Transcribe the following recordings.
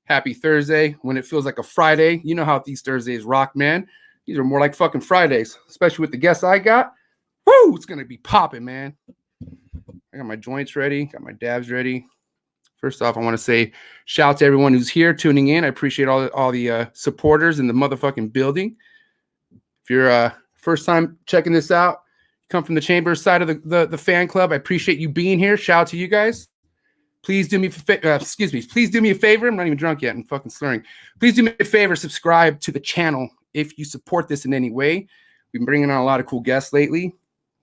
Happy Thursday when it feels like a Friday. You know how these Thursdays rock, man. These are more like fucking Fridays, especially with the guests I got. Woo! It's going to be popping, man. I got my joints ready, got my dabs ready. First off, I want to say shout out to everyone who's here tuning in. I appreciate all the supporters in the motherfucking building. If you're first time checking this out, come from the Chambers side of the fan club. I appreciate you being here. Shout out to you guys. Please do me Please do me a favor. I'm not even drunk yet. I'm fucking slurring. Please do me a favor. Subscribe to the channel if you support this in any way. We've been bringing on a lot of cool guests lately.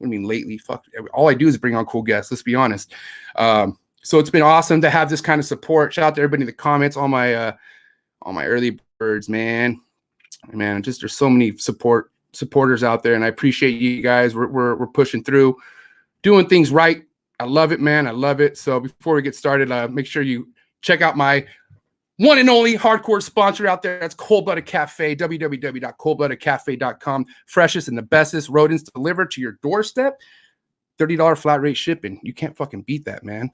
I mean, lately, fuck. All I do is bring on cool guests. Let's be honest. So it's been awesome to have this kind of support. Shout out to everybody in the comments, all my early birds, man. Just there's so many supporters out there, and I appreciate you guys. We're pushing through, doing things right. I love it, man. I love it. So before we get started, make sure you check out my one and only hardcore sponsor out there. That's Cold Blooded Cafe, www.coldbloodedcafe.com. Freshest and the bestest rodents delivered to your doorstep. $30 flat rate shipping. You can't fucking beat that, man.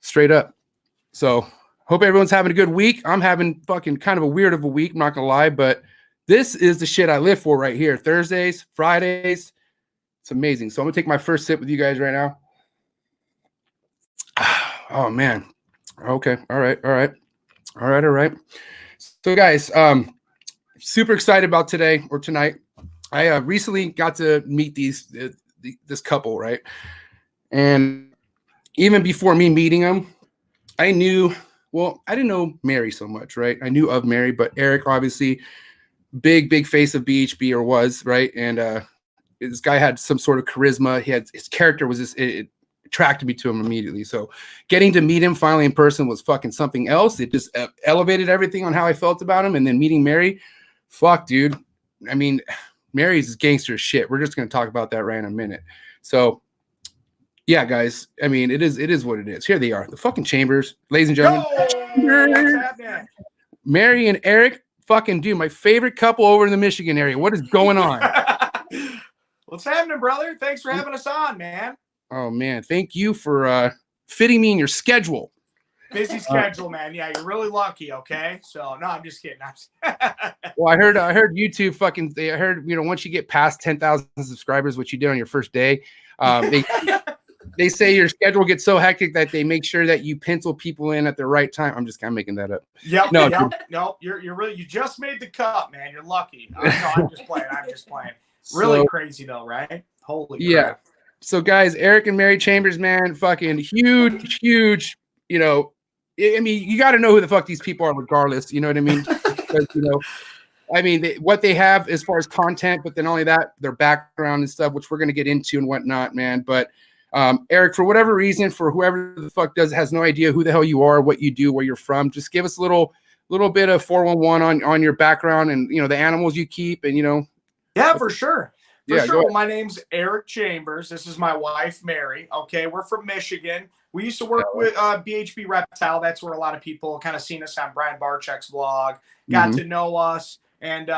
Straight up. So hope everyone's having a good week. I'm having fucking kind of a weird of a week, I'm not gonna lie, but this is the shit I live for right here. Thursdays, Fridays. It's amazing. So I'm gonna take my first sip with you guys right now. Oh man. Okay. All right. So guys, super excited about today or tonight. I recently got to meet this couple, right? And even before me meeting them, I didn't know Mary so much, right? I knew of Mary, but Eric, obviously, big face of BHB, or was, right? And this guy had some sort of charisma. His character was just, it attracted me to him immediately. So getting to meet him finally in person was fucking something else. It just elevated everything on how I felt about him. And then meeting Mary, fuck, dude. I mean, Mary's gangster shit. We're just going to talk about that right in a minute. So, yeah, guys. I mean, it is what it is. Here they are, the fucking Chambers, ladies and gentlemen. Mary and Eric, fucking dude, my favorite couple over in the Michigan area. What is going on? What's happening, brother? Thanks for having us on, man. Oh man, thank you for fitting me in your schedule. Busy schedule, man. Yeah, you're really lucky. Okay, so no, I'm just kidding. Well, I heard YouTube fucking. I heard, once you get past 10,000 subscribers, which you did on your first day, they say your schedule gets so hectic that they make sure that you pencil people in at the right time. I'm just kind of making that up. Yep. No, you're really, you just made the cut, man. You're lucky. No, I'm just playing. Really crazy though, right? Holy crap. So guys, Eric and Mary Chambers, man, fucking huge. I mean, you got to know who the fuck these people are, regardless. You know what I mean? Because, what they have as far as content, but then only that, their background and stuff, which we're going to get into and whatnot, man. But Eric, for whatever reason, for whoever the fuck has no idea who the hell you are, what you do, where you're from, just give us a little bit of 411 on your background and, the animals you keep and, Yeah, for sure. For sure. Well, my name's Eric Chambers. This is my wife, Mary. Okay, we're from Michigan. We used to work with BHB Reptile. That's where a lot of people kind of seen us on Brian Barczyk's vlog, got to know us, and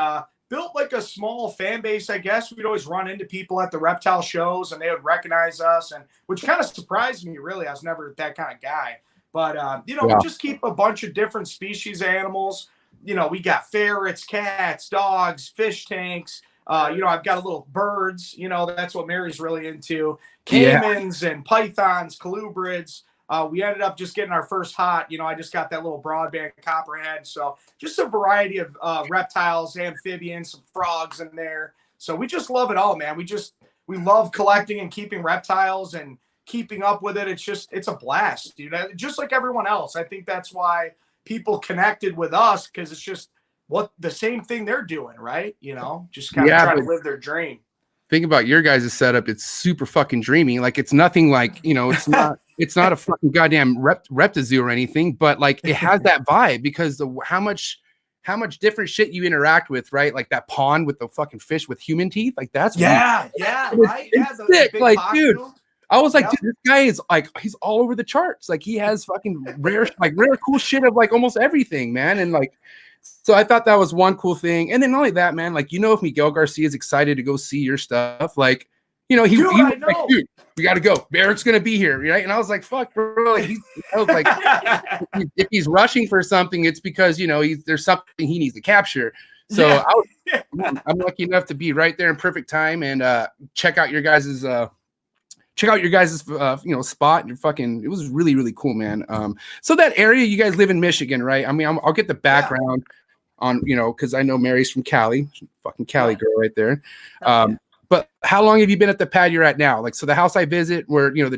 built like a small fan base, I guess. We'd always run into people at the reptile shows, and they would recognize us, and which kind of surprised me, really. I was never that kind of guy. But, we just keep a bunch of different species of animals. We got ferrets, cats, dogs, fish tanks. I've got a little birds, that's what Mary's really into. Caimans and pythons, colubrids. We ended up just getting our first hot. I just got that little broadband copperhead. So just a variety of reptiles, amphibians, some frogs in there. So we just love it all, man. We love collecting and keeping reptiles and keeping up with it. It's a blast, dude. Just like everyone else. I think that's why people connected with us, because it's just the same thing they're doing, right? Just kind of trying to live their dream. Think about your guys' setup. It's super fucking dreamy. Like, it's nothing like, it's not a fucking goddamn reptizoo or anything, but like it has that vibe because how much different shit you interact with, right? Like that pond with the fucking fish with human teeth. Like that's right. It's sick. Like, dude, I was like, dude, this guy is like, he's all over the charts. Like, he has fucking rare cool shit of like almost everything, man. And like, so I thought that was one cool thing. And then not only that, man, like, if Miguel Garcia is excited to go see your stuff, like, You know, he Dude, was I like, know. dude, we got to go. Eric's going to be here, right? And I was like, fuck, bro. Like, I was like, if he's rushing for something, it's because, you know, there's something he needs to capture. So Yeah. I'm lucky enough to be right there in perfect time and check out your guys's you know, spot. And it was really, really cool, man. So that area, you guys live in Michigan, right? I mean, I'll get the background on, you know, because I know Mary's from Cali, fucking Cali girl right there. But how long have you been at the pad you're at now? Like, so the house I visit, where, you know,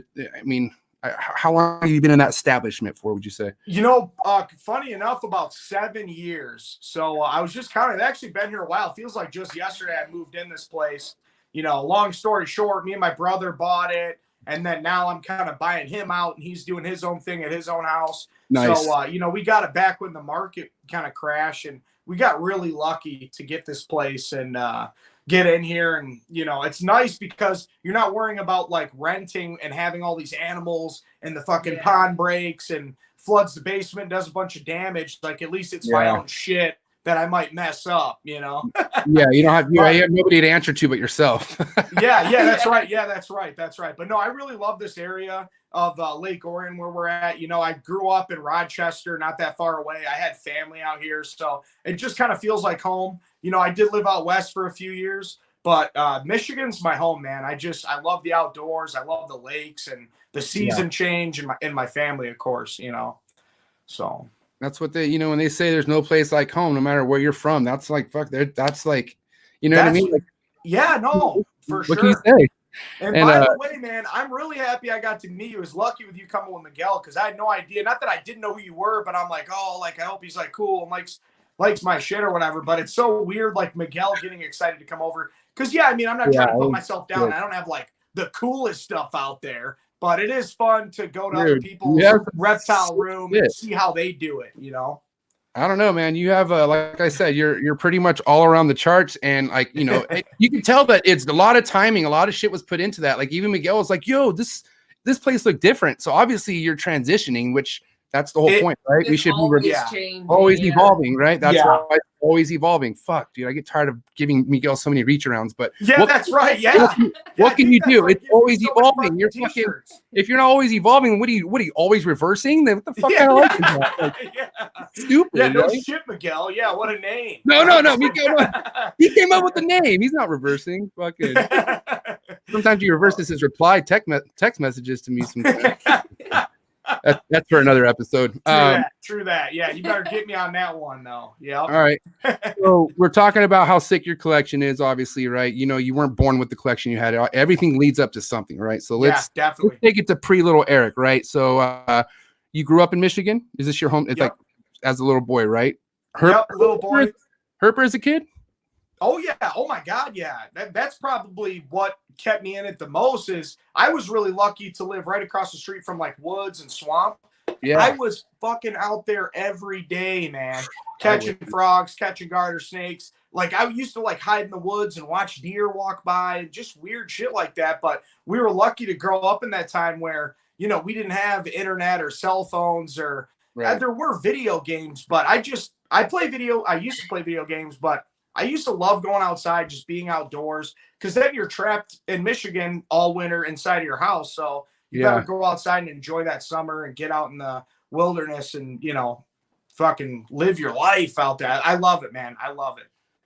how long have you been in that establishment for? Would you say? You know, funny enough, about 7 years. So I was just counting. I've actually been here a while. It feels like just yesterday I moved in this place. You know, long story short, me and my brother bought it, and then now I'm kind of buying him out, and he's doing his own thing at his own house. Nice. So, you know, we got it back when the market kind of crashed, and we got really lucky to get this place and get in here. And, you know, it's nice because you're not worrying about like renting and having all these animals and the fucking pond breaks and floods the basement, does a bunch of damage. Like, at least it's my own shit that I might mess up, you know? Yeah, you don't have, you have nobody to answer to but yourself. Yeah, that's right. Yeah, that's right. But no, I really love this area of Lake Orion where we're at. You know, I grew up in Rochester, not that far away. I had family out here, so it just kind of feels like home. You know, I did live out west for a few years, but Michigan's my home, man. I love the outdoors. I love the lakes and the season change and my family, of course, you know. So that's what you know, when they say there's no place like home, no matter where you're from, that's like, fuck, that's like, you know what I mean? Like, yeah, no, for sure. What can you say? And by the way, man, I'm really happy I got to meet you. I was lucky with you coming with Miguel because I had no idea. Not that I didn't know who you were, but I'm like, oh, like, I hope he's like cool and likes my shit or whatever. But it's so weird, like Miguel getting excited to come over. Because, yeah, I mean, I'm not trying to put myself down. I don't have like the coolest stuff out there. But it is fun to go to other people's reptile room and see how they do it, you know? I don't know, man. You have like I said, you're pretty much all around the charts, and like, you know, you can tell that it's a lot of timing, a lot of shit was put into that. Like, even Miguel was like, "Yo, this place looked different." So obviously you're transitioning, which that's the whole point, right? We should be always evolving, right? That's why it's always evolving. Fuck, dude, I get tired of giving Miguel so many reach arounds, but that's right. Yeah. What can you do? It's always evolving. You're fucking, if you're not always evolving, what are you always reversing? What the fuck kind of life is that? Stupid. Yeah, no shit, Miguel. Yeah, what a name. No. Miguel, he came up with the name. He's not reversing. Fucking. Sometimes he reverses his reply text messages to me sometimes. That's for another episode. True that. Yeah, you better get me on that one, though. Yeah. All right. So we're talking about how sick your collection is, obviously, right? You know, you weren't born with the collection you had. Everything leads up to something, right? So let's take it to pre-little Eric, right? So you grew up in Michigan. Is this your home? It's like as a little boy, right? Little boy. Herper as a kid? Oh, yeah. Oh, my God, yeah. That's probably what kept me in it the most is I was really lucky to live right across the street from, like, woods and swamp. Yeah. I was fucking out there every day, man, catching frogs, catching garter snakes. Like, I used to, like, hide in the woods and watch deer walk by, just weird shit like that. But we were lucky to grow up in that time where, you know, we didn't have internet or cell phones or there were video games. But I used to play video games, but I used to love going outside, just being outdoors, because then you're trapped in Michigan all winter inside of your house. So you better go outside and enjoy that summer and get out in the wilderness and, you know, fucking live your life out there. I love it, man. I love it.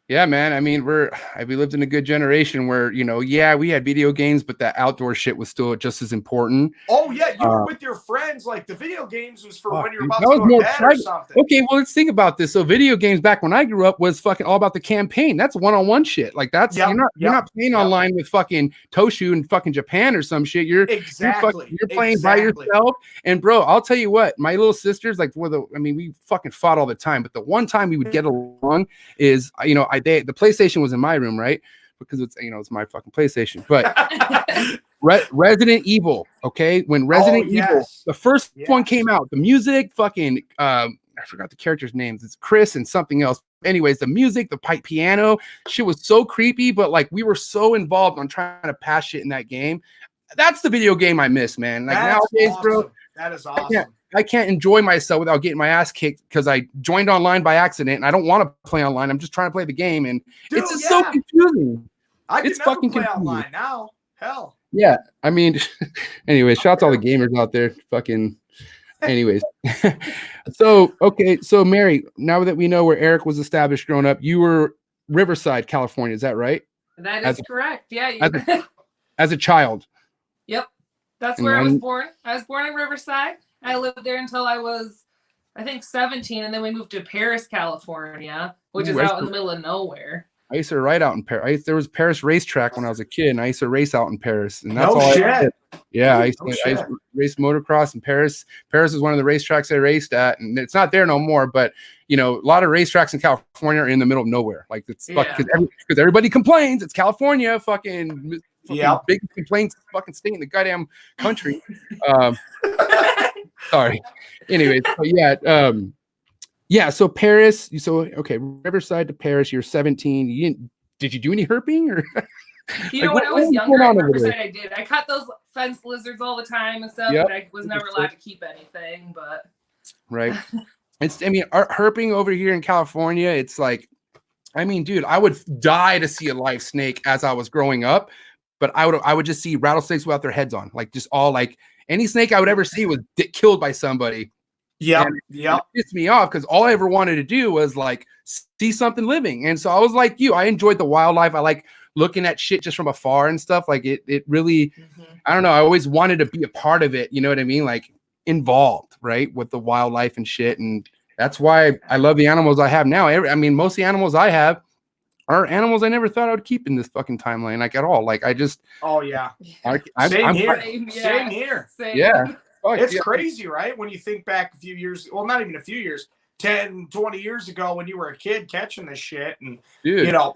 Yeah, man. I mean, we lived in a good generation where, you know, we had video games, but that outdoor shit was still just as important. Oh, yeah. You were with your friends. Like, the video games was for when you're about to go to bed or something. Okay, well, let's think about this. So video games back when I grew up was fucking all about the campaign. That's one-on-one shit. Like, that's you're not playing online with fucking Toshu in fucking Japan or some shit. You're playing by yourself. And bro, I'll tell you what, my little sisters, like, we fucking fought all the time, but the one time we would get along is, you know, the PlayStation was in my room, right? Because it's, you know, it's my fucking PlayStation. But Resident Evil, okay? When Resident Evil, the first one came out, the music, fucking, I forgot the characters' names. It's Chris and something else. Anyways, the music, the piano, shit was so creepy, but like we were so involved on trying to pass shit in that game. That's the video game I miss, man. Like nowadays, bro. That is awesome. I can't enjoy myself without getting my ass kicked because I joined online by accident and I don't want to play online. I'm just trying to play the game, and it's just so confusing. It's fucking play online now. Hell. Yeah, I mean, anyways, shout out to all the gamers out there. Fucking, anyways. So, okay, so Mary, now that we know where Eric was established growing up, you were Riverside, California, is that right? That is correct. Yeah. As a child. Yep. That's where I was born. I was born in Riverside. I lived there until I was, I think, 17, and then we moved to Paris, California, which is out in the middle of nowhere. I used to ride out in Paris. There was Paris racetrack when I was a kid, and I used to race out in Paris. And that's all shit. I did. Yeah, I used to race motocross in Paris. Paris is one of the racetracks I raced at, and it's not there no more. But you know, a lot of racetracks in California are in the middle of nowhere. Like it's because everybody complains. It's California, fucking big complaints, fucking state in the goddamn country. Sorry. Anyways, so yeah, so Paris. So okay, Riverside to Paris. You're 17. Did you do any herping or? You know, when I was younger in Riverside, I did. I caught those fence lizards all the time and stuff, but I was never allowed to keep anything. But right, I mean, herping over here in California, it's like, I mean, dude, I would die to see a live snake as I was growing up, but I would just see rattlesnakes without their heads on, like just all like any snake I would ever see was killed by somebody. Yeah, it pissed me off because all I ever wanted to do was like see something living, and so I was like you. I enjoyed the wildlife. I like looking at shit just from afar and stuff. Like it really, I don't know. I always wanted to be a part of it. You know what I mean? Like involved, right, with the wildlife and shit. And that's why I love the animals I have now. I mean, most of the animals I have are animals I never thought I would keep in this fucking timeline, like at all. Like I just, Same here. Yeah. It's crazy, right? When you think back a few years, well, not even a few years, 10, 20 years ago when you were a kid catching this shit. And, dude, you know,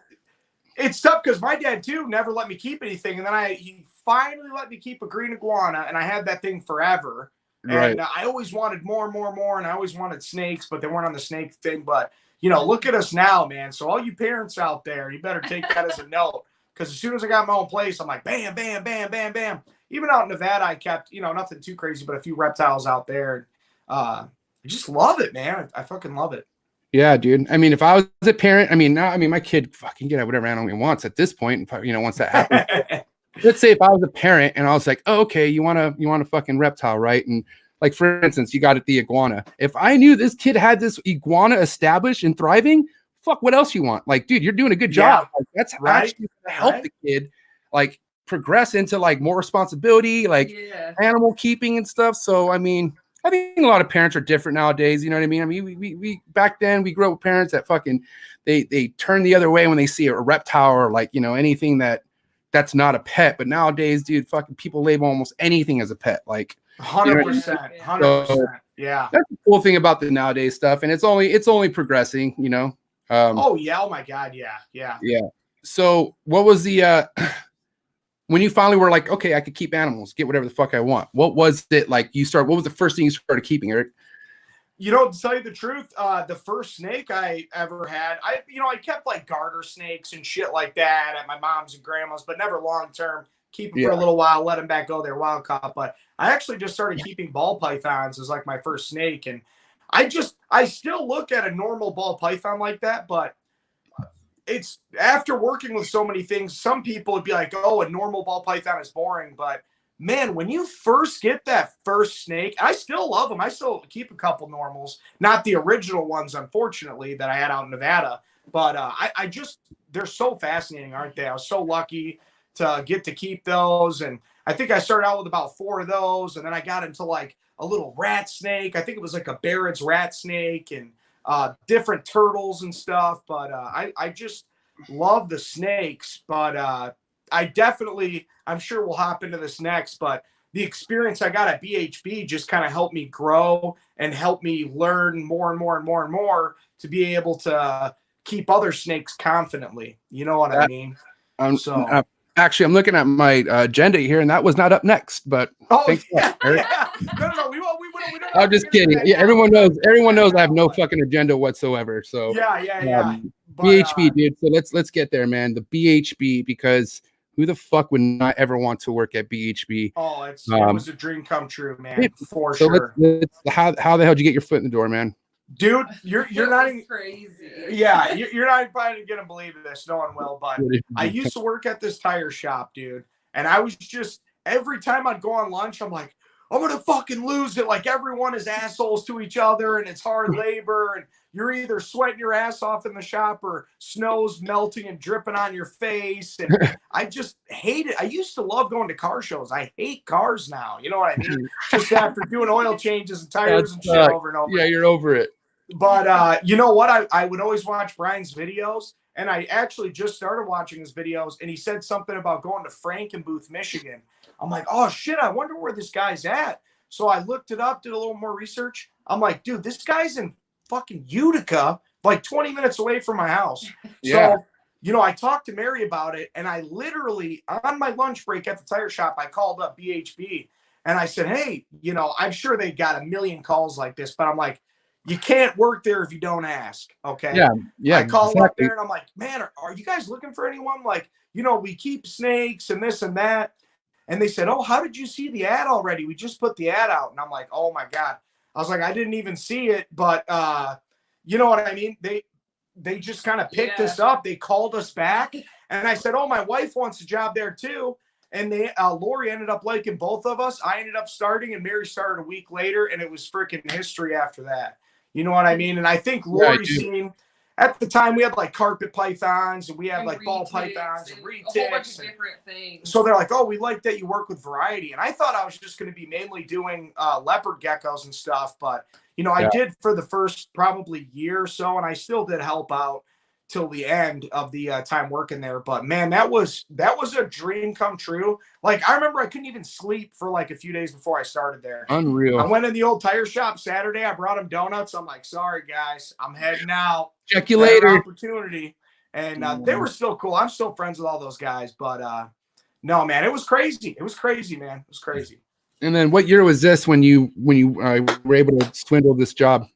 it's tough because my dad, too, never let me keep anything. And then he finally let me keep a green iguana, and I had that thing forever. Right. And I always wanted more and more and more, and I always wanted snakes, but they weren't on the snake thing. But, you know, look at us now, man. So all you parents out there, you better take that as a note, because as soon as I got my own place, I'm like, bam, bam, bam, bam, bam. Even out in Nevada, I kept, you know, nothing too crazy, but a few reptiles out there. I just love it, man. I fucking love it. Yeah, dude. I mean, if I was a parent, I mean, my kid fucking get whatever animal he wants at this point. You know, once that happens, let's say if I was a parent and I was like, oh, okay, you want a fucking reptile, right? And like, for instance, you got it, the iguana. If I knew this kid had this iguana established and thriving, fuck, what else you want? Like, dude, you're doing a good job. Like, that's actually gonna help the kid, like, progress into like more responsibility, like animal keeping and stuff. So I mean, I think a lot of parents are different nowadays. You know what I mean? I mean, we back then we grew up with parents that fucking they turn the other way when they see a reptile or like, you know, anything that's not a pet. But nowadays, dude, fucking people label almost anything as a pet. Like 100%, 100%. Yeah, that's the cool thing about the nowadays stuff, and it's only progressing. You know. Oh my god, yeah. So what was the when you finally were like, okay, I could keep animals, get whatever the fuck I want? What was it like? What was the first thing you started keeping, Eric? You know, to tell you the truth, the first snake I ever had, I kept like garter snakes and shit like that at my mom's and grandma's, but never long term. Keep them for a little while, let them back go. They're wild caught. But I actually just started keeping ball pythons as like my first snake, and I still look at a normal ball python like that, but it's after working with so many things, some people would be like, oh, a normal ball python is boring. But man, when you first get that first snake, I still love them. I still keep a couple normals, not the original ones, unfortunately, that I had out in Nevada. But they're so fascinating, aren't they? I was so lucky to get to keep those. And I think I started out with about 4 of those. And then I got into like a little rat snake. I think it was like a Barrett's rat snake, and different turtles and stuff. But I just love the snakes. But I'm sure we'll hop into this next, but the experience I got at BHB just kind of helped me grow and help me learn more and more and more and more to be able to keep other snakes confidently. You know what I mean? Actually, I'm looking at my agenda here, and that was not up next. But thanks Eric. No, we don't. I'm just kidding. Yeah, everyone knows I have no fucking agenda whatsoever. So yeah. BHB, dude. So let's get there, man. The BHB, because who the fuck would not ever want to work at BHB? Oh, it was a dream come true, man. For so sure. How the hell did you get your foot in the door, man? Dude, you're not even crazy. Yeah, you're not probably gonna believe this. No one will, but I used to work at this tire shop, dude. And I was just, every time I'd go on lunch, I'm like, I'm going to fucking lose it. Like everyone is assholes to each other and it's hard labor and you're either sweating your ass off in the shop or snow's melting and dripping on your face. And I just hate it. I used to love going to car shows. I hate cars now. You know what I mean? Just after doing oil changes and tires and shit over and over. Yeah, you're over it. But you know what? I would always watch Brian's videos. And I actually just started watching his videos. And he said something about going to Frankenbooth, Michigan. I'm like, oh, shit, I wonder where this guy's at. So I looked it up, did a little more research. I'm like, dude, this guy's in fucking Utica, like 20 minutes away from my house. Yeah. So, you know, I talked to Mary about it, and I literally, on my lunch break at the tire shop, I called up BHB, and I said, hey, you know, I'm sure they got a million calls like this, but I'm like, you can't work there if you don't ask, okay? Yeah. I called up there, and I'm like, man, are you guys looking for anyone? Like, you know, we keep snakes and this and that. And they said, oh, how did you see the ad already? We just put the ad out. And I'm like, oh, my God. I was like, I didn't even see it. But you know what I mean? They just kind of picked us up. They called us back. And I said, oh, my wife wants a job there, too. And Lori ended up liking both of us. I ended up starting, and Mary started a week later. And it was freaking history after that. You know what I mean? And I think Lori seen – at the time, we had like carpet pythons and we had like ball pythons and retics. A whole bunch of different things. So they're like, oh, we like that you work with variety. And I thought I was just going to be mainly doing leopard geckos and stuff. But, you know, I did for the first probably year or so. And I still did help out till the end of the time working there. But, man, that was a dream come true. Like, I remember I couldn't even sleep for like a few days before I started there. Unreal. I went in the old tire shop Saturday. I brought them donuts. I'm like, sorry, guys, I'm heading out. Check you later. Opportunity. And they were still cool. I'm still friends with all those guys. But, no, man, it was crazy. It was crazy, man. It was crazy. And then what year was this when you were able to swindle this job?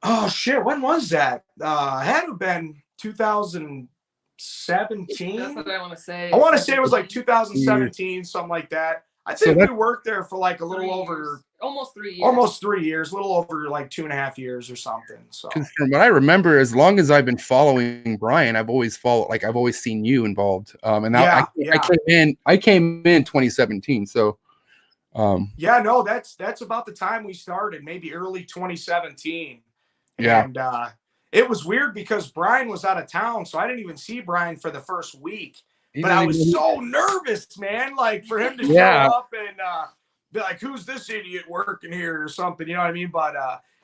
Oh, shit. When was that? It had to have been 2017. That's what I want to say. I want to say it was like 2017, something like that. I think we worked there for like a little over almost 3 years. Almost 3 years, a little over like 2.5 years or something. So from what I remember, as long as I've been following Brian, I've always seen you involved. And I came in 2017. So no, that's about the time we started, maybe early 2017. Yeah. And it was weird because Brian was out of town, so I didn't even see Brian for the first week. But I was so nervous, man, like for him to show up and be like, who's this idiot working here or something, you know what I mean? But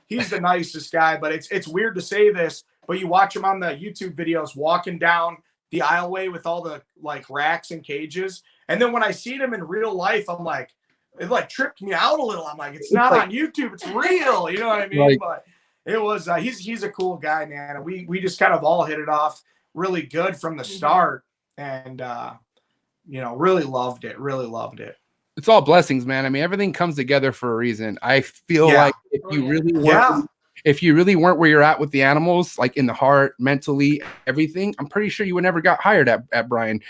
he's the nicest guy. But it's weird to say this, but you watch him on the YouTube videos walking down the aisleway with all the like racks and cages. And then when I seen him in real life, I'm like, it like tripped me out a little. I'm like, it's not on YouTube, it's real, you know what I mean? But it was he's a cool guy, man. And we just kind of all hit it off really good from the start. And you know, really loved it. It's all blessings, man. I mean, everything comes together for a reason. I feel like if you really weren't where you're at with the animals, like in the heart, mentally, everything, I'm pretty sure you would never got hired at Brian's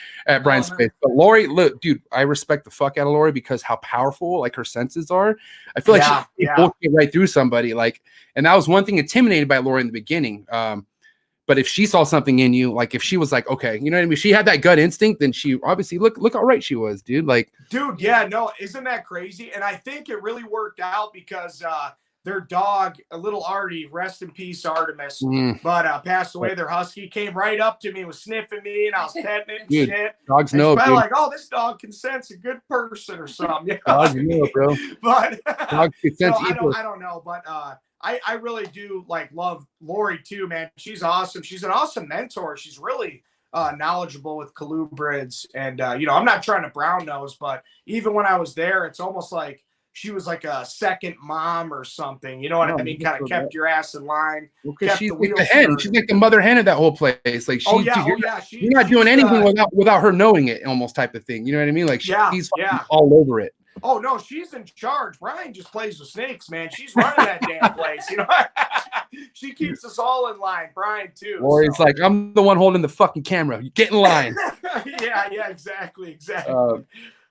place. But Lori, look, dude, I respect the fuck out of Lori because how powerful like her senses are. I feel like she can get right through somebody. Like, and that was one thing intimidated by Lori in the beginning. But if she saw something in you, like if she was like, okay, you know what I mean? She had that gut instinct, then she obviously look how right she was, dude. Like, dude, yeah, no, isn't that crazy? And I think it really worked out because their dog, a little Artie, rest in peace, Artemis, but passed away. Their husky came right up to me, was sniffing me, and I was petting it and shit. Dogs know, dude. Like, oh, this dog can sense a good person or something. You know dogs know, bro. But dogs can sense I don't know, but I really do like love Lori too, man. She's awesome. She's an awesome mentor. She's really knowledgeable with colubrids. And, you know, I'm not trying to brown nose, but even when I was there, it's almost like she was like a second mom or something. You know what I mean? Kind of kept your ass in line. Well, she's like the hen. She's like the mother hen of that whole place. Like, you're not doing anything without her knowing it, almost type of thing. You know what I mean? Like, she's all over it. Oh, no, she's in charge. Brian just plays with snakes, man. She's running that damn place, you know? She keeps us all in line. Brian, too. Or it's like, I'm the one holding the fucking camera. You get in line. Yeah, exactly.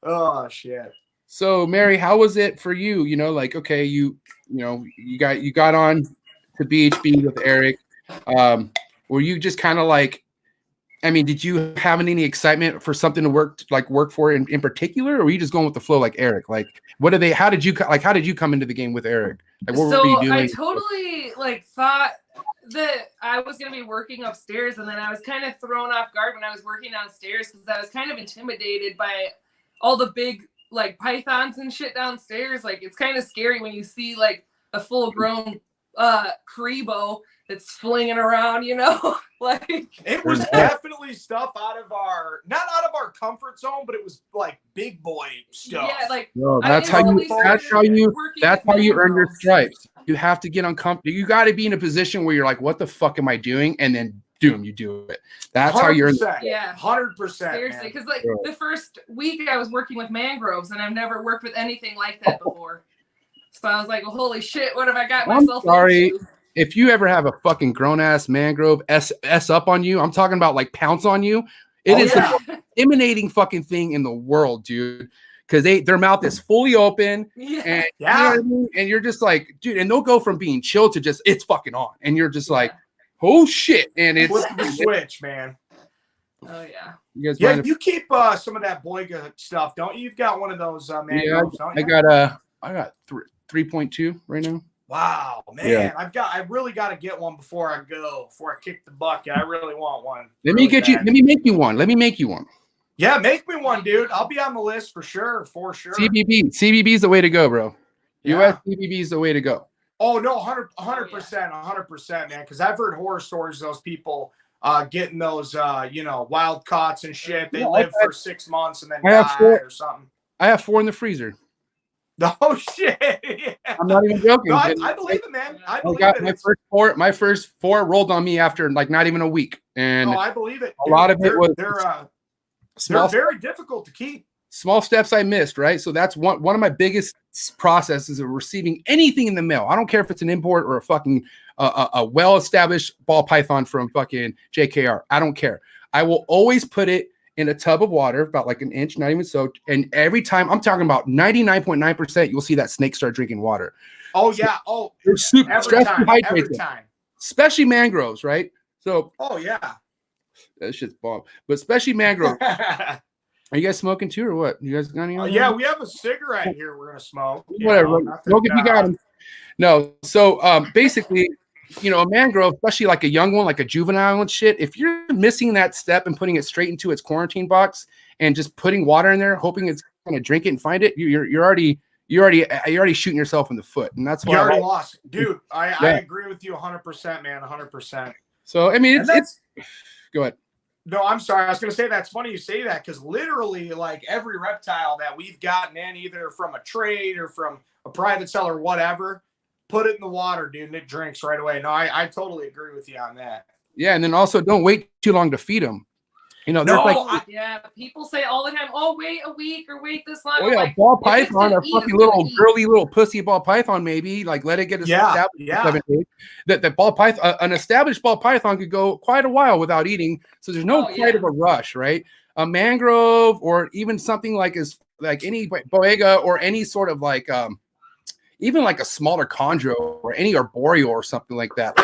Oh, shit. So, Mary, how was it for you? You know, like, okay, you got on to BHB with Eric. Were you just kind of like I mean, did you have any excitement for something to work for in particular, or were you just going with the flow like Eric? Like, how did you come into the game with Eric? Like, what were you doing? I totally thought that I was going to be working upstairs, and then I was kind of thrown off guard when I was working downstairs because I was kind of intimidated by all the big pythons and shit downstairs. Like, it's kind of scary when you see a full grown Karibo that's flinging around, like it was definitely stuff not out of our comfort zone, but it was big boy stuff. Yeah, that's how you earn your stripes. You have to get uncomfortable. You got to be in a position where you're like, what the fuck am I doing? And then you do it. That's how you're 100%. Seriously, because the first week I was working with mangroves, and I've never worked with anything like that before. So I was like, well, holy shit, what have I got myself into? If you ever have a fucking grown ass mangrove S up on you, I'm talking about pounce on you. It is the most intimidating fucking thing in the world, dude. Because their mouth is fully open, and you know what I mean? And you're just like, dude, and they'll go from being chill to just it's fucking on, and you're just like, oh shit, and it's flip the switch, man. Oh yeah. You keep some of that Boyga stuff, don't you? You've got one of those mangroves, don't you? I got 3.2 right now. Wow, man. Yeah. I really got to get one before I kick the bucket. I really want one. Let me make you one. Yeah, make me one, dude. I'll be on the list for sure. CBB is the way to go, bro. US CBB is the way to go. Oh no, 100%, man. Because I've heard horror stories of those people getting those wild caughts and shit. They live for 6 months and then die or something. I have 4 in the freezer. Oh shit! Yeah. I'm not even joking. No, I believe it, man. I believe it. My first four rolled on me after not even a week, and I believe it. A lot of it was they're very difficult to keep. Small steps I missed, right? So that's one of my biggest processes of receiving anything in the mail. I don't care if it's an import or a fucking a well-established ball python from fucking JKR. I don't care. I will always put it in a tub of water, about an inch, not even soaked. And every time, I'm talking about 99.9%, you'll see that snake start drinking water. Oh, yeah. Oh, they're super every time. Especially mangroves, right? So, oh, yeah. That shit's bomb. But especially mangroves. Are you guys smoking too, or what? You guys got any? Yeah, we have a cigarette here we're going to smoke. Whatever. Smoke if you got them. No. So, basically, a mangrove, especially a young one, like a juvenile and shit, if you're missing that step and putting it straight into its quarantine box and just putting water in there, hoping it's going to drink it and find it, you're already shooting yourself in the foot. And that's why you already lost. Dude, I agree with you 100%, man, 100%. So, I mean, it's go ahead. No, I'm sorry. I was going to say that's funny you say that because literally every reptile that we've gotten in either from a trade or from a private seller or whatever, put it in the water, dude, and it drinks right away. No, I totally agree with you on that. Yeah, and then also don't wait too long to feed them. People say all the time, oh, wait a week or wait this long. Oh, yeah, ball python, a fucking little girly little pussy ball python, maybe. let it get established. Yeah. 7 days. That ball python, an established ball python could go quite a while without eating, so there's no of a rush, right? A mangrove or even something like any boega or any sort of even a smaller chondro or any arboreal or something like that.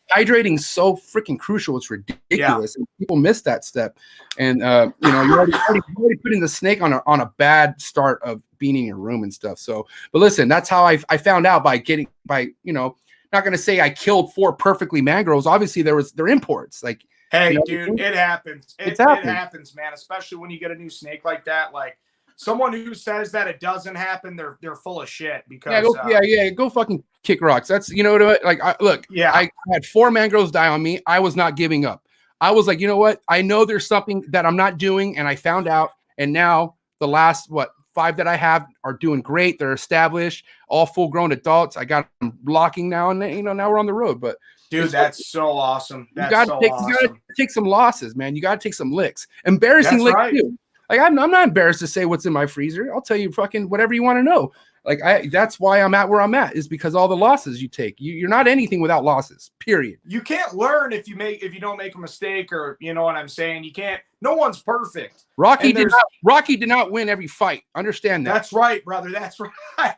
Hydrating so freaking crucial. It's ridiculous. And people miss that step. And you're already putting the snake on a bad start of being in your room and stuff. So, but listen, that's how I found out by not going to say I killed 4 perfectly mangroves. Obviously they're imports. Hey, dude, it happens. It happens, man. Especially when you get a new snake like that. Someone who says that it doesn't happen, they're full of shit. Because go fucking kick rocks. That's I had 4 mangroves die on me. I was not giving up. I was like, you know what? I know there's something that I'm not doing, and I found out. And now the last 5 that I have are doing great. They're established, all full grown adults. I got them blocking now, and now we're on the road. But dude, that's so awesome. You gotta take some losses, man. You gotta take some licks. Embarrassing licks too. I'm not embarrassed to say what's in my freezer. I'll tell you fucking whatever you want to know. That's why I'm at where I'm at, is because all the losses you take. You're not anything without losses, period. You can't learn if you don't make a mistake, or you know what I'm saying. You can't. No one's perfect. Rocky did not win every fight. Understand that. That's right, brother. That's right.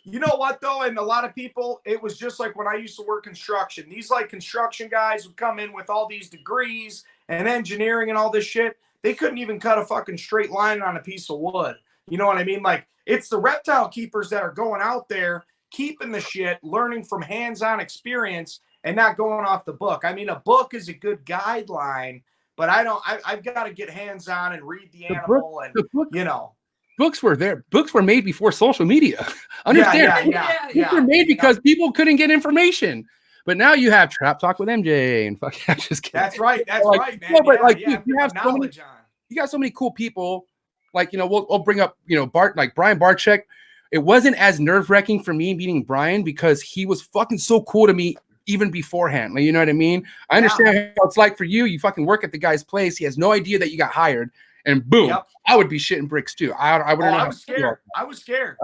You know what though, and a lot of people, it was just like when I used to work construction. These like construction guys would come in with all these degrees and engineering and all this shit. They couldn't even cut a fucking straight line on a piece of wood. You know what I mean? Like, it's the reptile keepers that are going out there, keeping the shit, learning from hands-on experience, and not going off the book. I mean, a book is a good guideline, but I've got to get hands-on and read the animal and, you know. Books were there. Books were made before social media. Understand? Books were made because people couldn't get information. But now you have Trap Talk with MJ and fuck. I'm just kidding. That's right. That's like, right, man. No, but like you have knowledge on. You got so many cool people. Like, you know, we'll bring up, you know, Brian Barczyk. It wasn't as nerve-wracking for me meeting Brian because he was fucking so cool to me even beforehand. Like, you know what I mean? I understand how it's like for you. You fucking work at the guy's place. He has no idea that you got hired. And boom, I would be shitting bricks too. I would. I was scared. I was scared.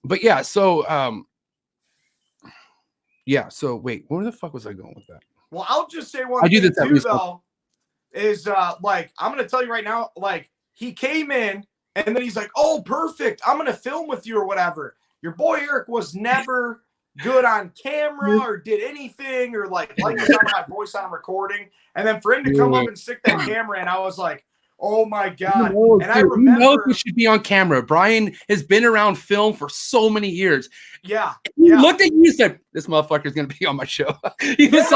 But yeah, so yeah. So wait, where the fuck was I going with that? Well, I'll just say one thing too, though, is like I'm gonna tell you right now, like he came in and then he's like, "Oh, perfect, I'm gonna film with you or whatever." Your boy Eric was never good on camera or did anything or like the sound of my voice on recording, and then for him to come up and stick that camera in, I was like, oh my God. And I remember he should be on camera. Brian has been around film for so many years. Yeah. He looked at you and said, this motherfucker's going to be on my show. He just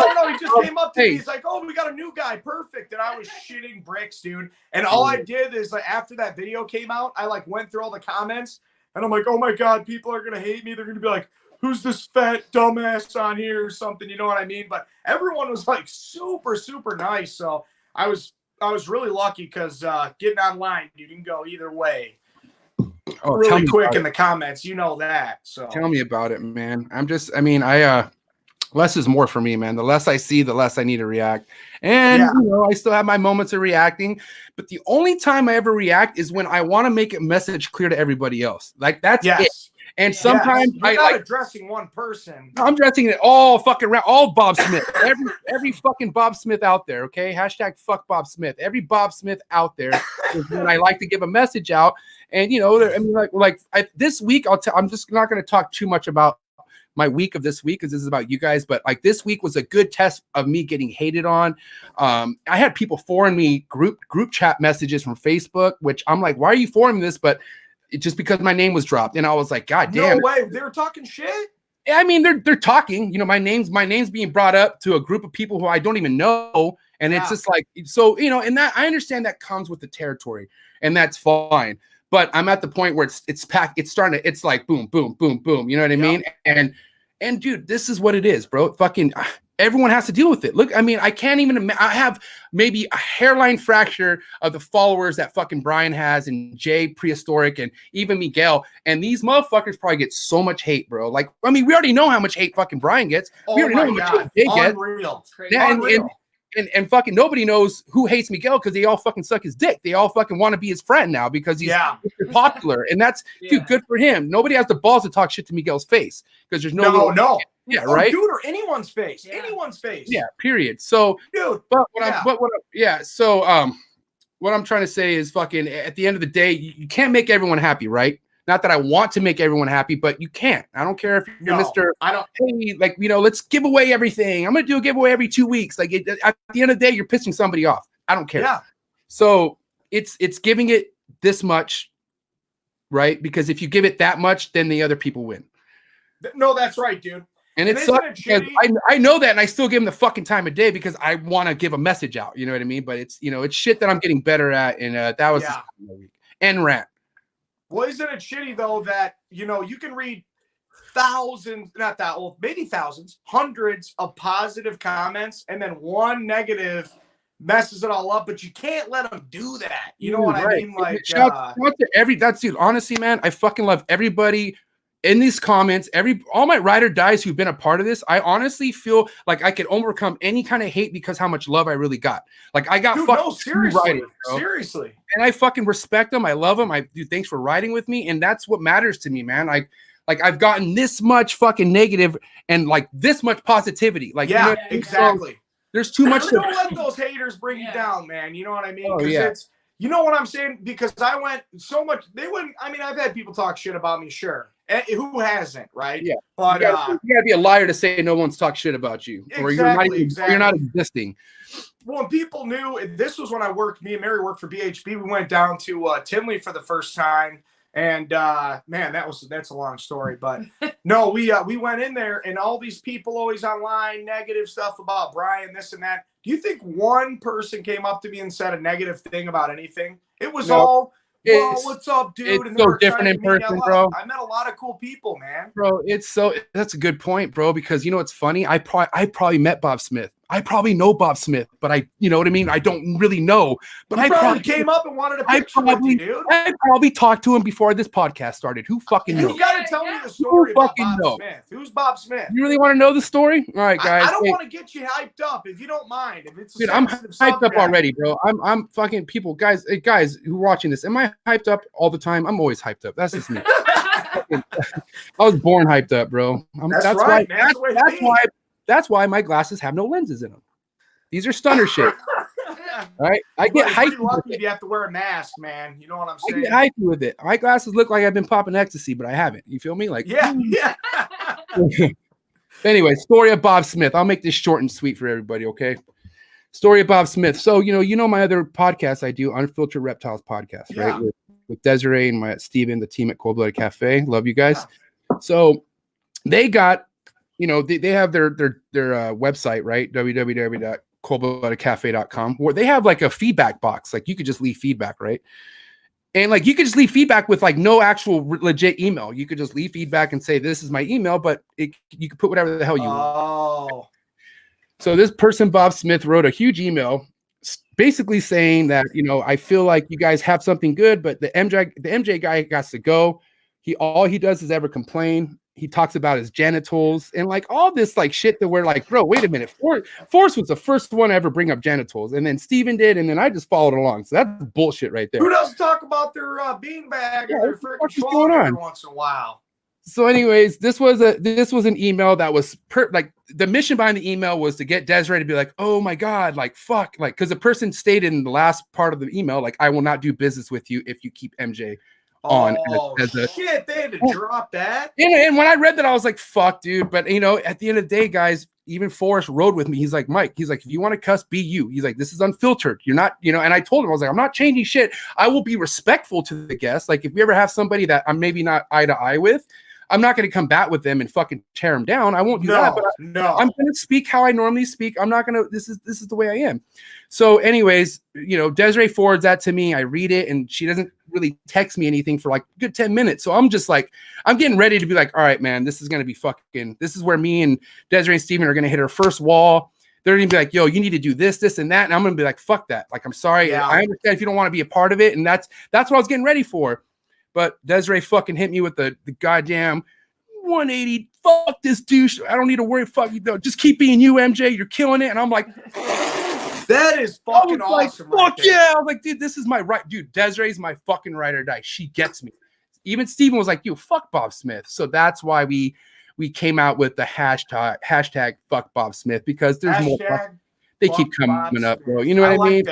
came up to me. He's like, oh, we got a new guy. Perfect. And I was shitting bricks, dude. And all I did is like, after that video came out, I like went through all the comments and I'm like, oh my God, people are going to hate me. They're going to be like, who's this fat dumbass on here or something? You know what I mean? But everyone was like super, super nice. So I was really lucky because getting online, you can go either way. Oh, really quick in the comments, you know that. So tell me about it, man. Less is more for me, man. The less I see, the less I need to react. And you know, I still have my moments of reacting, but the only time I ever react is when I want to make a message clear to everybody else. Like that's it. And sometimes you're not addressing one person. I'm addressing it all fucking around, all Bob Smith, every fucking Bob Smith out there. Okay, hashtag fuck Bob Smith. Every Bob Smith out there is when I like to give a message out. And you know, I mean, this week, I'm just not going to talk too much about my week of this week because this is about you guys. But like this week was a good test of me getting hated on. I had people forwarding me group chat messages from Facebook, which I'm like, why are you forwarding this? But just because my name was dropped, and I was like, God damn! No way, they were talking shit. I mean, they're talking. You know, my name's being brought up to a group of people who I don't even know, and it's just like, so you know, and that I understand that comes with the territory, and that's fine. But I'm at the point where it's packed. It's starting to. It's like boom, boom, boom, boom. You know what I mean? And dude, this is what it is, bro. Fucking. Everyone has to deal with it. Look, I mean, I can't even. I have maybe a hairline fracture of the followers that fucking Brian has, and Jay Prehistoric, and even Miguel. And these motherfuckers probably get so much hate, bro. Like, I mean, we already know how much hate fucking Brian gets. We already know how much hate Jay gets. Unreal. And fucking nobody knows who hates Miguel because they all fucking suck his dick. They all fucking want to be his friend now because he's popular. And that's dude, good for him. Nobody has the balls to talk shit to Miguel's face because there's no. Yeah, right. Dude, or anyone's face. Anyone's face. Yeah, period. So, dude, but what I'm trying to say is fucking at the end of the day, you can't make everyone happy, right? Not that I want to make everyone happy, but you can't. I don't care if you're Mr. Hey, like, you know, let's give away everything. I'm going to do a giveaway every 2 weeks. Like at the end of the day, you're pissing somebody off. I don't care. Yeah. So it's giving it this much, right? Because if you give it that much, then the other people win. No, that's right, dude. And it sucks because I know that, and I still give them the fucking time of day because I want to give a message out. You know what I mean? But it's, you know, it's shit that I'm getting better at, and that was my week. And rant. Well, isn't it shitty though that, you know, you can read maybe thousands, hundreds of positive comments, and then one negative messes it all up, but you can't let them do that. You know what I mean? Like, shout out to dude. Honestly, man, I fucking love everybody in these comments, all my ride or dies who've been a part of this. I honestly feel like I could overcome any kind of hate because how much love I really got. Like I got seriously. And I fucking respect them. I love them. I do. Thanks for riding with me. And that's what matters to me, man. Like I've gotten this much fucking negative and like this much positivity. Like, yeah, you know, exactly. There's too much. Don't let those haters bring you down, man. You know what I mean? Because You know what I'm saying? Because I went so much. They wouldn't. I mean, I've had people talk shit about me. Sure, who hasn't, right? Yeah. But you gotta be a liar to say no one's talked shit about you, or exactly. you're not existing. Well, when people knew, this was when I worked. Me and Mary worked for BHB. We went down to Tinley for the first time, and man, that's a long story. But no, we went in there, and all these people always online negative stuff about Brian, this and that. Do you think one person came up to me and said a negative thing about anything? It was all, well, what's up, dude? It's so different in person, bro. I met a lot of cool people, man. Bro, that's a good point, bro, because you know what's funny? I probably met Bob Smith. I probably know Bob Smith, but you know what I mean? I don't really know. But I probably came up and wanted a picture with you, dude. I probably talked to him before this podcast started. Who fucking knows? You got to tell me the story about Bob Smith. Who's Bob Smith? You really want to know the story? All right, guys. I don't want to get you hyped up if you don't mind. If it's I'm hyped up already, bro. I'm fucking people, guys who are watching this. Am I hyped up all the time? I'm always hyped up. That's just me. I was born hyped up, bro. That's why my glasses have no lenses in them. These are stunner shit. All right, I get hyped. Lucky if you have to wear a mask, man. You know what I'm saying? I get hyped with it. My glasses look like I've been popping ecstasy, but I haven't. You feel me? Like yeah. Anyway, story of Bob Smith. I'll make this short and sweet for everybody. Okay. Story of Bob Smith. So you know my other podcast I do, Unfiltered Reptiles podcast, right? With Desiree and Steven, the team at Cold Blooded Cafe. Love you guys. Yeah. So they got, they have their website, right? www.coldbloodedcafe.com, where they have like a feedback box. Like you could just leave feedback, right? And like you could just leave feedback with like no actual legit email. You could just leave feedback and say, this is my email, but you could put whatever the hell you want. So this person, Bob Smith, wrote a huge email basically saying that, I feel like you guys have something good, but the MJ guy has to go. All he does is ever complain. He talks about his genitals and like all this like shit that we're like, bro, wait a minute. Force was the first one to ever bring up genitals, and then Steven did, and then I just followed along. So that's bullshit right there. Who doesn't talk about their beanbag or their freaking schlong every once in a while? So, anyways, this was an email that was like the mission behind the email was to get Desiree to be like, oh my god, like fuck, like because the person stated in the last part of the email, like I will not do business with you if you keep MJ on. Shit, they had to drop that. And when I read that, I was like, fuck, dude. But at the end of the day, guys, even Forrest rode with me. He's like, Mike, he's like, if you want to cuss, be you. He's like, this is unfiltered. You're not, and I told him, I was like, I'm not changing shit. I will be respectful to the guests. Like if we ever have somebody that I'm maybe not eye to eye with, I'm not going to combat with them and fucking tear them down. I won't do that. But I'm going to speak how I normally speak. I'm not going to. This is the way I am. So, anyways, Desiree forwards that to me. I read it, and she doesn't really text me anything for like a good 10 minutes. So I'm just like, I'm getting ready to be like, all right, man, this is going to be fucking. This is where me and Desiree and Steven are going to hit our first wall. They're going to be like, yo, you need to do this, and that, and I'm going to be like, fuck that. Like, I'm sorry. Yeah. I understand if you don't want to be a part of it, and that's what I was getting ready for. But Desiree fucking hit me with the goddamn 180. Fuck this douche. I don't need to worry. Fuck you. Just keep being you, MJ. You're killing it. And I'm like, that is fucking awesome. Fuck yeah. I was like, dude, this is my right. Dude, Desiree's my fucking ride or die. She gets me. Even Steven was like, yo, fuck Bob Smith. So that's why we came out with the hashtag fuck Bob Smith, because there's more. They keep coming up, bro. You know what I mean?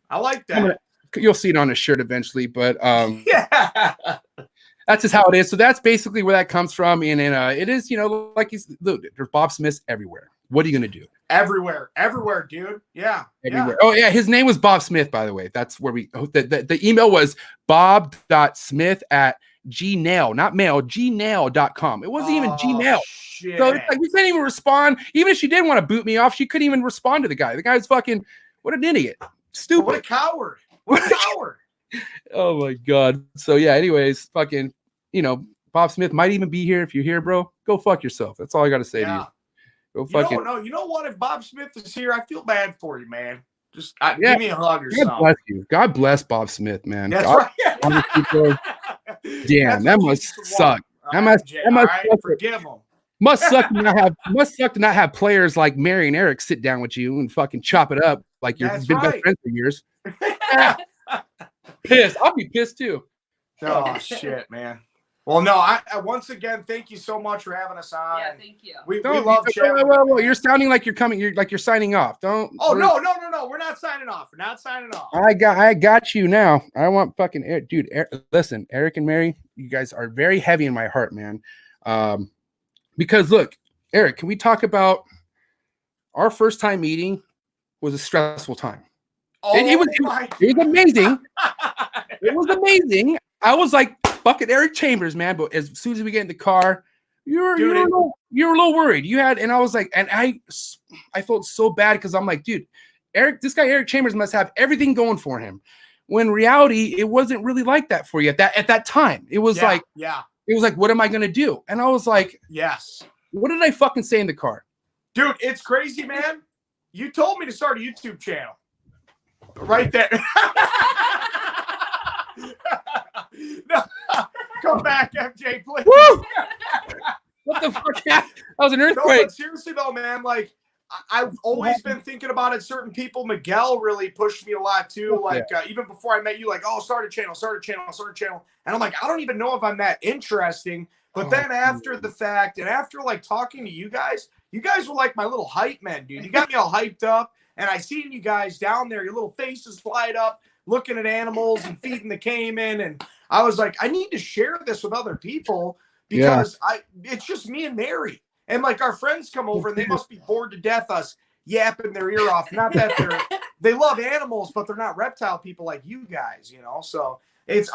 I like that. You'll see it on a shirt eventually, but yeah, that's just how it is. So that's basically where that comes from, and it is, like look, there's Bob Smiths everywhere. What are you gonna do? Everywhere, dude. Yeah, everywhere. Yeah. Oh yeah, his name was Bob Smith, by the way. That's where the email was bob.smith@gmail, not mail, gmail.com. It wasn't even Gmail. Shit. So it's like we couldn't even respond. Even if she did want to boot me off, she couldn't even respond to the guy. The guy's fucking what an idiot, stupid, what a coward. What a coward. Oh my god. So yeah, anyways, fucking, Bob Smith might even be here. If you're here, bro, go fuck yourself. That's all I gotta say to you. Go fucking. You know what? If Bob Smith is here, I feel bad for you, man. Just give me a hug or something. Bless you. God bless Bob Smith, man. That's right. That's Damn, that must suck. That must forgive him. Must suck to not have players like Mary and Eric sit down with you and fucking chop it up like you've been best friends for years. Pissed. I'll be pissed too. Oh shit, man. Well, no, I once again, thank you so much for having us on. Yeah, thank you. We love chatting. Well, you're sounding like you're coming. You're signing off. Don't. Oh, no. We're not signing off. We're not signing off. I got you now. I want fucking Eric, dude. Listen, Eric and Mary, you guys are very heavy in my heart, man. Because look, Eric, can we talk about our first time meeting? Was a stressful time. Oh, it was amazing. It was amazing. I was like, fucking Eric Chambers, man. But as soon as we get in the car, you're a little worried. And I was like, and I felt so bad because I'm like, dude, this guy Eric Chambers must have everything going for him. When in reality, it wasn't really like that for you at that time. It was it was like, what am I gonna do? And I was like, yes. What did I fucking say in the car? Dude, it's crazy, man. You told me to start a YouTube channel. Right there. No, come back, MJ, please. Woo! What the fuck? That was an earthquake. No, but seriously though, man, like I've always been thinking about it. Certain people, Miguel really pushed me a lot too. Like even before I met you, like, oh, start a channel. And I'm like, I don't even know if I'm that interesting. But then after the fact, and after like talking to you guys were like my little hype men, dude. You got me all hyped up. And I seen you guys down there, your little faces light up, looking at animals and feeding the caiman. And I was like, I need to share this with other people because it's just me and Mary. And like our friends come over and they must be bored to death us yapping their ear off. Not that they love animals, but they're not reptile people like you guys, you know? So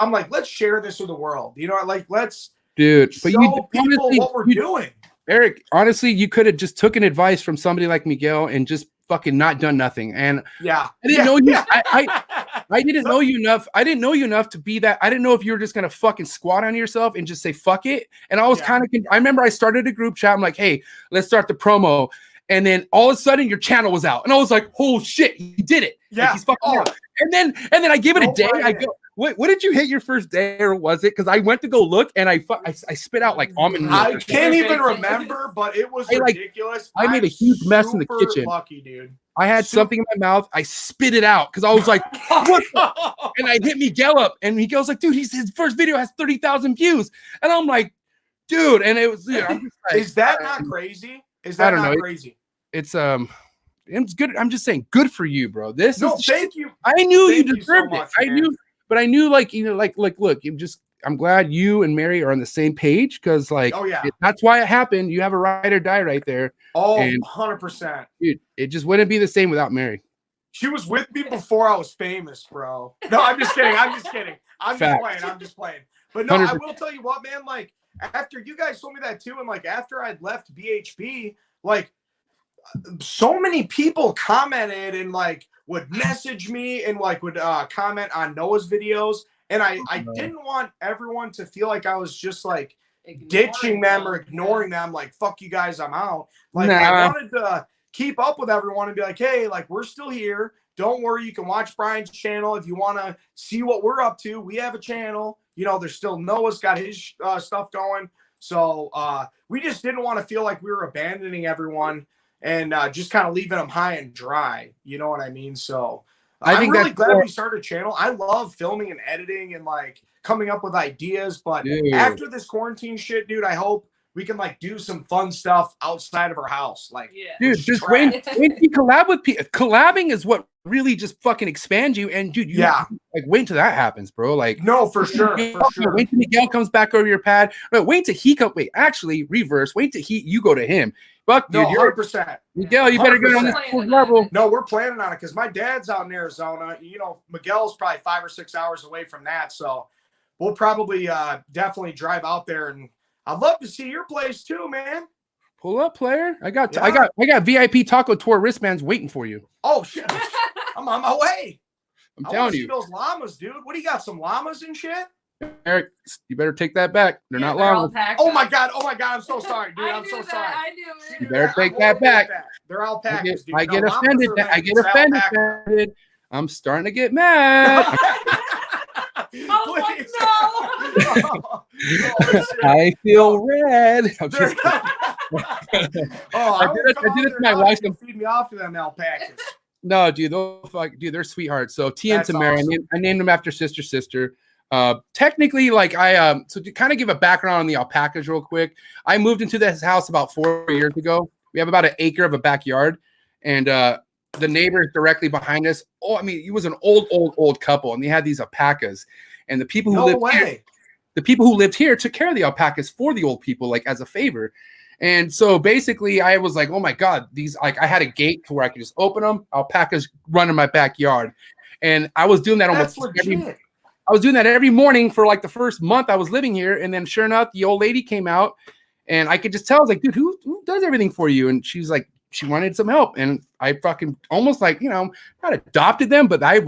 I'm like, let's share this with the world. You know, like let's show people what we're doing. Eric, honestly, you could have just taken advice from somebody like Miguel and just fucking not done nothing. And I didn't know you. I didn't know you enough. I didn't know you enough to be that. I didn't know if you were just gonna fucking squat on yourself and just say fuck it. And I was kind of. I remember I started a group chat. I'm like, hey, let's start the promo. And then all of a sudden your channel was out, and I was like, oh shit, he did it. Yeah, like, he's fucking out. And then I give it a day. I go, what did you hit your first day, or was it? Because I went to go look and I spit out like almond milk. I can't even remember, but it was ridiculous. I made a huge mess in the kitchen. Lucky, dude. I had something in my mouth. I spit it out because I was like, what? And I hit Miguel up, and Miguel's like, dude, his first video has 30,000 views. And I'm like, dude, and it was, I'm just like, is that not crazy? Is that not crazy? It's good. I'm just saying, good for you, bro. Thank you. I knew you deserved it. I knew, but I knew, like, you know, like, look, I'm glad you and Mary are on the same page because, like, that's why it happened. You have a ride or die right there. Oh, 100%. Dude, it just wouldn't be the same without Mary. She was with me before I was famous, bro. No, I'm just kidding. I'm just playing. But no, 100%. I will tell you what, man, like, after you guys told me that too, and like after I'd left BHB, like, so many people commented and like would message me and like would comment on Noah's videos. And I didn't want everyone to feel like I was just like ditching them or ignoring them. Like, fuck you guys, I'm out. Like, I wanted to keep up with everyone and be like, hey, like, we're still here. Don't worry. You can watch Brian's channel. If you want to see what we're up to, we have a channel. You know, there's still Noah's got his stuff going. So we just didn't want to feel like we were abandoning everyone and just kind of leaving them high and dry. You know what I mean? So I'm really glad we started a channel. I love filming and editing and like coming up with ideas. But after this quarantine shit, dude, I hope we can like do some fun stuff outside of our house. Like, dude, just when you collab with people, collabing is what really just fucking expands you. And dude, like wait till that happens, bro. Like, no, for sure. Wait till Miguel comes back over your pad. But wait till he wait, actually reverse. Wait till you go to him. Fuck, dude, you're 100%. Miguel, you better get on this level. No, we're planning on it because my dad's out in Arizona. You know, Miguel's probably 5 or 6 hours away from that. So we'll probably definitely drive out there, and I'd love to see your place too, man. Pull up, player. I got VIP taco tour wristbands waiting for you. Oh shit, I'm on my way. I'm telling you, see those llamas, dude. What do you got? Some llamas and shit. Eric, you better take that back. They're not llamas. Oh my god, I'm so sorry, dude. I'm so sorry. I do. You better take that back. They're alpacas, dude. I get offended. I'm starting to get mad. Oh no! I feel red. I did it to my wife. Feed me off to them alpacas. No, dude, they're sweethearts. So T and Tamara, awesome. I named them after sister. Technically, like so to kind of give a background on the alpacas real quick, I moved into this house about 4 years ago. We have about an acre of a backyard, and the neighbors directly behind us. Oh, I mean, it was an old couple, and they had these alpacas, and the people who lived here took care of the alpacas for the old people, like as a favor. And so basically, I was like, oh my god, these like I had a gate to where I could just open them. Alpacas run in my backyard, and I was doing that almost every morning for like the first month I was living here. And then sure enough, the old lady came out, and I could just tell. I was like, dude, who does everything for you? And she was like, she wanted some help, and I fucking almost like, you know, not adopted them, but I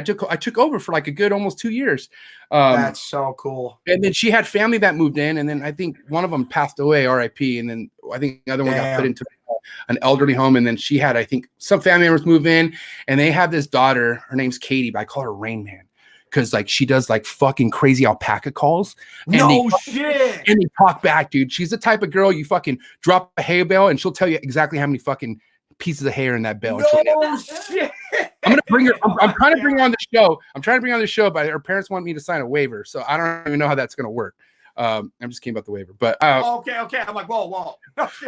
took over for like a good almost 2 years. That's so cool. And then she had family that moved in, and then I think one of them passed away, RIP, and then I think the other one got put into an elderly home, and then she had, I think, some family members move in, and they have this daughter. Her name's Katie, but I call her Rain Man because like she does like fucking crazy alpaca calls. And Shit. And they talk back, dude. She's the type of girl you fucking drop a hay bale and she'll tell you exactly how many fucking pieces of hair in that bale. No shit. I'm gonna bring her. I'm trying to bring her on the show. But her parents want me to sign a waiver, so I don't even know how that's gonna work. I'm just kidding about the waiver, but okay. I'm like, whoa.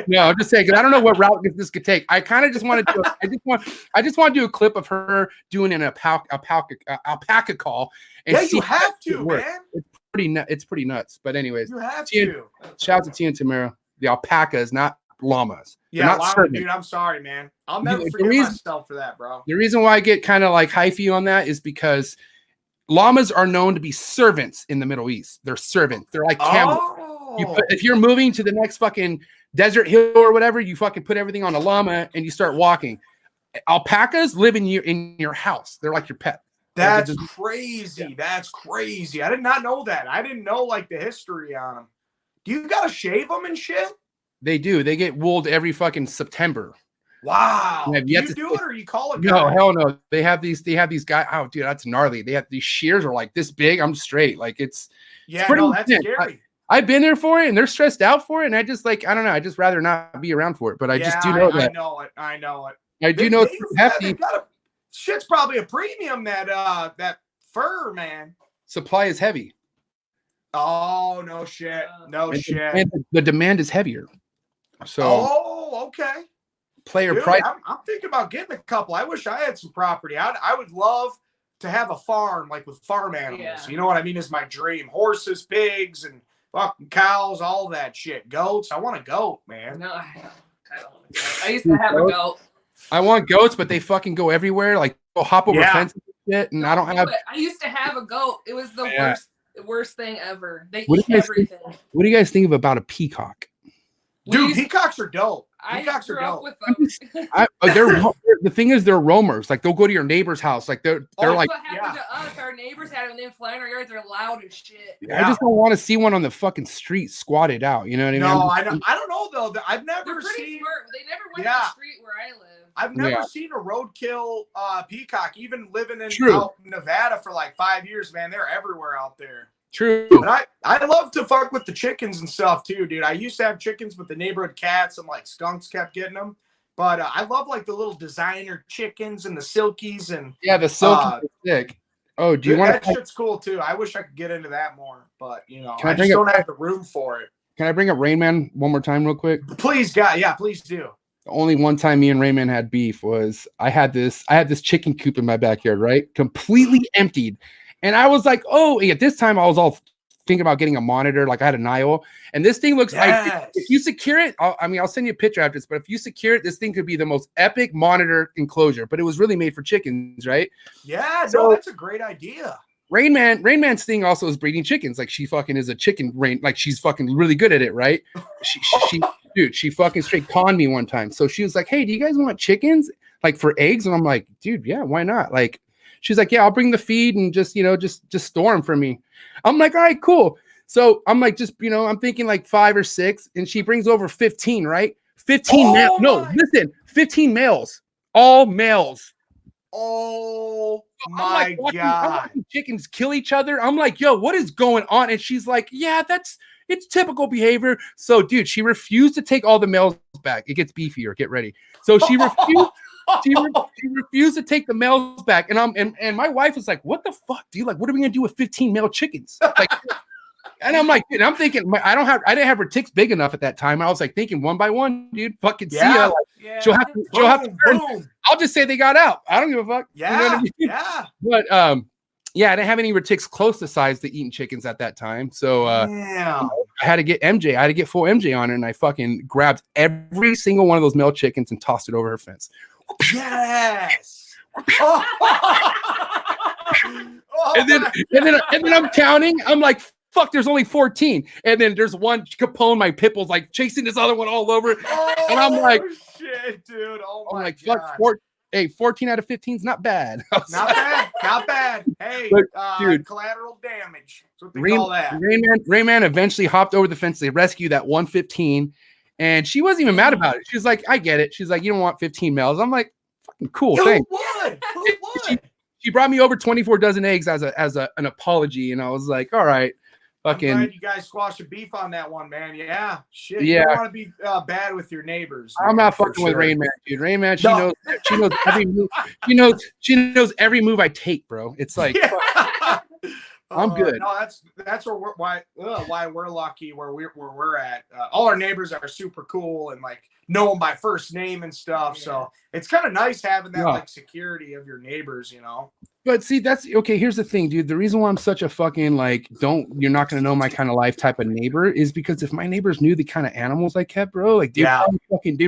No, I'm just saying because I don't know what route this could take. I kind of just want to do. I just want to do a clip of her doing an alpaca call. And yeah, you have to, man. It's pretty nuts. But anyways, you have to. Shout out to Tia and Tamara. The alpacas, not llamas. Yeah, llama, dude. I'm sorry, man. I'll never forgive myself for that, bro. The reason why I get kind of like hyphy on that is because llamas are known to be servants in the Middle East. They're servants. They're like camels. If you're moving to the next fucking desert hill or whatever, you fucking put everything on a llama and you start walking. Alpacas live in your house. They're like your pet. That's crazy. Yeah. That's crazy. I did not know that. I didn't know like the history on them. Do you gotta shave them and shit? They do. They get wooled every fucking September. Wow. Do you do it or you call it? No, hell no. They have these guys. Oh, dude, that's gnarly. They have these shears are like this big. I'm straight. Like it's that's scary. I've been there for it, and they're stressed out for it, and I just like I don't know. I just rather not be around for it. But I just do know that. I know it. I do know it's hefty. Shit's probably a premium that fur, man. Supply is heavy. Oh no shit. The demand is heavier. So. Oh, okay. Player price. I'm thinking about getting a couple. I wish I had some property. I would love to have a farm, like with farm animals. Yeah. You know what I mean? Is my dream. Horses, pigs, and fucking cows, all that shit. Goats. I want a goat, man. No, I don't want a goat. I used to have a goat. I want goats, but they fucking go everywhere. Like go hop over fences and shit. And I don't have. I used to have a goat. It was the worst thing ever. They eat everything. What do you guys think about a peacock? Dude, peacocks are dope. Peacocks are dope. With them. The thing is, they're roamers. Like they'll go to your neighbor's house. Like they're like. What happened to us? Our neighbors had them, and then fly in our yards. They're loud as shit. Yeah. I just don't want to see one on the fucking street squatted out. You know what I mean? No, I don't know though. I've never seen. Smart. They never went to the street where I live. I've never seen a roadkill peacock. Even living out in Nevada for like 5 years, man, they're everywhere out there. True. But I love to fuck with the chickens and stuff too, dude. I used to have chickens with the neighborhood cats, and like skunks kept getting them. But I love like the little designer chickens and the silkies and the silkies are sick. Oh, do you want that shit's cool too? I wish I could get into that more, but you know, I just don't have the room for it. Can I bring up Rain Man one more time real quick? Please, God, yeah, please do. The only one time me and Rain Man had beef was I had this chicken coop in my backyard, right? Completely emptied. And I was like, at this time I was all thinking about getting a monitor. Like I had a Nile, and this thing looks like if you secure it, I'll send you a picture after this, but if you secure it, this thing could be the most epic monitor enclosure, but it was really made for chickens, right? Yeah, so, that's a great idea. Rain Man's thing also is breeding chickens. Like she fucking is a chicken rain. Like she's fucking really good at it, right? She fucking straight conned me one time. So she was like, hey, do you guys want chickens? Like for eggs? And I'm like, dude, yeah, why not? Like, she's like, yeah, I'll bring the feed and just store them for me. I'm like, all right, cool. So I'm like, I'm thinking like 5 or 6, and she brings over 15, right? 15 males. No, listen, 15 males, all males. Oh my God. Chickens kill each other. I'm like, yo, what is going on? And she's like, yeah, it's typical behavior. So dude, she refused to take all the males back. It gets beefier. Get ready. So she refused. she refused to take the males back, and my wife was like, "What the fuck, dude? Like, what are we gonna do with 15 male chickens?" Like, and I'm like, dude, I'm thinking, I didn't have her ticks big enough at that time. I was like thinking one by one, dude. Fucking see ya. Like, she'll have to. Boom. I'll just say they got out. I don't give a fuck. Yeah, you know what I mean? yeah. But yeah, I didn't have any reticks close to size to eating chickens at that time. So I had to get MJ. I had to get full MJ on her, and I fucking grabbed every single one of those male chickens and tossed it over her fence. Yes. And then I'm counting. I'm like, fuck, there's only 14. And then there's one Capone, my pit bull's like chasing this other one all over. And I'm like, shit, dude. Oh my god. Fuck, 14 out of 15 is not bad. Not bad. Not bad. Hey, but, dude, collateral damage. That's what they call that. Rayman eventually hopped over the fence. They rescued that 115. And she wasn't even mad about it. She was like, I get it. She's like, you don't want 15 males. I'm like, fucking cool. Thanks. Who would? She brought me over 24 dozen eggs as an apology. And I was like, all right. Fucking, I'm glad you guys squashed the beef on that one, man. Yeah, shit. Yeah. You don't want to be bad with your neighbors. I'm not fucking with Rain Man, dude. Rain Man, she knows every move. She knows every move I take, bro. It's like I'm good. No, that's why we're lucky where we're at. All our neighbors are super cool and like know them by first name and stuff. Yeah. So it's kind of nice having that like security of your neighbors, you know. But see, that's okay. Here's the thing, dude. The reason why I'm such a fucking like, you're not gonna know my kind of life type of neighbor is because if my neighbors knew the kind of animals I kept, bro, like they'd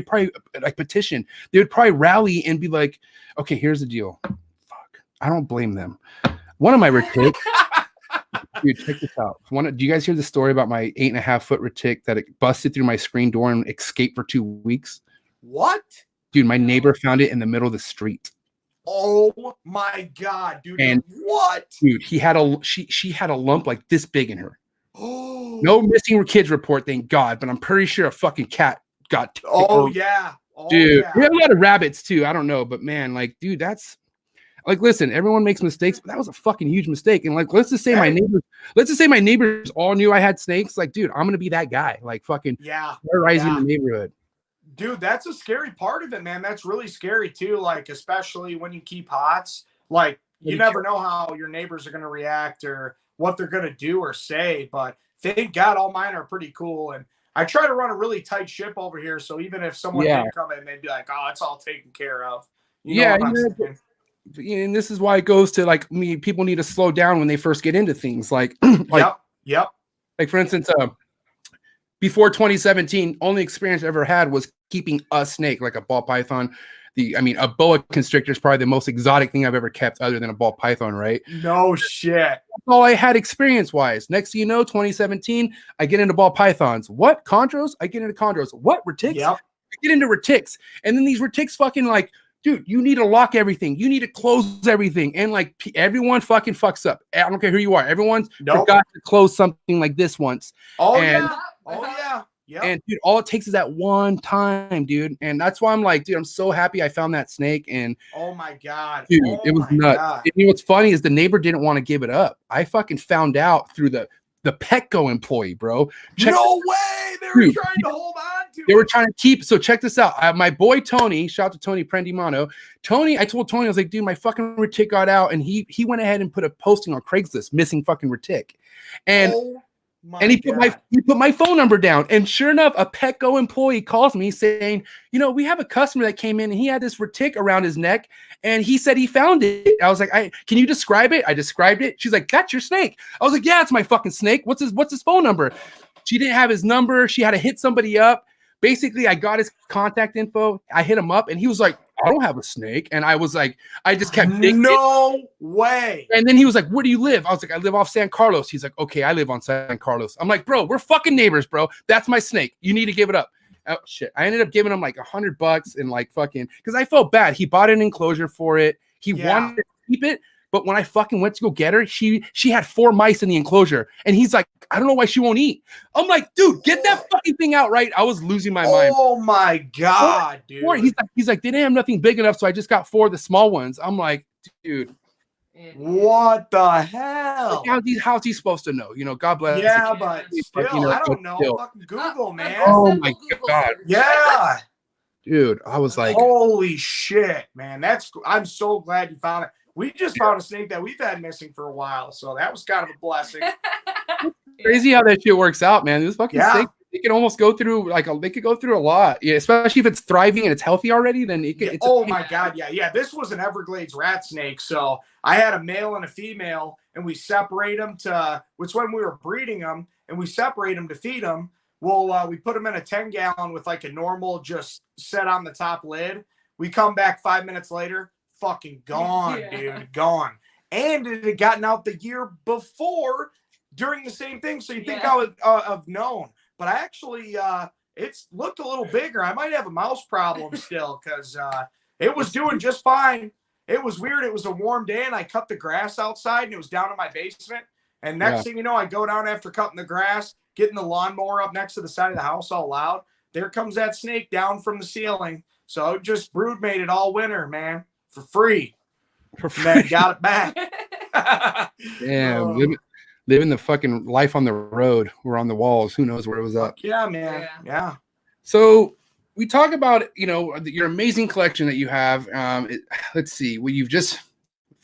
probably like petition. They would probably rally and be like, okay, here's the deal. Fuck, I don't blame them. One of my retic, dude, check this out. Do you guys hear the story about my 8.5-foot retic that it busted through my screen door and escaped for 2 weeks? What? Dude, my neighbor found it in the middle of the street. Oh my god, dude! And what? Dude, she had a lump like this big in her. Oh, no missing kids report, thank God. But I'm pretty sure a fucking cat got. Dude, we have a lot of rabbits too. I don't know, but man, like, dude, that's like, listen, everyone makes mistakes, but that was a fucking huge mistake. And like, let's just say my neighbors all knew I had snakes. Like, dude, I'm gonna be that guy. Like, fucking terrorizing the neighborhood. Dude, that's a scary part of it, man. That's really scary too. Like, especially when you keep hots, like you never know how your neighbors are going to react or what they're going to do or say. But thank God all mine are pretty cool. And I try to run a really tight ship over here. So even if someone did come in, they'd be like, oh, it's all taken care of. You know what I'm saying? And this is why it goes to like me. People need to slow down when they first get into things. Like, yep. Like for instance, before 2017, only experience I ever had was keeping a snake, like a ball python. A boa constrictor is probably the most exotic thing I've ever kept other than a ball python, right? No shit. That's all I had experience-wise. Next thing you know, 2017, I get into ball pythons. What? Chondros? I get into chondros. What? Retics? Yep. I get into retics. And then these retics fucking like, dude, you need to lock everything. You need to close everything. And like everyone fucking fucks up. I don't care who you are. Everyone's forgot to close something like this once. Oh, yeah. Oh, yeah. Yep. And dude, all it takes is that one time, dude. And that's why I'm like, dude, I'm so happy I found that snake. And oh my God, dude, it was nuts. And you know what's funny is the neighbor didn't want to give it up. I fucking found out through the Petco employee, bro. No way. They were trying to hold on to it. They were trying to keep. So check this out. My boy Tony, shout out to Tony Prendimano. I told Tony, I was like, dude, my fucking retic got out, and he went ahead and put a posting on Craigslist, missing fucking retic. And he put my phone number down, and sure enough, a Petco employee calls me saying, you know, we have a customer that came in and he had this retic around his neck, and he said he found it. I was like, can you describe it? I described it. She's like, that's your snake. I was like, yeah, it's my fucking snake. What's his phone number? She didn't have his number. She had to hit somebody up. Basically, I got his contact info. I hit him up, and he was like, I don't have a snake. And I was like, I just kept digging. No way. And then he was like, where do you live? I was like, I live off San Carlos. He's like, okay, I live on San Carlos. I'm like, bro, we're fucking neighbors, bro. That's my snake. You need to give it up. Oh shit. I ended up giving him like $100 and like fucking, because I felt bad. He bought an enclosure for it. He wanted to keep it. But when I fucking went to go get her, she had 4 mice in the enclosure. And he's like, I don't know why she won't eat. I'm like, dude, get that fucking thing out, right? I was losing my mind. Oh my God, dude. He's like, they didn't have nothing big enough, so I just got 4 of the small ones. I'm like, dude. What the hell? How's he supposed to know? You know, God bless. Yeah, but still, I don't know. Fucking Google, man. Oh my God. Yeah. dude, I was like, holy shit, man. I'm so glad you found it. We just found a snake that we've had missing for a while, so that was kind of a blessing. crazy how that shit works out, man. This fucking snake, they can almost go through they could go through a lot. Yeah, especially if it's thriving and it's healthy already, then it could, oh my god, yeah. This was an Everglades rat snake. So I had a male and a female, and we separate them to which when we were breeding them, and we separate them to feed them. Well, we put them in a 10-gallon with like a normal just set on the top lid. We come back 5 minutes later, fucking gone, dude, gone. And it had gotten out the year before during the same thing. So you think I would have known. But I actually, it's looked a little bigger. I might have a mouse problem still because it was doing just fine. It was weird. It was a warm day, and I cut the grass outside, and it was down in my basement. And next thing you know, I go down after cutting the grass, getting the lawnmower up next to the side of the house all loud. There comes that snake down from the ceiling. So it just brood made it all winter, man, for free. For free. Man, got it back. Damn, living the fucking life on the road. We're on the walls. Who knows where it was at? Yeah, man. Yeah. So we talk about, your amazing collection that you have. Let's see. Well, you've just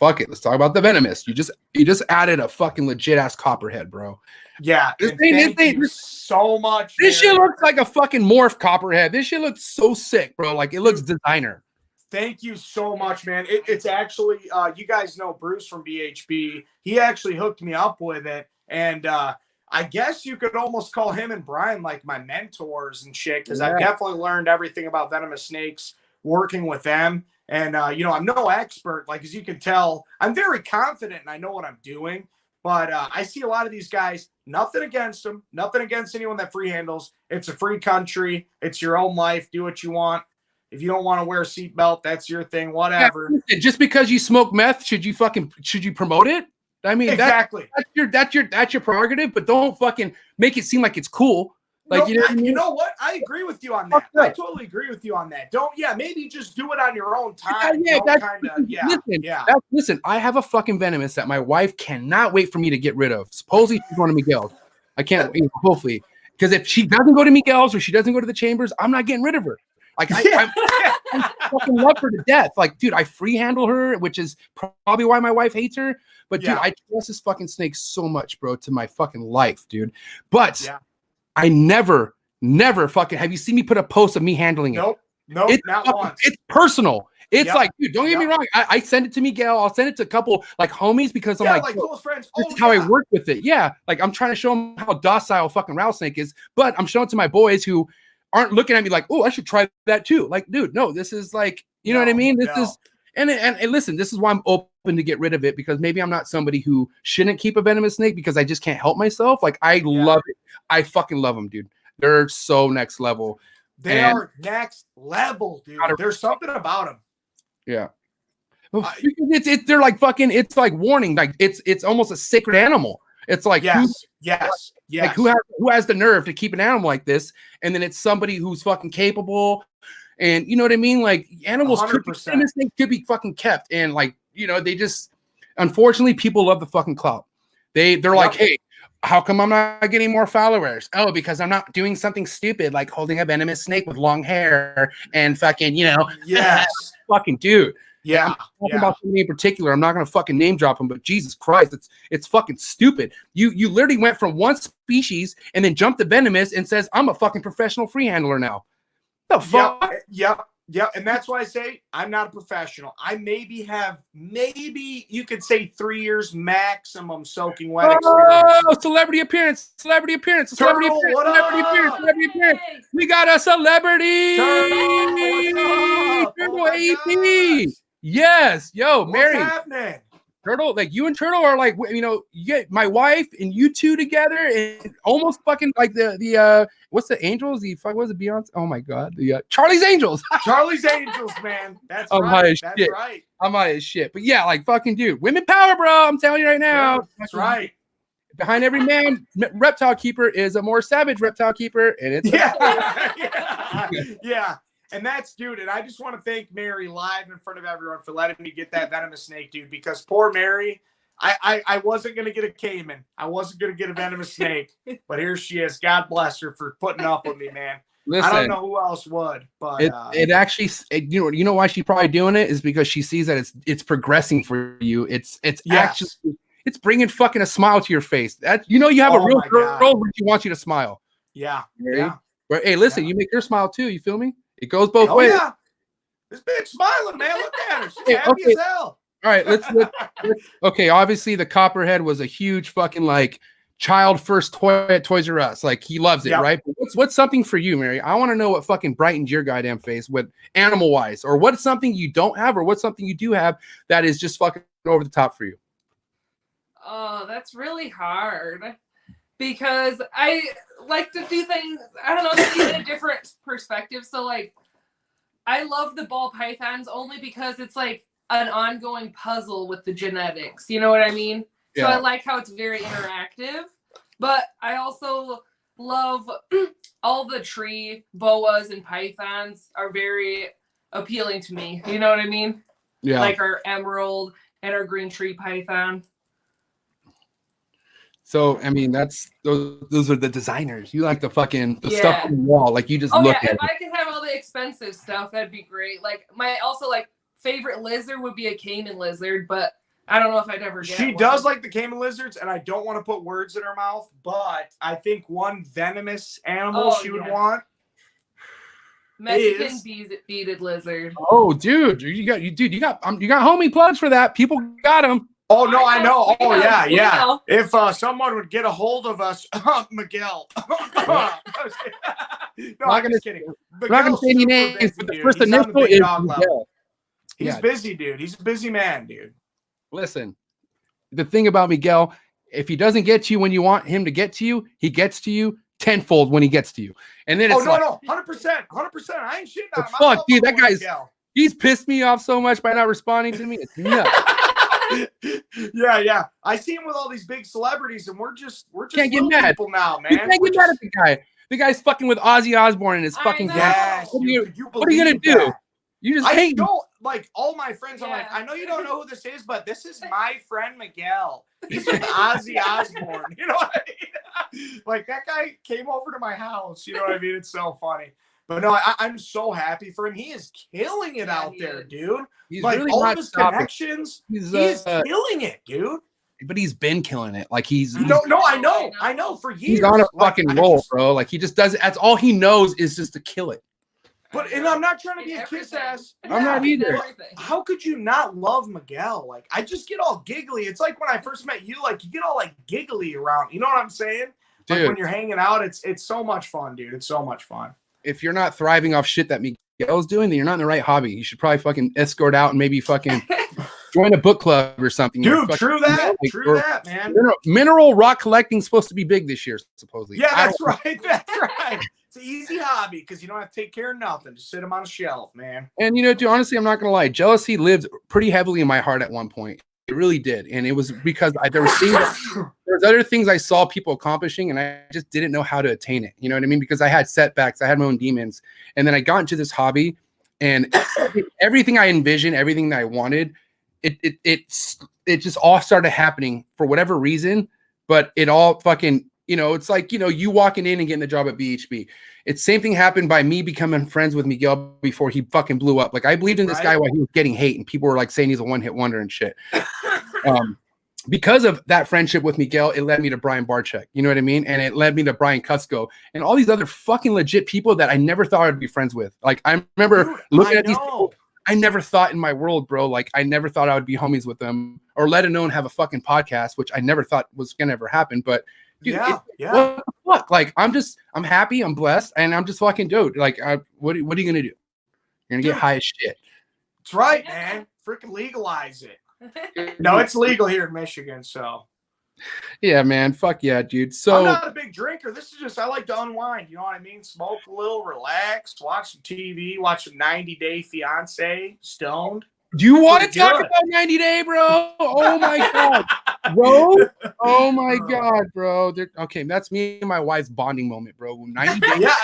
let's talk about the Venomous. You just added a fucking legit ass copperhead, bro. Yeah. Thank you so much. This shit looks like a fucking morph copperhead. This shit looks so sick, bro. Like it looks designer. Thank you so much, man. It's actually, you guys know Bruce from BHB. He actually hooked me up with it. And I guess you could almost call him and Brian like my mentors and shit, because I've definitely learned everything about venomous snakes working with them. And, I'm no expert. Like, as you can tell, I'm very confident and I know what I'm doing. But I see a lot of these guys, nothing against them, nothing against anyone that free handles. It's a free country. It's your own life. Do what you want. If you don't want to wear a seatbelt, that's your thing, whatever. Yeah, just because you smoke meth, should you promote it? I mean, exactly. That's your prerogative, but don't fucking make it seem like it's cool. Like, no, you know what? I agree with you on that. I totally agree with you on that. Maybe just do it on your own time. Listen, I have a fucking Venomous that my wife cannot wait for me to get rid of. Supposedly she's going to Miguel's. I can't wait, hopefully. Because if she doesn't go to Miguel's or she doesn't go to the Chambers, I'm not getting rid of her. Like, I fucking love her to death. Like, dude, I free handle her, which is probably why my wife hates her. But, dude, I trust this fucking snake so much, bro, to my fucking life, dude. But I never fucking, have you seen me put a post of me handling it? Nope, not once. It's personal. It's like, dude, don't get me wrong. I send it to Miguel. I'll send it to a couple like homies because I'm like close friends. This is how I work with it. Yeah. Like I'm trying to show them how docile fucking rattlesnake is, but I'm showing it to my boys who aren't looking at me like, oh, I should try that too. Like, dude, no, this is like, you know what I mean? This is, and listen, this is why I'm open to get rid of it, because maybe I'm not somebody who shouldn't keep a venomous snake because I just can't help myself. Like I love it. I fucking love them, dude. They're so next level. They are next level, dude. There's something about them. Yeah. They're like fucking, it's like warning. Like it's almost a sacred animal. It's like, yes. Like who has the nerve to keep an animal like this? And then it's somebody who's fucking capable. And you know what I mean? Like animals could be fucking kept. And like, they just, unfortunately, people love the fucking clout. They're like, hey, how come I'm not getting more followers? Oh, because I'm not doing something stupid like holding a venomous snake with long hair and fucking, fucking dude. Yeah. I'm talking about somebody in particular. I'm not gonna fucking name drop him, but Jesus Christ, it's fucking stupid. You literally went from one species and then jumped to venomous and says I'm a fucking professional free handler now. The fuck? Yeah, and that's why I say I'm not a professional. I maybe you could say 3 years maximum soaking wet experience. Oh, celebrity appearance. We got a celebrity. Turtle AP. Yes, yo, Mary. What's happening? Turtle, like you and Turtle are like, you get my wife and you two together and almost fucking like the what's the Angels? What's it, Beyonce? Oh my God, the Charlie's Angels. Charlie's Angels, man. That's right. That's right. I'm high as shit. But yeah, like fucking dude, women power, bro. I'm telling you right now. Yeah, that's right. Behind every man reptile keeper is a more savage reptile keeper, and it's yeah. And that's, dude, and I just want to thank Mary live in front of everyone for letting me get that venomous snake, dude, because poor Mary, I wasn't going to get a caiman. I wasn't going to get a venomous snake, but here she is. God bless her for putting up with me, man. Listen, I don't know who else would, but it actually, you know why she's probably doing it is because she sees that it's progressing for you. It's actually, it's bringing fucking a smile to your face. That you have a real girl when she wants you to smile. Yeah, right? yeah. But hey, listen, you make her smile too. You feel me? It goes both ways. Yeah. This bitch smiling, man. Look at her. She's happy as hell. All right, let's okay. Obviously, the Copperhead was a huge fucking like child first toy at Toys R Us. Like he loves it, right? But what's something for you, Mary? I want to know what fucking brightens your goddamn face with animal wise, or what's something you don't have, or what's something you do have that is just fucking over the top for you. Oh, that's really hard because I like to do things. I don't know, see it in a different perspective. So like, I love the ball pythons only because it's like an ongoing puzzle with the genetics. You know what I mean? So I like how it's very interactive, but I also love all the tree boas and pythons are very appealing to me. You know what I mean? Yeah. Like our emerald and our green tree python. So, I mean, those are the designers. You like the fucking stuff on the wall. Like you just look at it. If I could have all the expensive stuff, that'd be great. Like my favorite lizard would be a Cayman lizard, but I don't know if I'd ever get one. She does like the Cayman lizards, and I don't want to put words in her mouth, but I think one venomous animal she would want. Mexican beaded lizard. Oh, dude, you got homie plugs for that. People got them. Oh no, I know. Oh yeah. If someone would get a hold of us, Miguel. No, I'm just kidding. I'm not gonna say any names, but the first initial is Miguel. He's busy, dude. He's a busy man, dude. Listen, the thing about Miguel, if he doesn't get to you when you want him to get to you, he gets to you tenfold when he gets to you. And then it's 100%. I ain't shitting on him. Fuck, dude, that guy's he's pissed me off so much by not responding to me. It's nuts. Yeah. I see him with all these big celebrities, and we're just can't get mad people now, man. You can't get mad at the guy. The guy's fucking with Ozzy Osbourne and his fucking gas. What are you gonna do? You just hate. Like all my friends, I'm like, I know you don't know who this is, but this is my friend Miguel. He's with Ozzy Osbourne. You know what I mean? Like that guy came over to my house. You know what I mean? It's so funny. But no, I'm so happy for him. He is killing it out there, dude. He's like really all of his connections, he's killing it, dude. But he's been killing it. Like he's I know for years. He's on a fucking roll, bro. Like he just does it. That's all he knows is just to kill it. But and I'm not trying to be a kiss ass. I'm not either. How could you not love Miguel? Like I just get all giggly. It's like when I first met you. Like you get all like giggly around. You know what I'm saying? Dude. Like when you're hanging out, it's so much fun, dude. It's so much fun. If you're not thriving off shit that Miguel's doing, then you're not in the right hobby. You should probably fucking escort out and maybe fucking join a book club or something. Dude, true that, man. Mineral rock collecting is supposed to be big this year, supposedly. Yeah, that's right. That's right. It's an easy hobby because you don't have to take care of nothing. Just sit them on a shelf, man. And dude, honestly, I'm not gonna lie. Jealousy lived pretty heavily in my heart at one point. It really did, and it was because there was other things I saw people accomplishing, and I just didn't know how to attain it. You know what I mean? Because I had setbacks, I had my own demons, and then I got into this hobby, and everything I envisioned, everything that I wanted, it just all started happening for whatever reason. But it all fucking, it's like you walking in and getting the job at BHB. It's same thing happened by me becoming friends with Miguel before he fucking blew up. Like I believed in this guy while he was getting hate, and people were like saying he's a one-hit wonder and shit. Because of that friendship with Miguel, it led me to Brian Barczyk. You know what I mean? And it led me to Brian Kutzko and all these other fucking legit people that I never thought I'd be friends with. Like I remember looking at these people. I never thought in my world, bro. Like I never thought I would be homies with them, or let alone have a fucking podcast, which I never thought was gonna ever happen. But dude, what the fuck? Like I'm happy, I'm blessed, and I'm just fucking dude. Like what are you gonna do? You're gonna get high as shit. That's right, man. Freaking legalize it. No, it's legal here in Michigan, so. Yeah, man. Fuck yeah, dude. So I'm not a big drinker. This is just I like to unwind. You know what I mean? Smoke a little, relax, watch some TV, watch some 90 Day Fiance, stoned. Do you want to talk about 90 Day, bro? Oh my god, bro! Oh my god, bro! Okay, that's me and my wife's bonding moment, bro. 90 Day. Yeah,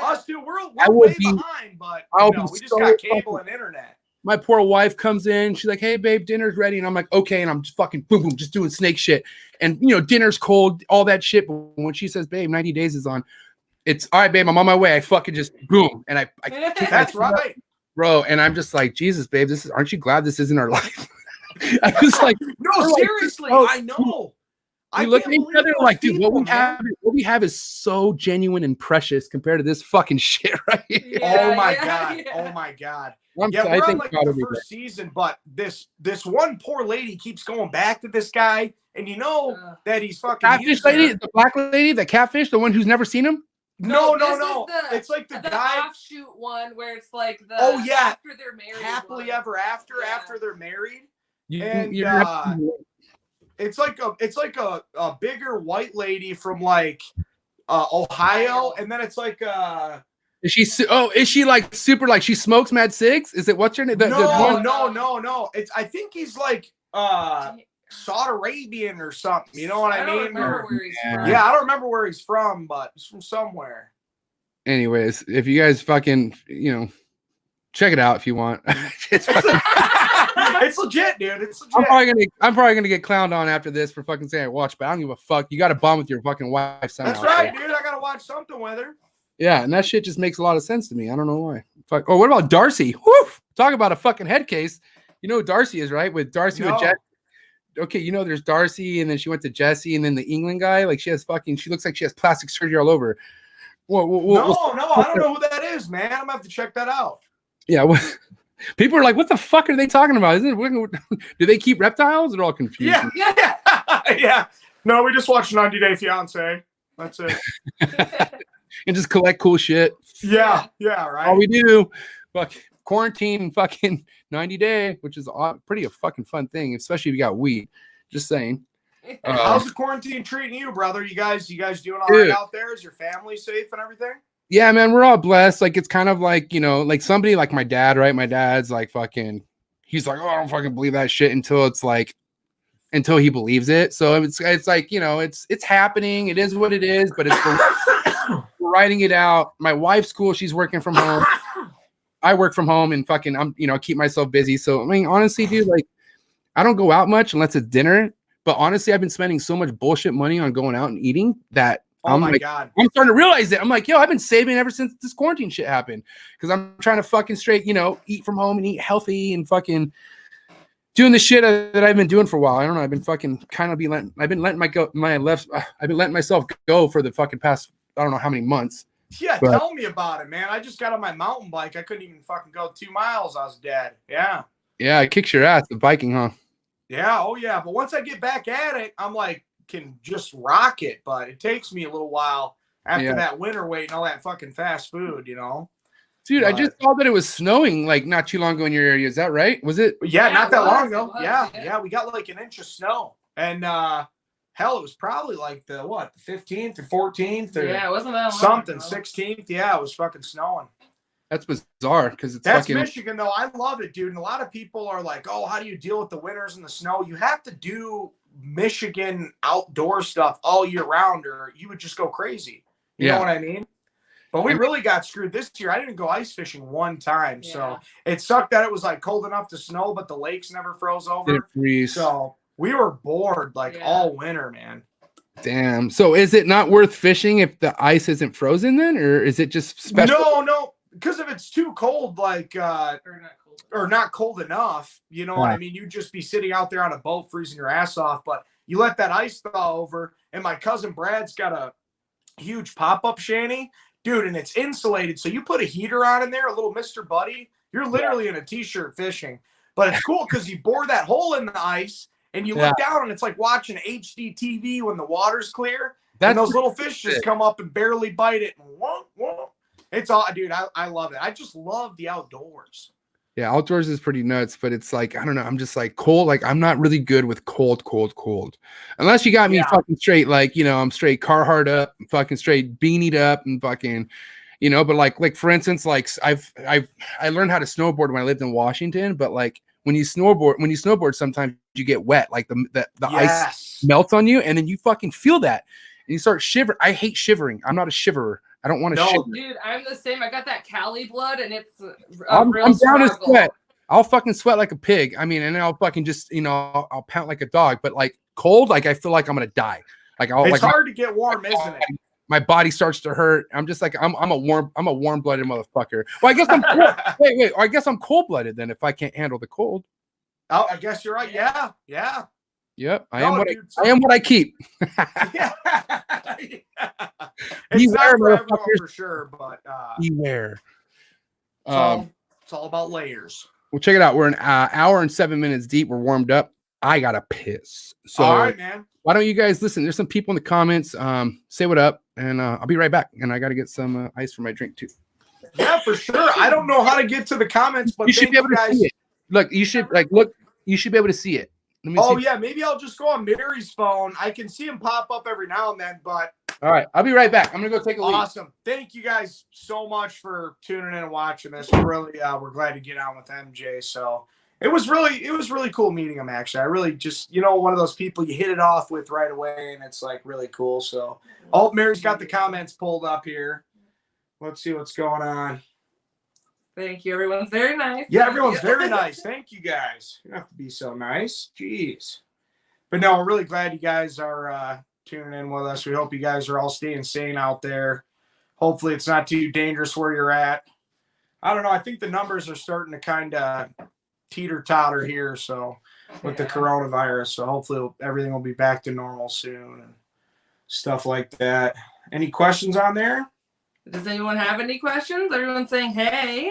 us too. We're way behind, but we just got cable and internet. My poor wife comes in. She's like, "Hey, babe, dinner's ready." And I'm like, "Okay." And I'm just fucking boom, boom, just doing snake shit. And dinner's cold, all that shit. But when she says, "Babe, 90 Days is on," it's all right, babe. I'm on my way. I fucking just boom, and I That's right, bro. And I'm just like, Jesus, babe, aren't you glad this isn't our life? I was like, no, seriously, like, I know. We look at each other like, dude, what we have is so genuine and precious compared to this fucking shit, right? Oh my god. We're on like the first season, but this one poor lady keeps going back to this guy, and you know that he's fucking catfish lady, the black lady, the catfish, the one who's never seen him. No. It's like the guy offshoot one where it's like the after they're married, happily ever after after they're married. It's like a bigger white lady from like Ohio, and then it's like is she like super like she smokes mad cigs? Is it what's her name? No. I think he's like Saudi Arabian or something. You know what I mean? I don't remember where he's from. Yeah, I don't remember where he's from, but he's from somewhere. Anyways, if you guys fucking check it out if you want. It's legit, dude. It's legit. I'm probably gonna get clowned on after this for fucking saying I watch, but I don't give a fuck. You got to bond with your fucking wife somehow. That's right, dude. I gotta watch something with her. Yeah, and that shit just makes a lot of sense to me. I don't know why. Fuck. Oh, what about Darcy? Woo! Talk about a fucking head case. You know who Darcy is, right? With Darcy with Jesse. Okay, there's Darcy, and then she went to Jesse, and then the England guy. Like she looks like she has plastic surgery all over. No, I don't know who that is, man. I'm gonna have to check that out. Yeah. People are like, what the fuck are they talking about? Do they keep reptiles? They're all confused. Yeah. No, we just watched 90 Day Fiance. That's it. And just collect cool shit. Yeah, right. All we do, fuck quarantine and fucking 90 day, which is a fucking fun thing, especially if you got weed. Just saying. How's the quarantine treating you, brother? You guys doing all right out there? Is your family safe and everything? Yeah, man, we're all blessed. Like it's kind of like, like somebody like my dad, right? My dad's like fucking, he's like, oh, I don't fucking believe that shit until he believes it. So it's like, it's happening. It is what it is, but we're writing it out. My wife's cool. She's working from home. I work from home and fucking, keep myself busy. So, I mean, honestly, dude, like I don't go out much unless it's dinner, but honestly, I've been spending so much bullshit money on going out and eating that oh my God. I'm starting to realize it. I'm like, I've been saving ever since this quarantine shit happened. Cause I'm trying to fucking straight, eat from home and eat healthy and fucking doing the shit that I've been doing for a while. I don't know. I've been fucking I've been letting myself go for the fucking past, I don't know how many months. Yeah. Tell me about it, man. I just got on my mountain bike. I couldn't even fucking go 2 miles. I was dead. Yeah. Yeah. It kicks your ass, the biking, huh? Yeah. Oh yeah. But once I get back at it, I'm like, can just rock it, but it takes me a little while after that winter weight and all that fucking fast food, Dude, I just saw that it was snowing like not too long ago in your area. Is that right? Was it? Yeah, not that long ago. Yeah, we got like an inch of snow, and hell, it was probably like the 15th or 14th or it wasn't that long something, ago. 16th. Yeah, it was fucking snowing. That's bizarre because that's fucking Michigan though. I love it, dude. And a lot of people are like, "Oh, how do you deal with the winters and the snow?" You have to do Michigan outdoor stuff all year round, or you would just go crazy. You know what I mean? But we really got screwed this year. I didn't go ice fishing one time, so it sucked that it was like cold enough to snow, but the lakes never froze over. So we were bored all winter, man. Damn. So is it not worth fishing if the ice isn't frozen then, or is it just special? No, because if it's too cold, or not cold enough, you know what I mean? You'd just be sitting out there on a boat freezing your ass off, but you let that ice thaw over, and my cousin Brad's got a huge pop-up shanty, dude, and it's insulated, so you put a heater on in there, a little Mr. Buddy, you're literally in a t-shirt fishing, but it's cool because you bore that hole in the ice, and you look down, and it's like watching HD TV when the water's clear, and those little fish just come up and barely bite it, and whoa. It's all, dude, I love it. I just love the outdoors. Yeah, outdoors is pretty nuts, but it's like, I don't know. I'm just like cold. Like I'm not really good with cold. Unless you got me fucking straight, like, I'm straight Carhartt up, fucking straight beanied up and fucking, but like for instance, like I learned how to snowboard when I lived in Washington, but like when you snowboard, sometimes you get wet, like the ice melts on you and then you fucking feel that and you start shivering. I hate shivering. I'm not a shiverer. I don't want to shiver. Dude, I'm the same. I got that Cali blood, and it's I'm down to sweat. I'll fucking sweat like a pig. I mean, and then I'll fucking just, I'll pout like a dog. But like cold, like I feel like I'm gonna die. Like it's hard to get warm, isn't it? my body starts to hurt. I'm just like, I'm a warm-blooded motherfucker. Well, I guess I'm wait. I guess I'm cold-blooded then if I can't handle the cold. Oh, I guess you're right. Yeah. Yep, I Dude, am what I keep. Yeah. It's Beware, not for everyone motherfuckers. for sure, but Beware. it's all about layers. Well, check it out. We're an hour and 7 minutes deep. We're warmed up. I gotta piss. So All right, man. why don't you guys listen? There's some people in the comments. Say what up, and I'll be right back. And I gotta get some ice for my drink too. Yeah, for sure. I don't know how to get to the comments, but You should be able to see it. Look, you should You should be able to see it. Let me see. Yeah, maybe I'll just go on Mary's phone. I can see him pop up every now and then, but all right, I'll be right back. I'm gonna go take a leak. Awesome. Thank you guys so much for tuning in and watching this. We're glad to get on with MJ. So it was really cool meeting him. Actually, I really just one of those people you hit it off with right away, and it's like really cool. So Mary's got the comments pulled up here. Let's see what's going on. Thank you. Everyone's very nice. Yeah, everyone's very nice. Thank you guys. You don't have to be so nice. Jeez. But no, we're really glad you guys are tuning in with us. We hope you guys are all staying sane out there. Hopefully it's not too dangerous where you're at. I don't know. I think the numbers are starting to kind of teeter-totter here, so with the coronavirus. So hopefully everything will be back to normal soon and stuff like that. Any questions on there? Does anyone have any questions? Everyone's saying hey.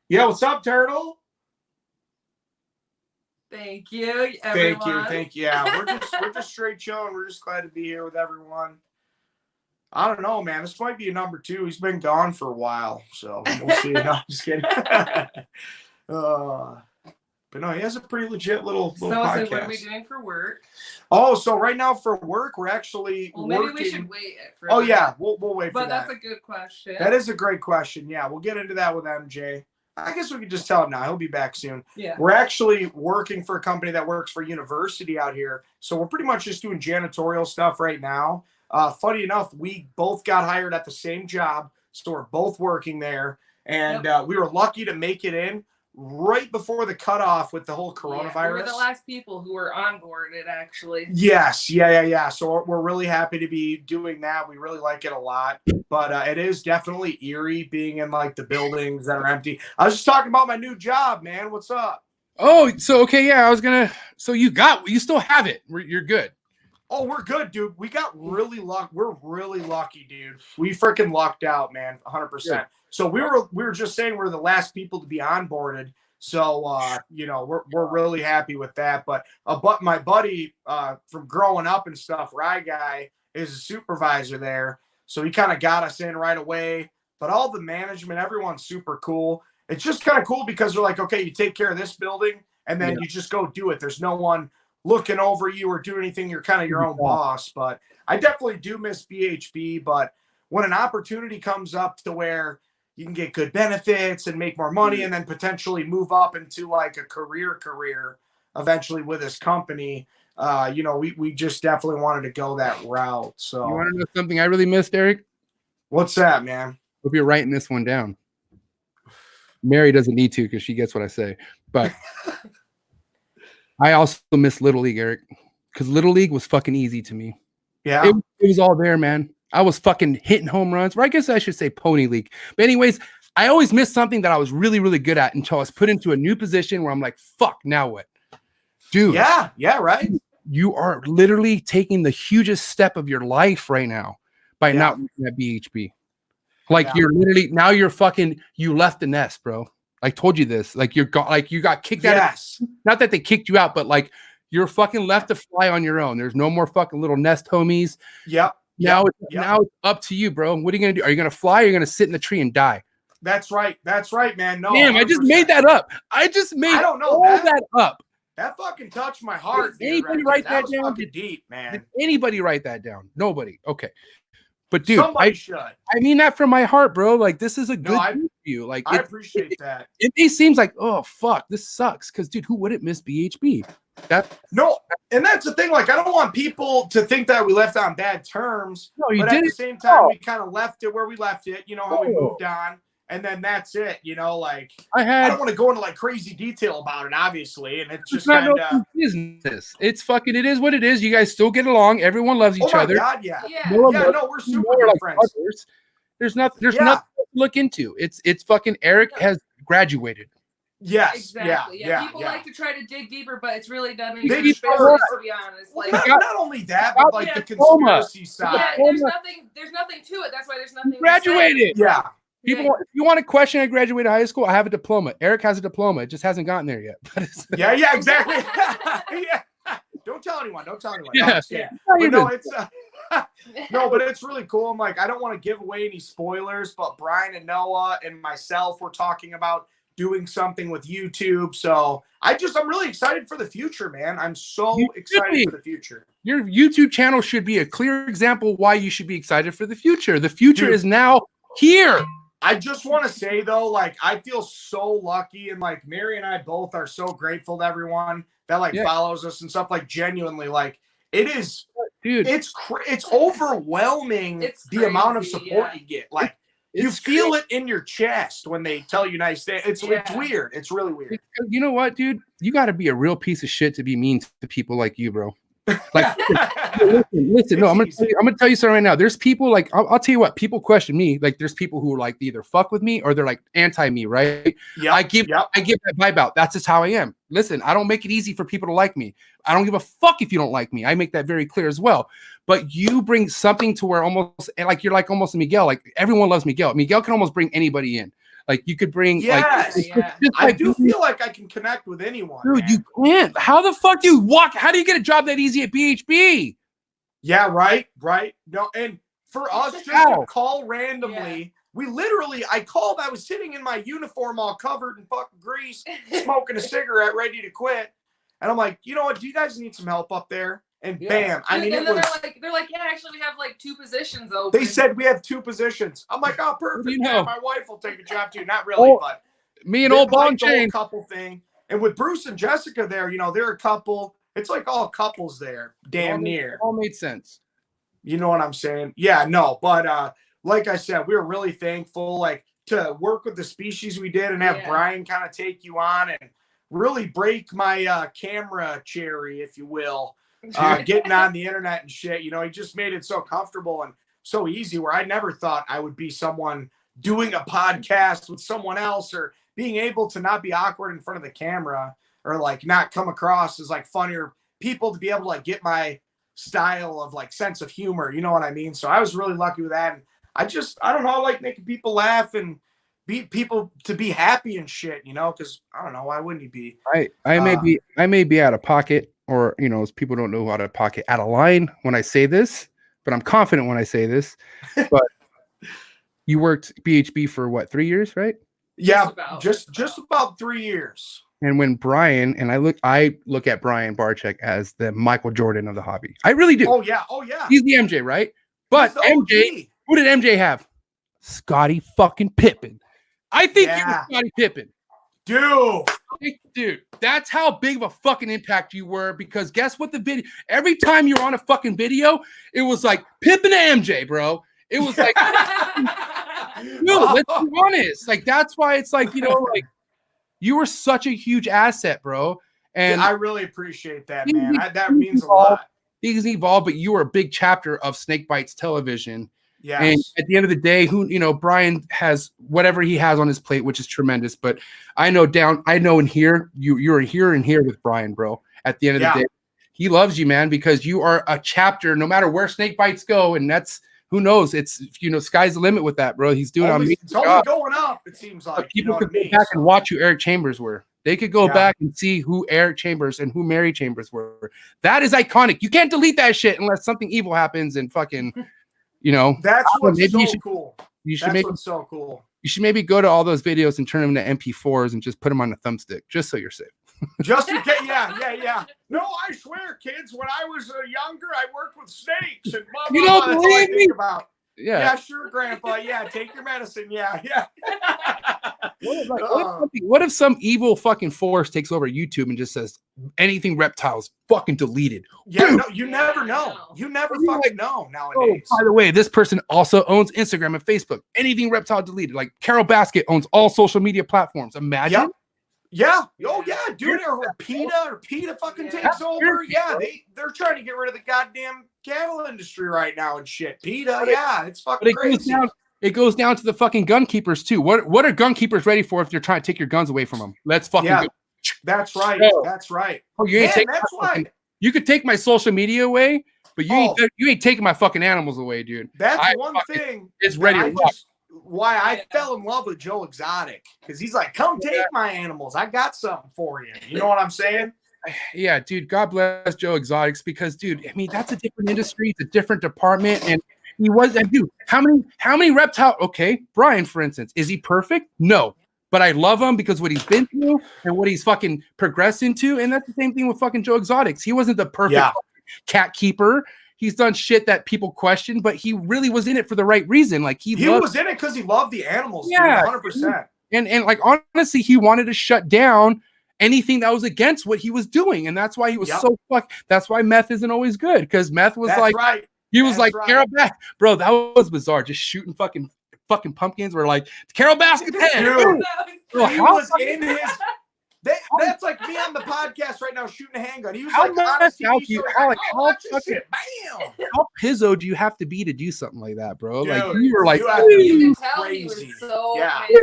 Yeah, what's up, Turtle? Thank you, everyone. Thank you. Yeah, we're just straight chilling. We're just glad to be here with everyone. I don't know, man. This might be a number 2. He's been gone for a while, so we'll see. No, I'm just kidding. But no, he has a pretty legit little podcast. So what are we doing for work? Oh, so right now for work, we're actually maybe working. we should wait for that. Yeah, we'll wait for that. But that's a good question. That is a great question. Yeah, we'll get into that with MJ. I guess we could just tell him now. He'll be back soon. Yeah. We're actually working for a company that works for a university out here. So we're pretty much just doing janitorial stuff right now. Funny enough, we both got hired at the same job. So we're both working there. And we were lucky to make it in right before the cutoff with the whole coronavirus. Yeah, we were the last people who were onboarded, actually. Yes. Yeah. So we're really happy to be doing that. We really like it a lot. But it is definitely eerie being in like the buildings that are empty. I was just talking about my new job, man. What's up? Oh, so okay, yeah. So you still have it. You're good. Oh, we're good, dude. We got really lucky. We're really lucky, dude. We freaking lucked out, man. 100%. Yeah. So we were just saying we're the last people to be onboarded. So we're really happy with that. But my buddy from growing up and stuff, Rye Guy, is a supervisor there. So he kind of got us in right away. But all the management, everyone's super cool. It's just kind of cool because they're like, okay, you take care of this building, and then you just go do it. There's no one looking over you or do anything. You're kind of your own boss. But I definitely do miss BHB. But when an opportunity comes up to where you can get good benefits and make more money and then potentially move up into like a career eventually with this company, we just definitely wanted to go that route. So you want to know something I really missed, Eric? What's that, man? Hope you're writing this one down. Mary doesn't need to because she gets what I say. But I also miss Little League, Eric, because Little League was fucking easy to me. Yeah. It was all there, man. I was fucking hitting home runs. Or I guess I should say Pony League. But anyways, I always missed something that I was really, really good at until I was put into a new position where I'm like, fuck, now what? Dude. Yeah, right. You are literally taking the hugest step of your life right now by not working at BHB. Like you're literally now you left the nest, bro. I told you this. Like you got kicked out. Not that they kicked you out, but like you're fucking left to fly on your own. There's no more fucking little nest homies. Yep. Now it's up to you, bro. What are you gonna do? Are you gonna fly or are you gonna sit in the tree and die? That's right, man. No, damn, 100%. I just made that up. I don't know that up. That fucking touched my heart. Did anybody write that down? Fucking deep, man. Did anybody write that down? Nobody. Okay. But dude, somebody should. I mean that from my heart, bro. Like this is a good for you. Like I appreciate that. It seems like, oh fuck, this sucks. Because dude, who wouldn't miss BHB? And that's the thing. Like, I don't want people to think that we left on bad terms. No, you but didn't. At the same time, we kind of left it where we left it. You know how we moved on. and then that's it. You know, like I don't want to go into like crazy detail about it, obviously, and it's just not kind no of business. It's fucking. It is what it is. You guys still get along. Everyone loves each other. God, yeah. No, No, we're super good friends. Others. There's nothing to look into. It's fucking Eric has graduated. Yes. Exactly. Yeah. People like to try to dig deeper, but it's really done in They your just face, to be honest. Well, Like not only that, but like the conspiracy side. Yeah, there's nothing to it. That's why there's nothing. Graduated. Yeah. People, if you want to question I graduated high school, I have a diploma. Eric has a diploma. It just hasn't gotten there yet. Yeah, exactly. Yeah. Don't tell anyone. Yeah. But no, it's no, but it's really cool. I'm like, I don't want to give away any spoilers, but Brian and Noah and myself were talking about doing something with YouTube. So I'm really excited for the future, man. I'm so excited for the future. Your YouTube channel should be a clear example why you should be excited for the future. The future is now here. I just want to say though, like, I feel so lucky, and like Mary and I both are so grateful to everyone that like follows us and stuff. Like, genuinely, like, it is, dude. It's overwhelming. It's the amount of support you get. Like, you feel it in your chest when they tell you nice things. It's weird. It's really weird. You know what, dude? You got to be a real piece of shit to be mean to people like you, bro. Like, listen. No, I'm gonna tell you something right now. There's people like I'll tell you what. People question me. Like, there's people who are like either fuck with me or they're like anti me, right? Yeah. I give that vibe out. That's just how I am. Listen, I don't make it easy for people to like me. I don't give a fuck if you don't like me. I make that very clear as well. But you bring something to where almost like you're like almost Miguel. Like, everyone loves Miguel. Miguel can almost bring anybody in. Like, you could bring, I do feel like I can connect with anyone. Dude, you can't. How the fuck do you walk? How do you get a job that easy at BHB? Yeah, right. No, and for us just to call randomly, we literally, I was sitting in my uniform all covered in fucking grease, smoking a cigarette, ready to quit. And I'm like, you know what? Do you guys need some help up there? And bam. I mean, and then they're like, yeah, actually, we have like 2 positions open. They said we have 2 positions. I'm like, oh, perfect. Yeah, my wife will take a job too. Not really, but me and old Bong Chain couple thing. And with Bruce and Jessica there, you know, they're a couple. It's like all couples there, damn near. All made sense. You know what I'm saying? Yeah, no, but like I said, we were really thankful, like, to work with the species we did and have Brian kind of take you on and really break my camera cherry, if you will. Getting on the internet and shit, you know, he just made it so comfortable and so easy where I never thought I would be someone doing a podcast with someone else or being able to not be awkward in front of the camera or like not come across as like funnier people to be able to like get my style of like sense of humor. You know what I mean? So I was really lucky with that. And I don't know, I like making people laugh and be people to be happy and shit, you know, because I don't know, why wouldn't he be? I may be out of pocket. Or, you know, people don't know how to pocket out of line when I say this, but I'm confident when I say this. But you worked BHB for what, 3 years, right? Yeah, just about 3 years. And when Brian and I look at Brian Barczyk as the Michael Jordan of the hobby. I really do. Oh yeah. He's the MJ, right? But MJ, who did MJ have? Scottie fucking Pippen. I think you were Scottie Pippen. Dude, that's how big of a fucking impact you were, because guess what? Every time you're on a fucking video, it was like Pippen and MJ, bro. It was like, dude, let's be honest. Like, that's why it's like, you know, like, you were such a huge asset, bro. And I really appreciate that, man. That means a lot. Things evolved, but you were a big chapter of Snake Bites Television. Yeah. And at the end of the day, Brian has whatever he has on his plate, which is tremendous. But I know in here, you're here and here with Brian, bro. At the end of the day, he loves you, man, because you are a chapter, no matter where Snake Bites go. And that's, who knows? It's, sky's the limit with that, bro. He's doing it's only going up, it seems like. But people could go back and watch who Eric Chambers were. They could go back and see who Eric Chambers and who Mary Chambers were. That is iconic. You can't delete that shit unless something evil happens and fucking... You know, that's what's so cool. What's so cool. You should maybe go to all those videos and turn them into MP4s and just put them on a thumbstick, just so you're safe. Just in case, yeah. No, I swear, kids, when I was younger, I worked with snakes and blah, blah, you don't blah. believe That's all I think about. Yeah, sure, Grandpa. Yeah, take your medicine. Yeah. What if some evil fucking force takes over YouTube and just says, anything reptiles fucking deleted. Yeah, Boom. no, you never know. You never You're fucking like, know Oh, nowadays. by the way, this person also owns Instagram and Facebook. Anything reptile deleted. Like Carol Basket owns all social media platforms. Imagine. Yep. Yeah. Oh yeah, dude. Or PETA fucking takes over. Yeah, they're trying to get rid of the goddamn cattle industry right now and shit. PETA, yeah, it's fucking crazy. It goes down to the fucking gun keepers too. What are gun keepers ready for if they're trying to take your guns away from them? Let's fucking go. That's right. That's right. Oh, you ain't taking that's why. You could take my social media away, but you ain't taking my fucking animals away, dude. That's one thing. It's ready. Why I fell in love with Joe Exotic, because he's like, come take my animals. I got something for you. You know what I'm saying? Yeah, dude. God bless Joe Exotics, because, dude, I mean, that's a different industry. It's a different department. And he was that dude. How many reptile? Okay, Brian, for instance, is he perfect? No. But I love him because what he's been through and what he's fucking progressed into. And that's the same thing with fucking Joe Exotics. He wasn't the perfect cat keeper. He's done shit that people question, but he really was in it for the right reason. Like he was in it because he loved the animals. Yeah, 100%. And like honestly, he wanted to shut down anything that was against what he was doing, and that's why he was so That's why meth isn't always good, because meth was he was like Carol Basket, bro. That was bizarre. Just shooting fucking pumpkins were like Carol Basket. Dude, he was in his. That's like me on the podcast right now shooting a handgun. He was like, honestly, how pizzo do you have to be to do something like that, bro? Dude, like you were like, you can tell he was so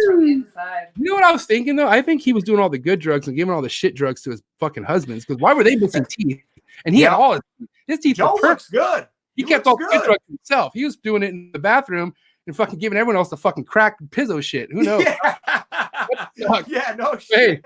from the inside. You know what I was thinking though? I think he was doing all the good drugs and giving all the shit drugs to his fucking husbands. Because why were they missing teeth? And he had all his teeth. Joe looks good. He kept all the good drugs himself. He was doing it in the bathroom and fucking giving everyone else the fucking crack pizzo shit. Who knows? Yeah, no shit. Hey,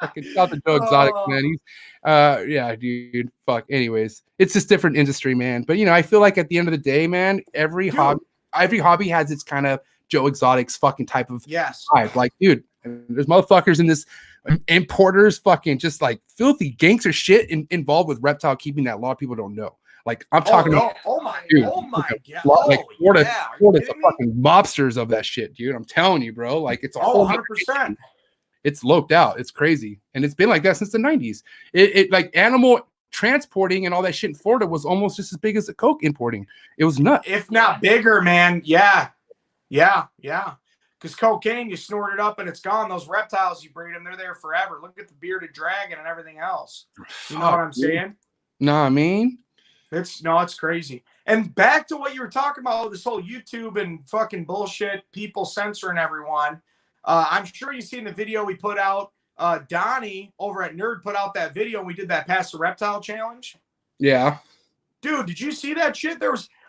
fucking shout to Joe Exotic, man. He's yeah, dude. Fuck. Anyways, it's just different industry, man. But you know, I feel like at the end of the day, man, every hobby has its kind of Joe Exotic's fucking type of vibe. Like, dude, there's motherfuckers in this importers fucking just like filthy gangster shit involved with reptile keeping that a lot of people don't know. Like I'm talking about, god, like Florida's a fucking mobsters of that shit, dude. I'm telling you, bro. Like it's a whole 100%. It's loped out. It's crazy, and it's been like that since the 90s. It like animal transporting and all that shit in Florida was almost just as big as the coke importing. It was nuts, if not bigger, man. Yeah. Because cocaine, you snort it up and it's gone. Those reptiles, you breed them, they're there forever. Look at the bearded dragon and everything else. You know what I'm saying? No, I mean. It's crazy. And back to what you were talking about, this whole YouTube and fucking bullshit, people censoring everyone. I'm sure you've seen the video we put out. Donnie over at Nerd put out that video and we did that Pass the Reptile challenge. Yeah. Dude, did you see that shit?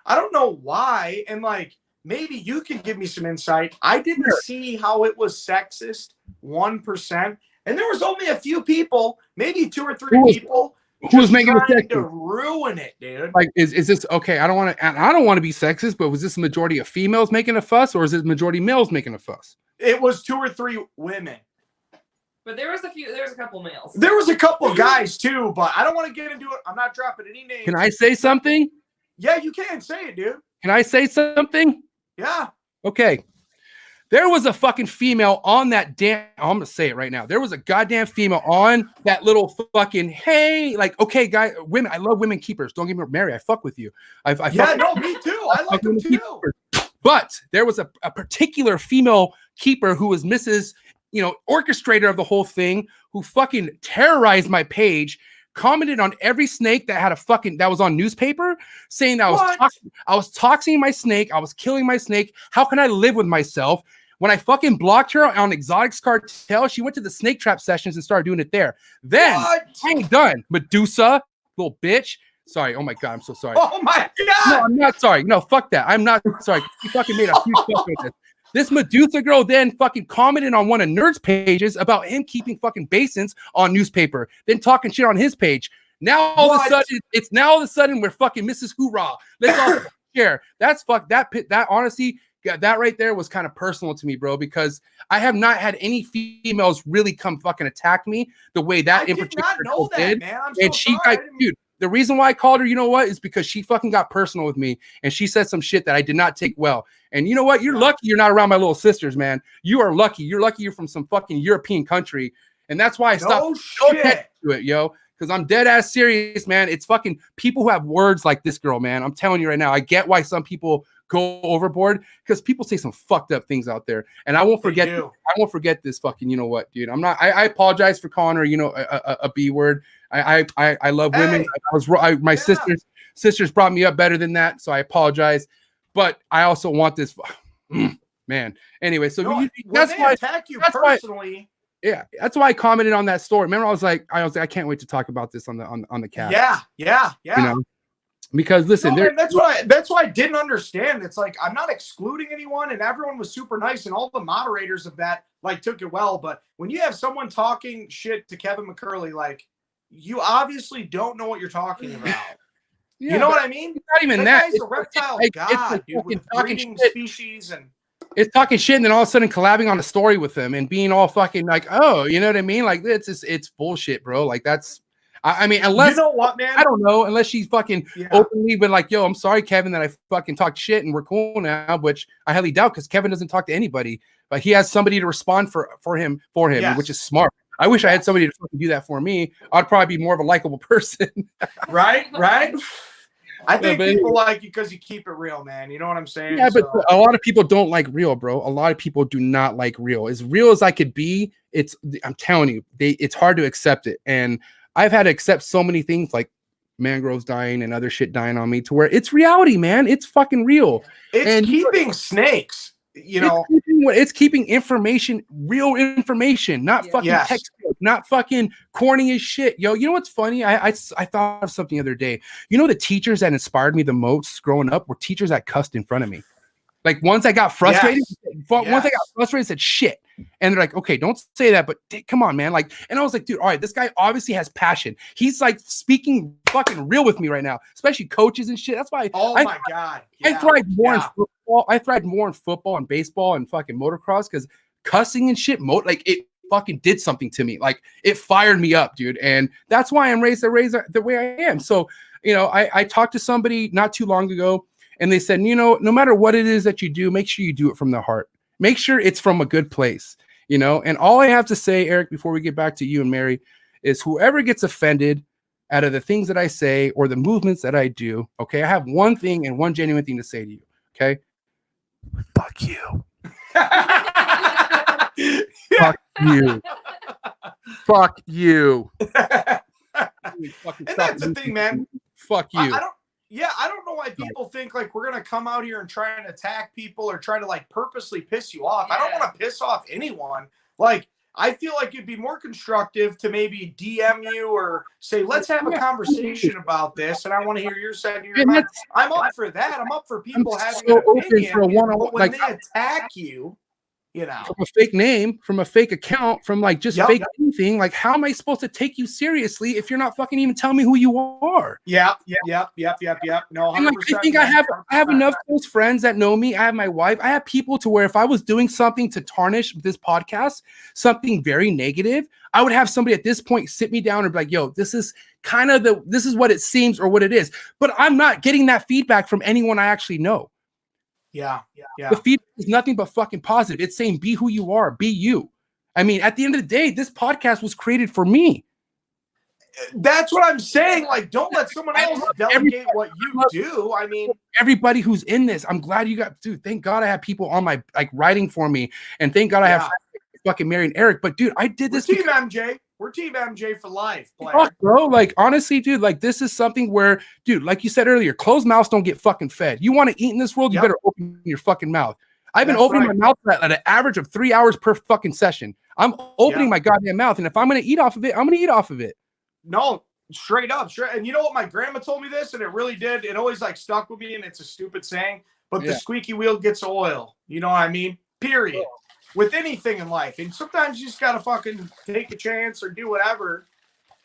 I don't know why. And like, maybe you can give me some insight. I didn't see how it was sexist, 1%. And there was only a few people, maybe 2 or 3 people. Who was making it sexist? To ruin it, dude. Like, is this okay? I don't want to be sexist, but was this a majority of females making a fuss, or is it majority males making a fuss? It was 2 or 3 women. But there was a couple males. There was a couple guys too, but I don't want to get into it. I'm not dropping any names. Can I say something? Yeah, you can say it, dude. Can I say something? Yeah. Okay. There was a fucking female on that damn. I'm gonna say it right now. There was a goddamn female on that little fucking. Hey, like, okay, guys, women. I love women keepers. Don't get me wrong, I fuck with you. Me too. I like them too. But there was a particular female keeper who was Mrs. Orchestrator of the whole thing, who fucking terrorized my page. Commented on every snake that had that was on newspaper, saying that I was toxing my snake, I was killing my snake. How can I live with myself? When I fucking blocked her on Exotics Cartel, she went to the snake trap sessions and started doing it there. Then I ain't done. Medusa, little bitch. Sorry. Oh my god, I'm so sorry. Oh my god. No, I'm not sorry. No, fuck that. I'm not sorry. You fucking made a huge fuck with this. This Medusa girl then fucking commented on one of Nerd's pages about him keeping fucking basins on newspaper, then talking shit on his page. Now all of a sudden we're fucking Mrs. Hoorah. Let's all share. That's that honestly, that right there was kind of personal to me, bro, because I have not had any females really come fucking attack me the way that in particular did. Man. And she got, dude. The reason why I called her, you know what, is because she fucking got personal with me and she said some shit that I did not take well. And you know what? You're lucky you're not around my little sisters, man. You are lucky. You're lucky you're from some fucking European country And that's why I stopped to it, yo. Because I'm dead ass serious, man. It's fucking people who have words like this girl, man. I'm telling you right now. I get why some people go overboard because people say some fucked up things out there. And I won't forget. I won't forget this fucking. You know what, dude? I'm not. I apologize for calling her. You know, a B word. I love women. My sisters brought me up better than that, so I apologize. But I also want this, man. Anyway, so that's why attack you personally. Yeah, that's why I commented on that story. Remember, I was like, I can't wait to talk about this on the cast. Yeah. You know, because listen, that's why I didn't understand. It's like I'm not excluding anyone, and everyone was super nice, and all the moderators of that like took it well. But when you have someone talking shit to Kevin McCurley, like you obviously don't know what you're talking about. Yeah, you know what I mean? Not even that. Guy's a reptile god, dude, with breeding species and. It's talking shit, and then all of a sudden collabing on a story with them and being all fucking like, oh, you know what I mean? Like it's bullshit, bro. Like that's, I mean, unless you know what, man, I don't know, unless she's fucking openly been like, yo, I'm sorry, Kevin, that I fucking talked shit and we're cool now, which I highly doubt because Kevin doesn't talk to anybody, but he has somebody to respond for him, which is smart. I wish I had somebody to fucking do that for me. I'd probably be more of a likable person. Right. I think people like you because you keep it real, man. You know what I'm saying? Yeah, but a lot of people don't like real, bro. A lot of people do not like real. As real as I could be, I'm telling you, it's hard to accept it. And I've had to accept so many things like mangroves dying and other shit dying on me to where it's reality, man. It's fucking real. It's keeping snakes. You know, it's keeping information, real information, not fucking textbook, not fucking corny as shit. Yo, you know what's funny? I thought of something the other day. You know, the teachers that inspired me the most growing up were teachers that cussed in front of me. Like once I got frustrated, said shit. And they're like, okay, don't say that, but come on, man. Like, and I was like, dude, all right, this guy obviously has passion. He's like speaking fucking real with me right now, especially coaches and shit. That's why my God. I thrive more in football. I thrive more in football and baseball and fucking motocross because cussing and shit, like it fucking did something to me. Like it fired me up, dude. And that's why I'm raised the way I am. So, you know, I talked to somebody not too long ago and they said, you know, no matter what it is that you do, make sure you do it from the heart. Make sure it's from a good place, you know? And all I have to say, Eric, before we get back to you and Mary, is whoever gets offended out of the things that I say or the movements that I do, okay, I have one thing and one genuine thing to say to you, okay? Fuck you. Fuck you. Fuck you. And that's the thing, man. Fuck you. I don't know why people think like we're gonna come out here and try and attack people or try to like purposely piss you off. I don't want to piss off anyone. Like I feel like it'd be more constructive to maybe DM you or say, let's have a conversation about this. And I want to hear your side of your mind. I'm up for that. I'm up for people having an opinion. For a one-on-one, but when they attack you, you know, from a fake name, from a fake account, from like just fake anything, like how am I supposed to take you seriously if you're not fucking even telling me who you are? Yep. No, 100%. And like, I think I have enough close friends that know me. I have my wife. I have people to where if I was doing something to tarnish this podcast, something very negative, I would have somebody at this point sit me down and be like, yo, this is kind of this is what it seems or what it is. But I'm not getting that feedback from anyone I actually know. Yeah. The feedback is nothing but fucking positive. It's saying be who you are, be you. I mean, at the end of the day, this podcast was created for me. That's what I'm saying. Like, don't let someone else delegate what you do. I mean, everybody who's in this, I'm glad you got, dude. Thank God I have people on my like writing for me, and thank God I have fucking Mary and Eric. But dude, I did this. Team MJ. We're Team MJ for life, player. Fuck, bro. Like, honestly, dude, like, this is something where, dude, like you said earlier, closed mouths don't get fucking fed. You want to eat in this world, you better open your fucking mouth. I've been opening my mouth at an average of 3 hours per fucking session. I'm opening my goddamn mouth, and if I'm going to eat off of it, I'm going to eat off of it. No, straight up. And you know what? My grandma told me this, and it really did. It always, like, stuck with me, and it's a stupid saying, but the squeaky wheel gets oil. You know what I mean? Period. With anything in life. And sometimes you just got to fucking take a chance or do whatever.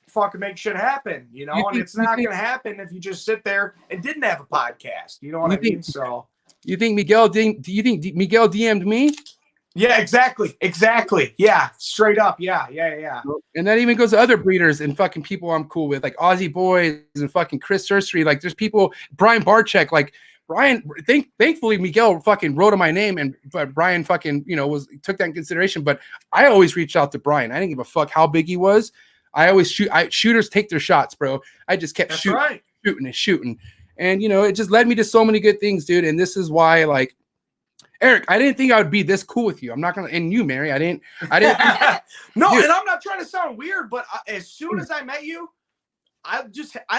Fucking make shit happen, you know, and it's not going to happen if you just sit there and didn't have a podcast. You know what I mean? So you think Miguel DM'd me? Yeah, exactly. Yeah, straight up. Yeah. And that even goes to other breeders and fucking people I'm cool with, like Aussie Boys and fucking Chris Sursery. Like, there's people, Brian Barczyk, like, Brian, thankfully Miguel fucking wrote on my name, and but Brian fucking, you know, took that in consideration. But I always reached out to Brian. I didn't give a fuck how big he was. I always shooters take their shots, bro. I just kept shooting. And you know, it just led me to so many good things, dude. And this is why, like, Eric, I didn't think I would be this cool with you. I'm not gonna, and you, Mary, I didn't. No, dude. And I'm not trying to sound weird, but as soon as I met you, I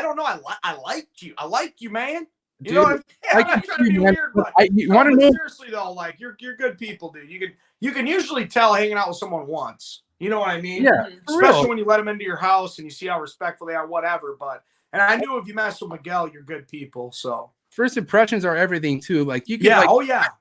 don't know. I liked you. I like you, man. You know what I mean? I'm not trying to be weird, but you want to know? Seriously though, like you're good people, dude. You can usually tell hanging out with someone once. You know what I mean? Yeah. Especially when you let them into your house and you see how respectful they are, whatever. And I knew if you messed with Miguel, you're good people. So first impressions are everything too. Like you can,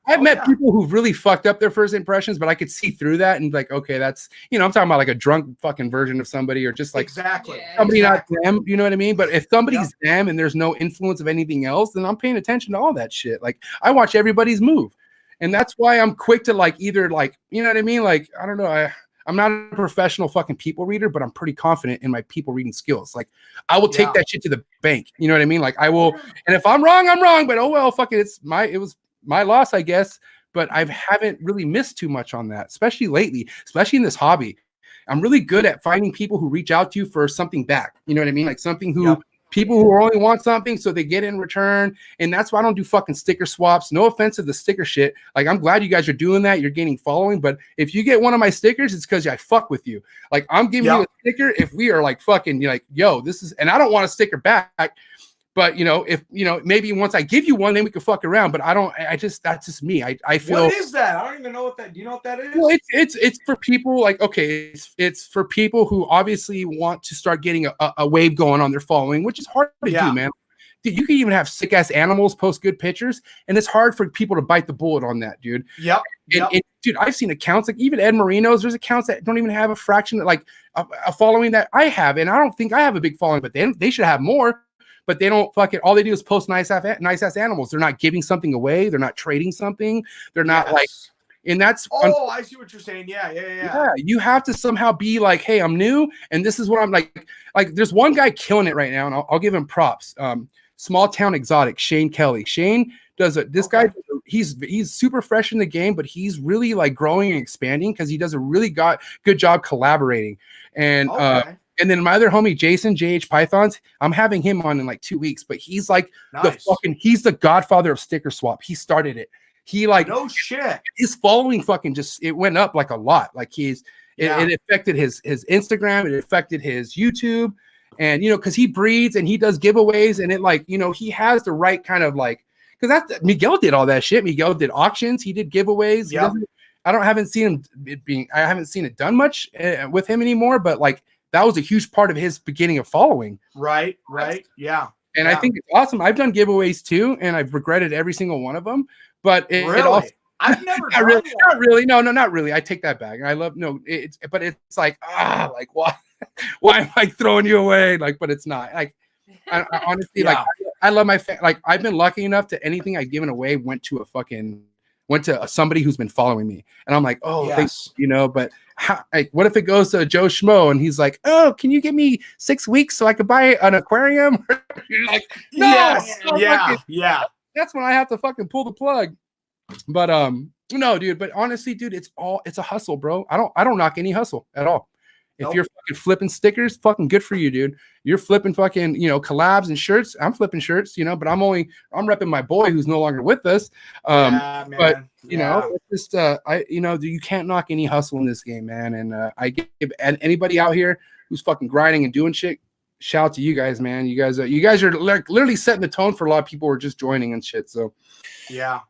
I've met people who've really fucked up their first impressions, but I could see through that and like, okay, that's, you know, I'm talking about like a drunk fucking version of somebody, or just like somebody not them, you know what I mean? But if somebody's them and there's no influence of anything else, then I'm paying attention to all that shit. Like I watch everybody's move, and that's why I'm quick to like either like, you know what I mean? Like, I don't know, I'm not a professional fucking people reader, but I'm pretty confident in my people reading skills. Like I will take that shit to the bank. You know what I mean? Like I will, and if I'm wrong, I'm wrong, but oh well, fuck it. It was my loss, I guess. But I haven't really missed too much on that, especially lately, especially in this hobby. I'm really good at finding people who reach out to you for something back. You know what I mean? Like something who people who only want something, so they get in return. And that's why I don't do fucking sticker swaps. No offense to the sticker shit. Like, I'm glad you guys are doing that. You're gaining following. But if you get one of my stickers, it's because I fuck with you. Like, I'm giving you a sticker if we are like fucking, you're like, yo, this is, and I don't want a sticker back. But, you know, if, you know, maybe once I give you one, then we can fuck around. But that's just me. I feel. What is that? I don't even know what that, do you know what that is? Well, it's for people like, okay, it's for people who obviously want to start getting a wave going on their following, which is hard to do, man. Dude, you can even have sick ass animals post good pictures, and it's hard for people to bite the bullet on that, dude. And, dude, I've seen accounts like even Ed Marino's. There's accounts that don't even have a fraction of like a following that I have, and I don't think I have a big following, but they should have more. But they don't fucking, all they do is post nice ass animals. They're not giving something away. They're not trading something. They're not like, and that's. Oh, I see what you're saying. Yeah. You have to somehow be like, hey, I'm new, and this is what I'm like. Like, there's one guy killing it right now, and I'll give him props. Small Town Exotic, Shane Kelly. Shane does it. This guy, he's super fresh in the game, but he's really like growing and expanding because he does a really good job collaborating. And and then my other homie, Jason, JH Pythons, I'm having him on in like 2 weeks, but he's like he's the godfather of sticker swap. He started it. He like, no shit. His following fucking it went up like a lot. Like it affected his Instagram. It affected his YouTube. And, you know, cause he breeds and he does giveaways, and it like, you know, he has the right kind of like, cause Miguel did all that shit. Miguel did auctions. He did giveaways. I haven't seen it done much with him anymore, but like, that was a huge part of his beginning of following. Right. Yeah. And I think it's awesome. I've done giveaways too, and I've regretted every single one of them. But it also, I've never not really. No, not really. I take that back. I love but it's like like why am I throwing you away? Like, but it's not. Like, I honestly like I love my like I've been lucky enough to anything I've given away went to somebody who's been following me, and I'm like, oh, thanks, you know. But like, what if it goes to Joe Schmo and he's like, oh, can you give me 6 weeks so I could buy an aquarium? You're like, no, that's when I have to fucking pull the plug. But no, dude. But honestly, dude, it's a hustle, bro. I don't knock any hustle at all. If you're fucking flipping stickers, fucking good for you, dude. You're flipping fucking, you know, collabs and shirts. I'm flipping shirts, you know, but I'm repping my boy who's no longer with us. But you know, it's just you can't knock any hustle in this game, man. And I give anybody out here who's fucking grinding and doing shit, shout out to you guys, man. You guys are like literally setting the tone for a lot of people who are just joining and shit. So yeah,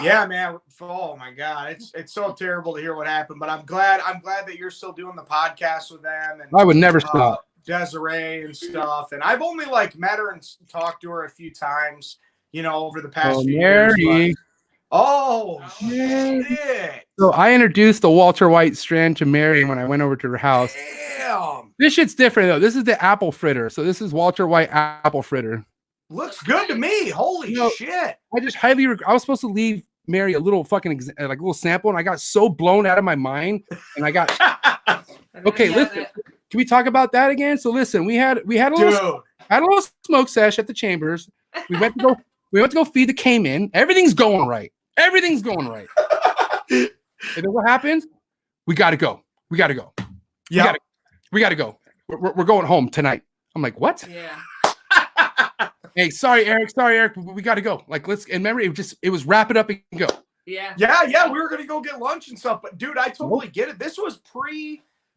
man. Oh my God, it's so terrible to hear what happened, but I'm glad that you're still doing the podcast with them. And I would never stop. Desiree and stuff, and I've only like met her and talked to her a few times, you know, over the past few years. Shit. So I introduced the Walter White strand to Mary when I went over to her house. Damn. This shit's different though. This is the apple fritter. So this is Walter White apple fritter. Looks good to me. Holy shit. I just I was supposed to leave Mary a little fucking like a little sample, and I got so blown out of my mind, and I got okay. Listen, can we talk about that again? So listen, we had a little smoke sesh at the Chambers. We went to We went to go feed the caiman. Everything's going right. Everything's going right. And then what happens? We got to go. We got to go. Yeah. We got to go. We're going home tonight. I'm like, what? Yeah. Hey, sorry, Eric. We got to go. Like, let's. And remember, it was wrap it up and go. Yeah. Yeah. We were gonna go get lunch and stuff, but dude, I totally get it. This was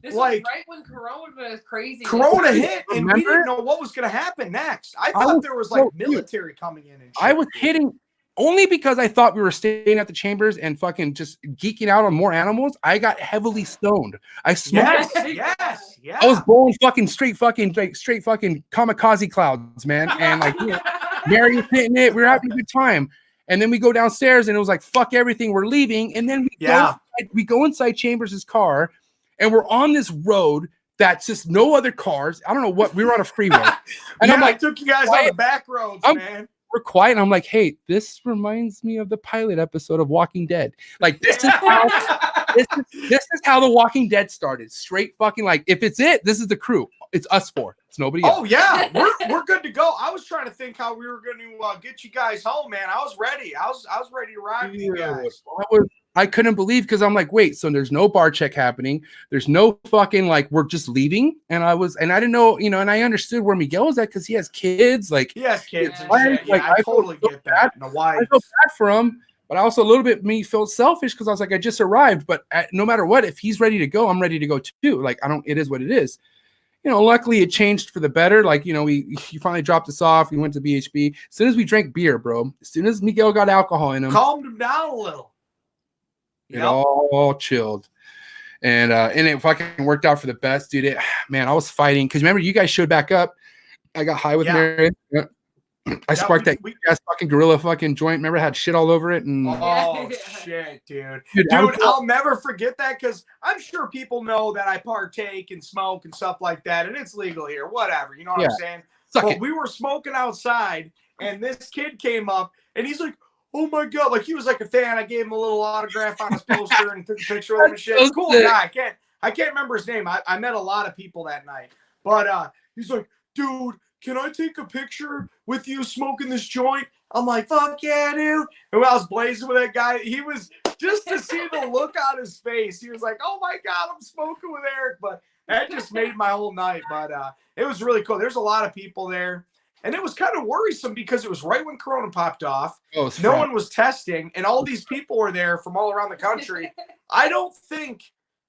This like, was right when Corona was crazy. Corona hit, and we Remember? didn't know what was gonna happen next. I thought there was like military coming in and shit. I was hitting only because I thought we were staying at the Chambers and fucking just geeking out on more animals. I got heavily stoned. I smoked. Yes. I was blowing fucking straight fucking kamikaze clouds, man. And like, Mary was hitting it. We were having a good time. And then we go downstairs and it was like, fuck everything. We're leaving. And then we go inside Chambers' car and we're on this road that's just no other cars. I don't know what. We were on a freeway. And I'm like, I took you guys on the back roads, man. We're quiet. And I'm like, hey, this reminds me of the pilot episode of Walking Dead. Like, this is how this is how the Walking Dead started. Straight fucking like, if it's this is the crew. It's us four. It's nobody else. Oh yeah, we're good to go. I was trying to think how we were going to get you guys home, man. I was ready. I was ready to ride with you guys. I couldn't believe because I'm like, wait, so there's no bar check happening. There's no fucking like we're just leaving. And I didn't know, and I understood where Miguel was at because he has kids. Like he has kids. And shit. yeah, I totally get that. And the wife. I feel bad for him, but I also a little bit felt selfish because I was like, I just arrived. But no matter what, if he's ready to go, I'm ready to go too. Like it is what it is. Luckily it changed for the better. Like, he finally dropped us off. We went to BHB. As soon as we drank beer, bro, as soon as Miguel got alcohol in him, calmed him down a little. It all chilled. And it fucking worked out for the best, dude. Man, I was fighting. Because remember, you guys showed back up. I got high with Mary. I sparked that ass fucking gorilla fucking joint. Remember, it had shit all over it. And shit, dude. I'll never forget that because I'm sure people know that I partake and smoke and stuff like that, and it's legal here. Whatever, you know what I'm saying? But we were smoking outside, and this kid came up, and he's like, "Oh my god!" Like he was like a fan. I gave him a little autograph on his poster and took a picture of him and shit. Cool guy. I can't remember his name. I met a lot of people that night, but he's like, "Dude, can I take a picture with you smoking this joint?" I'm like, fuck yeah, dude. And when I was blazing with that guy, he was just to see the look on his face. He was like, oh my God, I'm smoking with Eric. But that just made my whole night. But it was really cool. There's a lot of people there. And it was kind of worrisome because it was right when Corona popped off. No one was testing. And all these people were there from all around the country. I don't think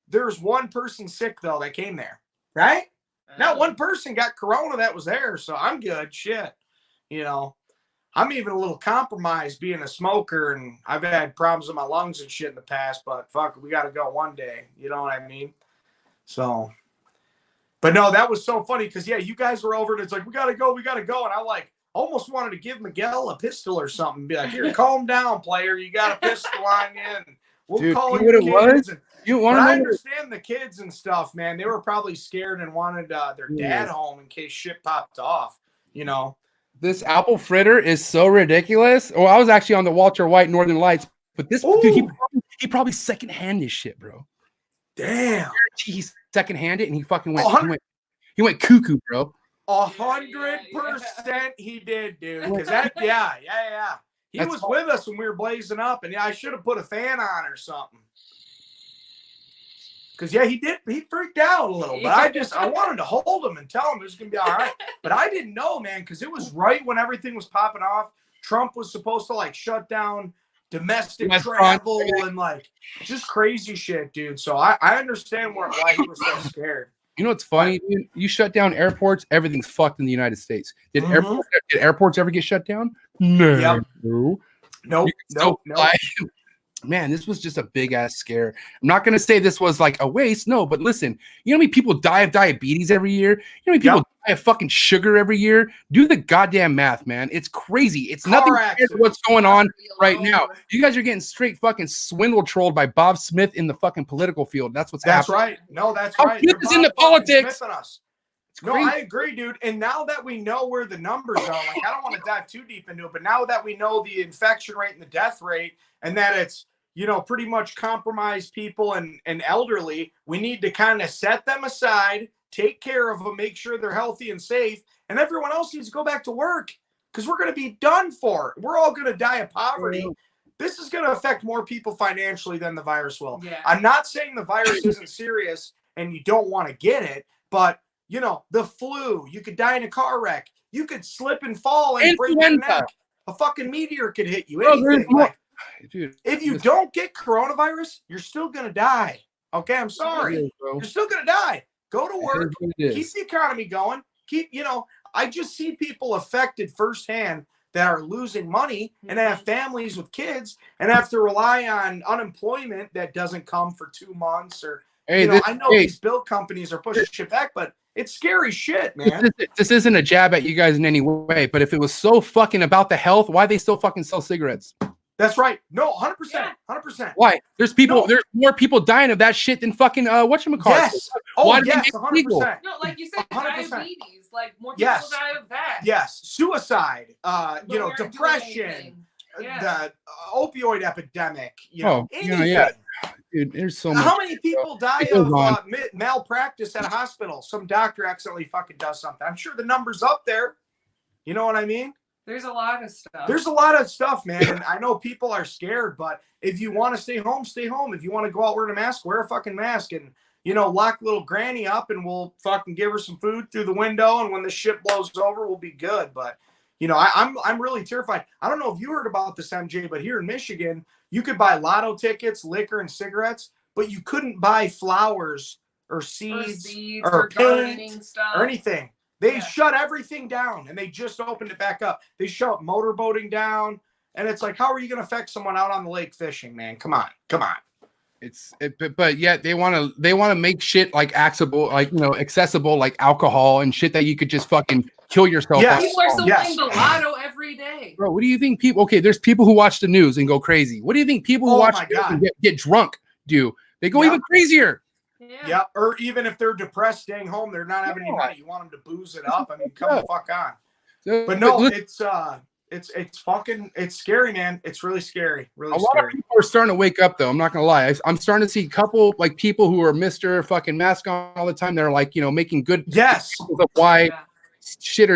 there's one person sick, though, that came there. Right? Not one person got Corona that was there, so I'm good. Shit. I'm even a little compromised being a smoker, and I've had problems with my lungs and shit in the past, but fuck, we got to go one day. You know what I mean? So, but no, that was so funny because, you guys were over, and it's like, we got to go. And I almost wanted to give Miguel a pistol or something. Be like, here, calm down, player. You got a pistol on you, and we'll call you kids. But I understand the kids and stuff, man. They were probably scared and wanted their dad home in case shit popped off, This apple fritter is so ridiculous. Oh, I was actually on the Walter White Northern Lights, but this dude, he probably secondhand this shit, bro. Damn. He secondhanded and he fucking he went cuckoo, bro. 100% he did, dude. Because he was with us when we were blazing up, and I should have put a fan on or something. Because, he freaked out a little, but I wanted to hold him and tell him it was going to be all right. But I didn't know, man, because it was right when everything was popping off. Trump was supposed to, shut down domestic travel and, just crazy shit, dude. So I understand why he was so scared. You know what's funny, dude? You shut down airports, everything's fucked in the United States. Did airports ever get shut down? No. Yep. Nope. Man, this was just a big ass scare. I'm not going to say this was like a waste. No, but listen, you know how many people die of diabetes every year? You know how many people die of fucking sugar every year? Do the goddamn math, man. It's crazy. It's nothing compared to what's going on right now. You guys are getting straight fucking swindle trolled by Bob Smith in the fucking political field. That's what's happening. Right. No, that's right. Smith is in the politics. No, I agree, dude. And now that we know where the numbers are, I don't want to dive too deep into it, but now that we know the infection rate and the death rate and that it's, pretty much compromised people and elderly, we need to kind of set them aside, take care of them, make sure they're healthy and safe, and everyone else needs to go back to work. because we're going to be done for. We're all going to die of poverty. This is going to affect more people financially than the virus will. Yeah. I'm not saying the virus isn't serious and you don't want to get it, but you know, the flu, you could die in a car wreck. You could slip and fall and break your neck. A fucking meteor could hit you. Anything. Like, dude, if you don't get coronavirus, you're still going to die. Okay, I'm sorry. You're still going to die. Go to work. Keep the economy going. I just see people affected firsthand that are losing money and have families with kids and have to rely on unemployment that doesn't come for 2 months or, I know these bill companies are pushing shit back, but it's scary shit, man. This isn't a jab at you guys in any way, but if it was so fucking about the health, why they still fucking sell cigarettes? That's right. No, 100%. 100%. Why? There's more people dying of that shit than fucking whatchamacallit. Yes. Oh, yes, 100%. No, like you said, 100%. Diabetes. Like more people die of that. Yes. Suicide, depression, the opioid epidemic, anything. Dude, there's so much. How many people die of malpractice at a hospital? Some doctor accidentally fucking does something. I'm sure the number's up there. You know what I mean? There's a lot of stuff. There's a lot of stuff, man. And I know people are scared, but if you want to stay home, stay home. If you want to go out wearing a mask, wear a fucking mask. And, lock little granny up and we'll fucking give her some food through the window. And when the shit blows over, we'll be good. But, I'm really terrified. I don't know if you heard about this, MJ, but here in Michigan, you could buy lotto tickets, liquor, and cigarettes, but you couldn't buy flowers or seeds or paint stuff or anything. They shut everything down, and they just opened it back up. They shut motorboating down, and it's like, how are you going to affect someone out on the lake fishing, man? Come on. But yet they want to make shit like accessible, like alcohol and shit that you could just fucking kill yourself. Yes. People are still playing the lotto every day. Bro, what do you think people? Okay, there's people who watch the news and go crazy. What do you think people who watch the news and get drunk do? They go even crazier. Yeah. Or even if they're depressed, staying home, they're not having any money. You want them to booze it up. I mean, come the fuck on. But no, it's scary, man. It's really scary. Really scary. A lot of people are starting to wake up, though. I'm not gonna lie. I'm starting to see a couple like people who are Mr. fucking mask on all the time. They're like, making good of why shit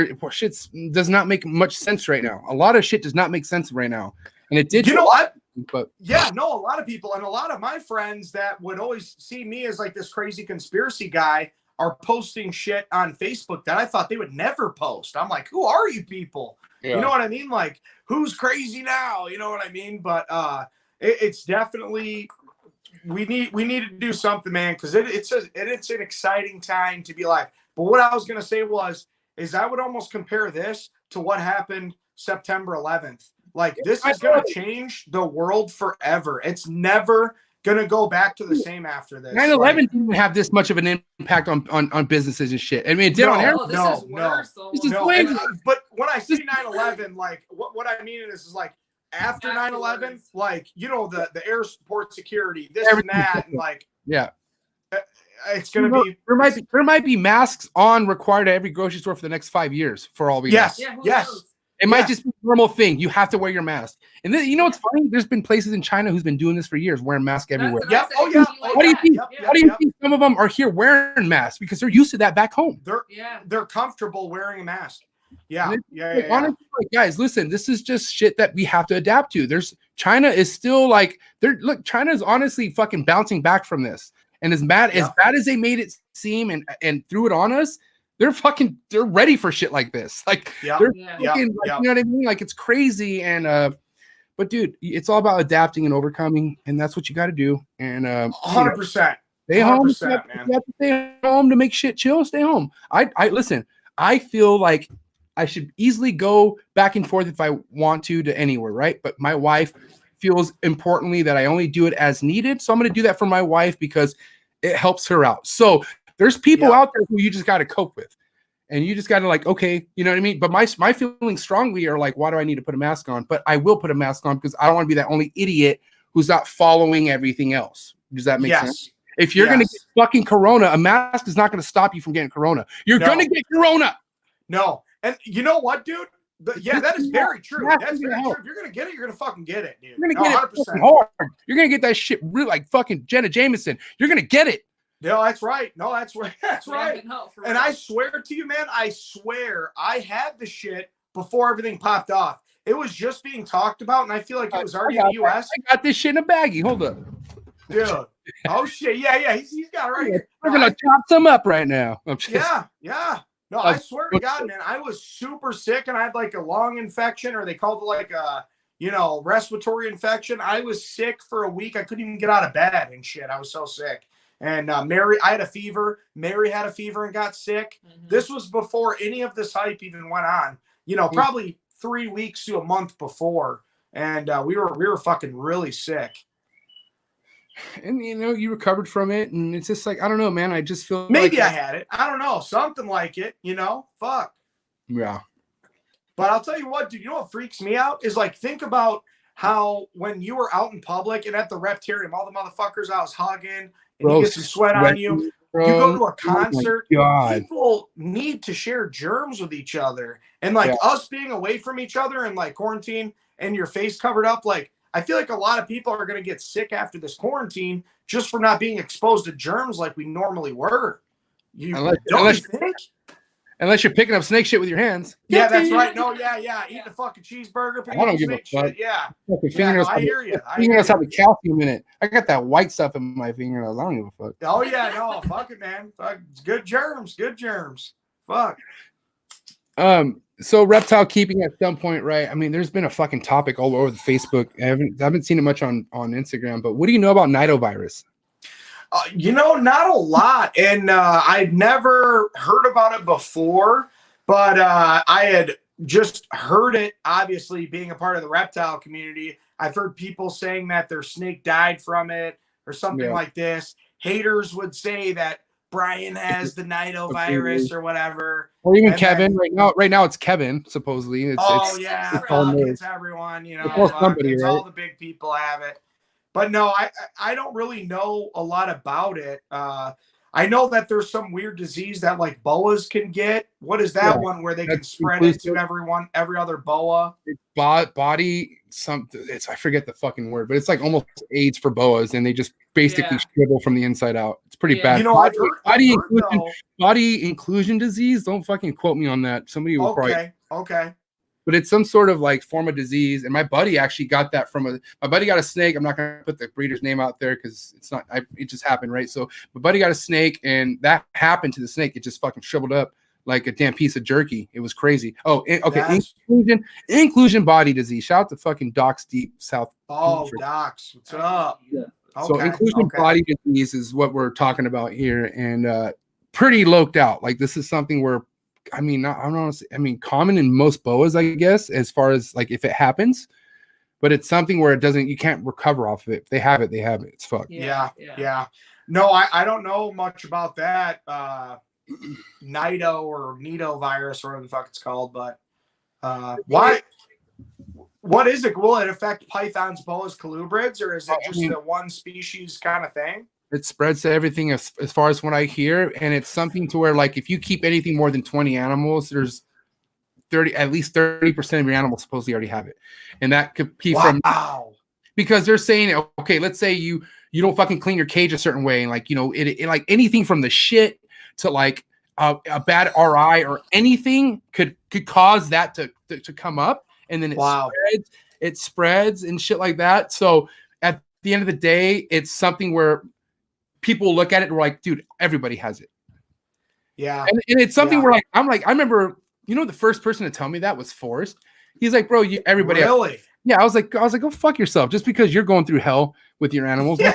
does not make much sense right now. A lot of shit does not make sense right now, and it did. You know what? But a lot of people and a lot of my friends that would always see me as like this crazy conspiracy guy are posting shit on Facebook that I thought they would never post. I'm like, who are you people? You know what I mean? Like, who's crazy now? You know what I mean? But it's definitely we need to do something, man, because it's an exciting time to be alive. But what I was gonna say is I would almost compare this to what happened September 11th. Like, this is going to change the world forever. It's never going to go back to the same after this. 9/11 didn't have this much of an impact on businesses and shit. I mean, it did on Herping. But when I say 9/11, like, what I mean is like, after 9/11, like, the airport security, this and that, and like, it's going to be. There might be masks on required at every grocery store for the next 5 years for all we know. Yes. It might just be a normal thing. You have to wear your mask. And then, what's funny? There's been places in China who's been doing this for years, wearing masks everywhere. Yeah. What do you think? How do you think some of them are here wearing masks? Because they're used to that back home. They're comfortable wearing a mask. Yeah. Honestly, guys, listen, this is just shit that we have to adapt to. China is still like, China is honestly fucking bouncing back from this. And as bad as they made it seem and threw it on us, they're ready for shit like this. Like, you know what I mean? Like, it's crazy. And, but dude, it's all about adapting and overcoming. And that's what you got to do. And, 100%. Stay home. You have to stay home to make shit chill. Stay home. I listen, I feel like I should easily go back and forth if I want to anywhere. Right. But my wife feels importantly that I only do it as needed. So I'm going to do that for my wife because it helps her out. So there's people out there who you just got to cope with, and you just got to like, okay, you know what I mean? But my feelings strongly are like, why do I need to put a mask on? But I will put a mask on because I don't want to be that only idiot who's not following everything else. Does that make sense? If you're going to get fucking corona, a mask is not going to stop you from getting corona. You're going to get corona. No. And you know what, dude? That is very true. That's very true. If you're going to get it, you're going to fucking get it, dude. You're going to get it hard. You're going to get that shit real like fucking Jenna Jameson. You're going to get it. No, that's right. That's right. And I swear to you, man, I had the shit before everything popped off. It was just being talked about, and I feel like it was already in the U.S. I got this shit in a baggie. Hold up. Dude. Oh, shit. Yeah. He's got it right here. We're going to chop some up right now. Yeah. No, I swear to God, man, I was super sick, and I had like a lung infection, or they called it like a, respiratory infection. I was sick for a week. I couldn't even get out of bed and shit. I was so sick. And Mary, I had a fever. Mary had a fever and got sick. Mm-hmm. This was before any of this hype even went on. Probably 3 weeks to a month before, and we were fucking really sick. And you recovered from it, and it's just like, I don't know, man. I just feel maybe I had it. I don't know, something like it. Fuck. Yeah. But I'll tell you what, dude. What freaks me out is like, think about how when you were out in public and at the Reptarium, all the motherfuckers I was hugging, and you get some sweat on you. Bro. You go to a concert, people need to share germs with each other. And like us being away from each other and like quarantine and your face covered up, like I feel like a lot of people are going to get sick after this quarantine just for not being exposed to germs like we normally were. Unless you're picking up snake shit with your hands. Yeah, that's right. No, yeah. Eating a fucking cheeseburger. I don't give a fuck. Shit. Yeah. I hear you. Fingernails have the calcium in it. I got that white stuff in my fingernails. I don't give a fuck. Oh, yeah. No, fuck it, man. Fuck. It's good germs. Fuck. So reptile keeping at some point, right? I mean, there's been a fucking topic all over the Facebook. I haven't seen it much on Instagram, but what do you know about nidovirus? Not a lot. And I'd never heard about it before, but I had just heard it, obviously, being a part of the reptile community. I've heard people saying that their snake died from it or something like this. Haters would say that Brian has the nidovirus or whatever. Or even Kevin. Right now it's Kevin, supposedly. It's everyone. Somebody, all the big people have it. But no, I don't really know a lot about it. I know that there's some weird disease that like boas can get. What is that one where they can spread it to every other boa? It's body something. I forget the fucking word, but it's like almost AIDS for boas, and they just basically shrivel from the inside out. It's pretty bad. Body inclusion disease. Don't fucking quote me on that. Somebody will probably. Okay. But it's some sort of like form of disease. And my buddy actually got that my buddy got a snake. I'm not going to put the breeder's name out there because it just happened, right? So my buddy got a snake, and that happened to the snake. It just fucking shriveled up like a damn piece of jerky. It was crazy. Oh, okay. Inclusion body disease. Shout out to fucking Docs Deep South. Oh, Docs. What's up? Yeah. Okay. So inclusion body disease is what we're talking about here. And pretty loked out. Like this is something where, common in most boas, I guess, as far as like if it happens, but it's something where you can't recover off of it. If they have it, they have it. It's fucked. Yeah. No, I don't know much about that. Nido or virus or whatever the fuck it's called, but why? What is it? Will it affect pythons, boas, colubrids, or is it just a one species kind of thing? It spreads to everything as far as what I hear, and it's something to where like if you keep anything more than 20 animals, there's at least 30% of your animals supposedly already have it, and that could be from because they're saying, okay, let's say you don't fucking clean your cage a certain way, and like it like anything from the shit to like a bad RI or anything could cause that to come up, and then it spreads and shit like that. So at the end of the day, it's something where people look at it and we're like, dude, everybody has it. Yeah. And it's something where I remember, the first person to tell me that was Forrest. He's like, bro, everybody. Really? Yeah. I was like, go fuck yourself. Just because you're going through hell with your animals. Yeah.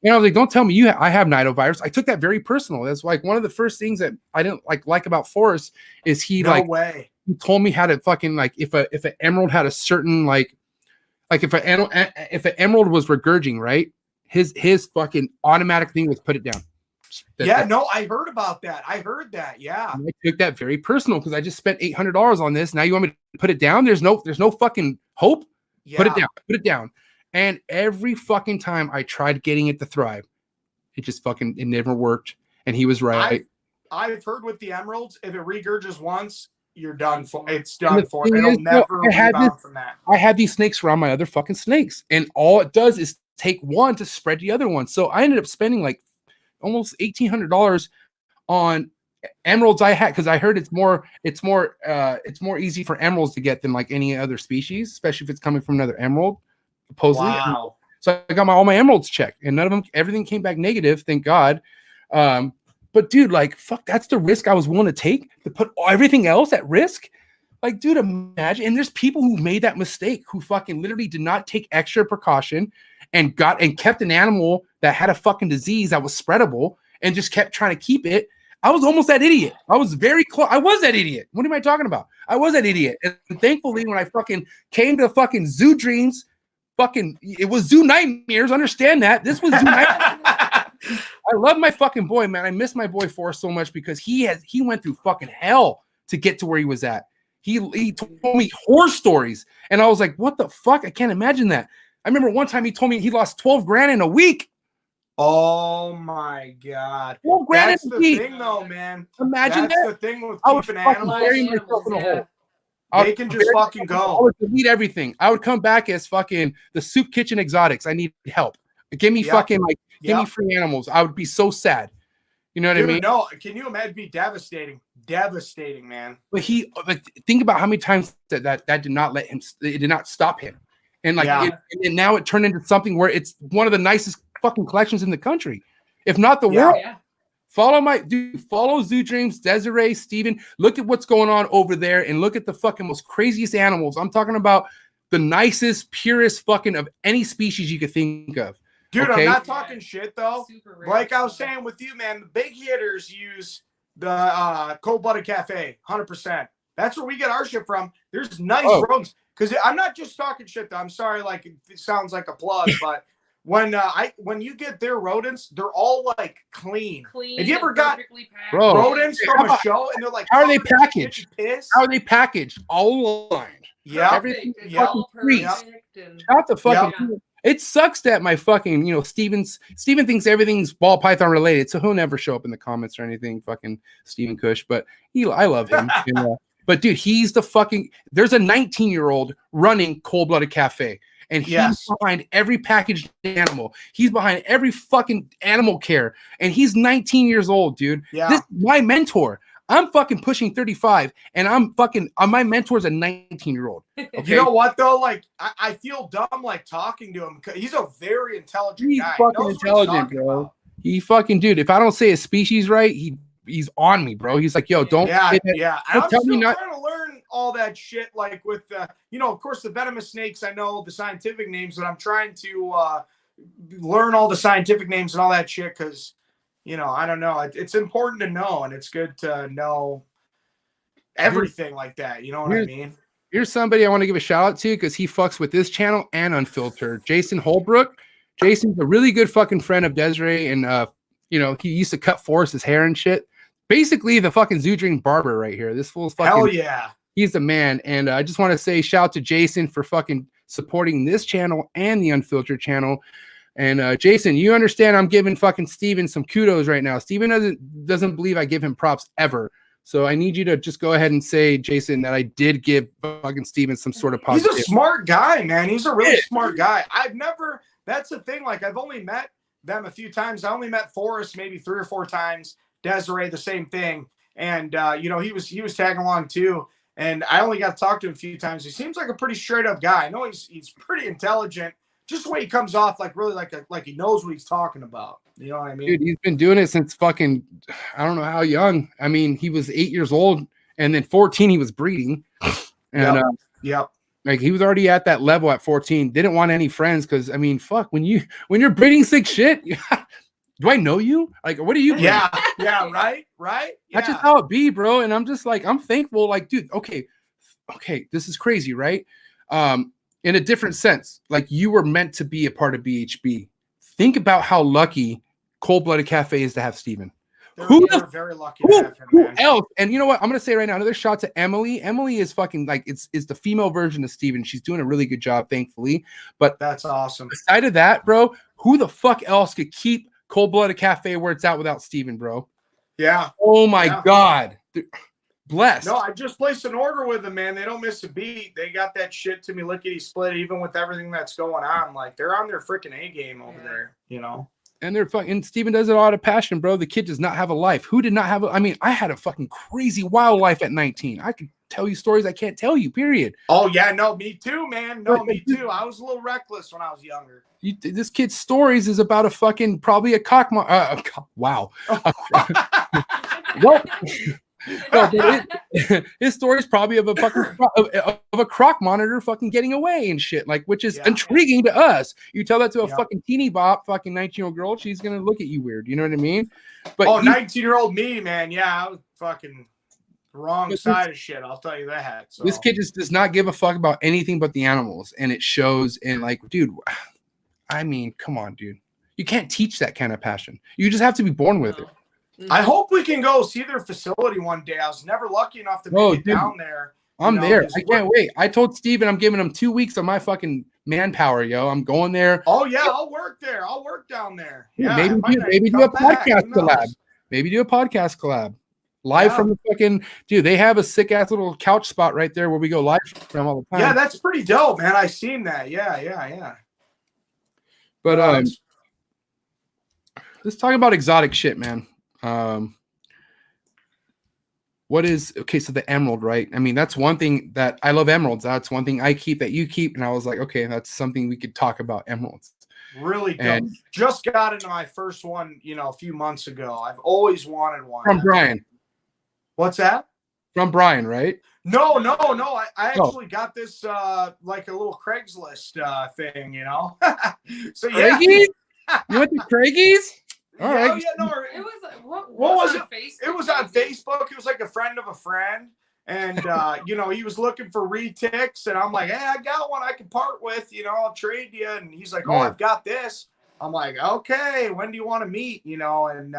And I was like, don't tell me I have nidovirus. I took that very personal. That's like one of the first things that I didn't like about Forrest is he he told me how to fucking like, if an emerald had a certain like if an emerald was regurging, right? His fucking automatic thing was put it down. I heard about that. I heard that. Yeah. And I took that very personal because I just spent $800 on this. Now you want me to put it down? There's no fucking hope. Yeah. Put it down. And every fucking time I tried getting it to thrive, it never worked. And he was right. I've heard with the emeralds, if it regurges once, you're done for. It's done for. It'll never rebound from that. I had these snakes around my other fucking snakes, and all it does is take one to spread the other one. So I ended up spending like almost $1,800 on emeralds I had, because I heard it's more easy for emeralds to get than like any other species, especially if it's coming from another emerald. Supposedly. Wow. So I got all my emeralds checked, and none of them, everything came back negative, thank God. But dude, like, fuck, that's the risk I was willing to take, to put everything else at risk. Like, dude, imagine. And there's people who made that mistake, who fucking literally did not take extra precaution and kept an animal that had a fucking disease that was spreadable and just kept trying to keep it. I was almost that idiot. I was very close. I was that idiot. What am I talking about? I was that idiot. And thankfully, when I fucking came to fucking Zoo Dreams, it was Zoo Nightmares. Understand that. This was Zoo Nightmares. I love my fucking boy, man. I miss my boy Forrest so much, because he went through fucking hell to get to where he was at. He told me horror stories, and I was like, what the fuck? I can't imagine that. I remember one time he told me he lost 12 grand in a week. Oh my God. 12 grand That's in a the week. thing though, man. Imagine That's that. the thing with I would keeping fucking animals. bury myself in a hole. They can just fucking I go. would delete everything. I would come back as fucking the Soup Kitchen Exotics. I need help. Give me fucking give me free animals. I would be so sad. You know what I mean? No, can you imagine? It'd be devastating. Devastating, man. But think about how many times that did not let him. It did not stop him, and like and now it turned into something where it's one of the nicest fucking collections in the country, if not the world. Yeah. Follow Zoo Dreams, Desiree, Steven. Look at what's going on over there, and look at the fucking most craziest animals. I'm talking about the nicest, purest fucking of any species you could think of. Dude, okay? I'm not talking shit though. Like I was saying with you, man, the big hitters use the cold-blooded cafe, 100%. That's where we get our shit from. There's nice rodents. Because I'm not just talking shit though. I'm sorry, like it sounds like a plug, but when you get their rodents, they're all like clean. Clean. Have you ever got rodents from a show and they're like, how are they packaged? How are they packaged? All lined. Yeah. Everything fucking perfect. Shout the fucking. It sucks that my fucking, Steven thinks everything's ball python related, so he'll never show up in the comments or anything, fucking Steven Kush, but I love him. But dude, he's the fucking, there's a 19-year-old running Cold-Blooded Cafe, and he's behind every packaged animal. He's behind every fucking animal care, and he's 19 years old, dude. Yeah. This is my mentor. I'm fucking pushing 35, and my mentor's a 19-year-old. Okay? You know what though? Like I feel dumb like talking to him. He's a very intelligent guy. He's fucking intelligent, bro. About. He fucking, dude. If I don't say his species right, he's on me, bro. He's like, yo, don't. Yeah. I'm tell still me not. trying to learn all that shit. Like with of course the venomous snakes. I know the scientific names, but I'm trying to learn all the scientific names and all that shit because. I don't know. It's important to know, and it's good to know everything like that. You know what I mean? Here's somebody I want to give a shout out to because he fucks with this channel and Unfiltered. Jason Holbrook. Jason's a really good fucking friend of Desiree, and he used to cut Forrest's hair and shit. Basically, the fucking Zoo Dream barber right here. This fool's fucking. Hell yeah. He's the man, and I just want to say shout out to Jason for fucking supporting this channel and the Unfiltered channel. And Jason, you understand I'm giving fucking Steven some kudos right now. Steven doesn't believe I give him props ever. So I need you to just go ahead and say, Jason, that I did give fucking Steven some sort of positive. He's a smart guy, man. He's a really smart guy. That's the thing. Like, I've only met them a few times. I only met Forrest maybe 3 or 4 times. Desiree, the same thing. And, he was tagging along too. And I only got to talk to him a few times. He seems like a pretty straight up guy. I know he's pretty intelligent. Just the way he comes off, like really like he knows what he's talking about. You know what I mean? Dude, he's been doing it since fucking, I don't know how young. I mean, he was 8 years old, and then 14 he was breeding. And like he was already at that level at 14. Didn't want any friends because I mean, fuck, when you're breeding sick shit, do I know you? Like, what are you? Yeah, right. Yeah. That's just how it be, bro. And I'm just like, I'm thankful. Like, dude, okay, this is crazy, right? In a different sense, like you were meant to be a part of BHB. Think about how lucky Cold-Blooded Cafe is to have Steven. They're very lucky to have him, man. Who else? And you know what? I'm gonna say right now, another shout to Emily. Emily is fucking like it's the female version of Steven. She's doing a really good job, thankfully. But that's awesome. Aside of that, bro, who the fuck else could keep Cold-Blooded Cafe where it's at without Steven, bro? Yeah. Oh my God. Blessed. No, I just placed an order with them, man. They don't miss a beat. They got that shit to me lickety split, even with everything that's going on. Like they're on their freaking A game over there, And they're fucking, Steven does it all out of passion, bro. The kid does not have a life. Who did not have I mean, I had a fucking crazy wild life at 19. I could tell you stories I can't tell you, period. Oh, yeah, no, me too, man. No, me too. I was a little reckless when I was younger. This kid's stories is about a fucking, probably a cock, wow. Well, no, his story is probably of a fucking of a croc monitor fucking getting away and shit, like, which is intriguing to us. You tell that to a fucking teeny bop, fucking 19-year-old girl, she's gonna look at you weird. You know what I mean? But 19-year-old me, man, yeah, I was fucking wrong side of shit. I'll tell you that. So. This kid just does not give a fuck about anything but the animals, and it shows. And like, dude, I mean, come on, dude, you can't teach that kind of passion. You just have to be born with it. I hope we can go see their facility one day. I was never lucky enough to make it down there. I'm there. I can't wait. I told Steven I'm giving him 2 weeks of my fucking manpower, yo. I'm going there. Oh, yeah, I'll work there. I'll work down there. Yeah, maybe do a podcast collab. Maybe do a podcast collab. Live from the fucking, dude, they have a sick-ass little couch spot right there where we go live from all the time. Yeah, that's pretty dope, man. I seen that. Yeah. But let's talk about exotic shit, man. What is okay? So the emerald, right? I mean, that's one thing that I love emeralds. That's one thing I keep that you keep, and I was like, okay, that's something we could talk about, emeralds. Really dope. Just got into my first one, a few months ago. I've always wanted one. From Brian. What's that? From Brian, right? No. I actually got this like a little Craigslist thing, So yeah. Craigies? You went to Craigies? All right. Yeah, no, it was what was it? Facebook? It was on Facebook. It was like a friend of a friend, and he was looking for retics, and I'm like, hey, I got one I can part with. I'll trade you. And he's like, oh, I've got this. I'm like, okay, when do you want to meet? And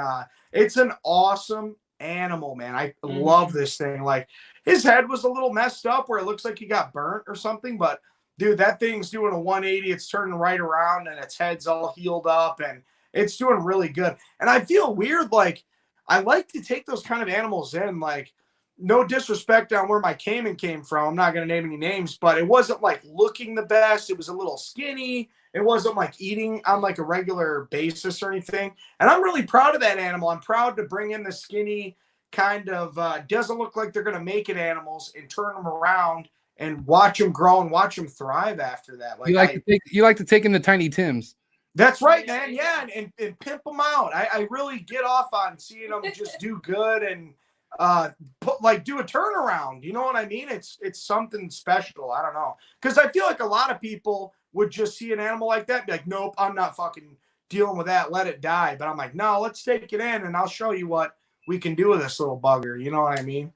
it's an awesome animal, man. I love this thing. Like, his head was a little messed up where it looks like he got burnt or something, but dude, that thing's doing a 180. It's turning right around, and its head's all healed up, and it's doing really good. And I feel weird. Like, I like to take those kind of animals in, like, no disrespect on where my Cayman came from. I'm not going to name any names, but it wasn't like looking the best. It was a little skinny. It wasn't like eating on like a regular basis or anything. And I'm really proud of that animal. I'm proud to bring in the skinny kind of, doesn't look like they're going to make it animals and turn them around and watch them grow and watch them thrive after that. Like, you like to take in the Tiny Tims. That's right, man. Yeah, and pimp them out. I really get off on seeing them just do good and do a turnaround. You know what I mean? It's something special. I don't know, because I feel like a lot of people would just see an animal like that and be like, nope, I'm not fucking dealing with that. Let it die. But I'm like, no, let's take it in, and I'll show you what we can do with this little bugger. You know what I mean?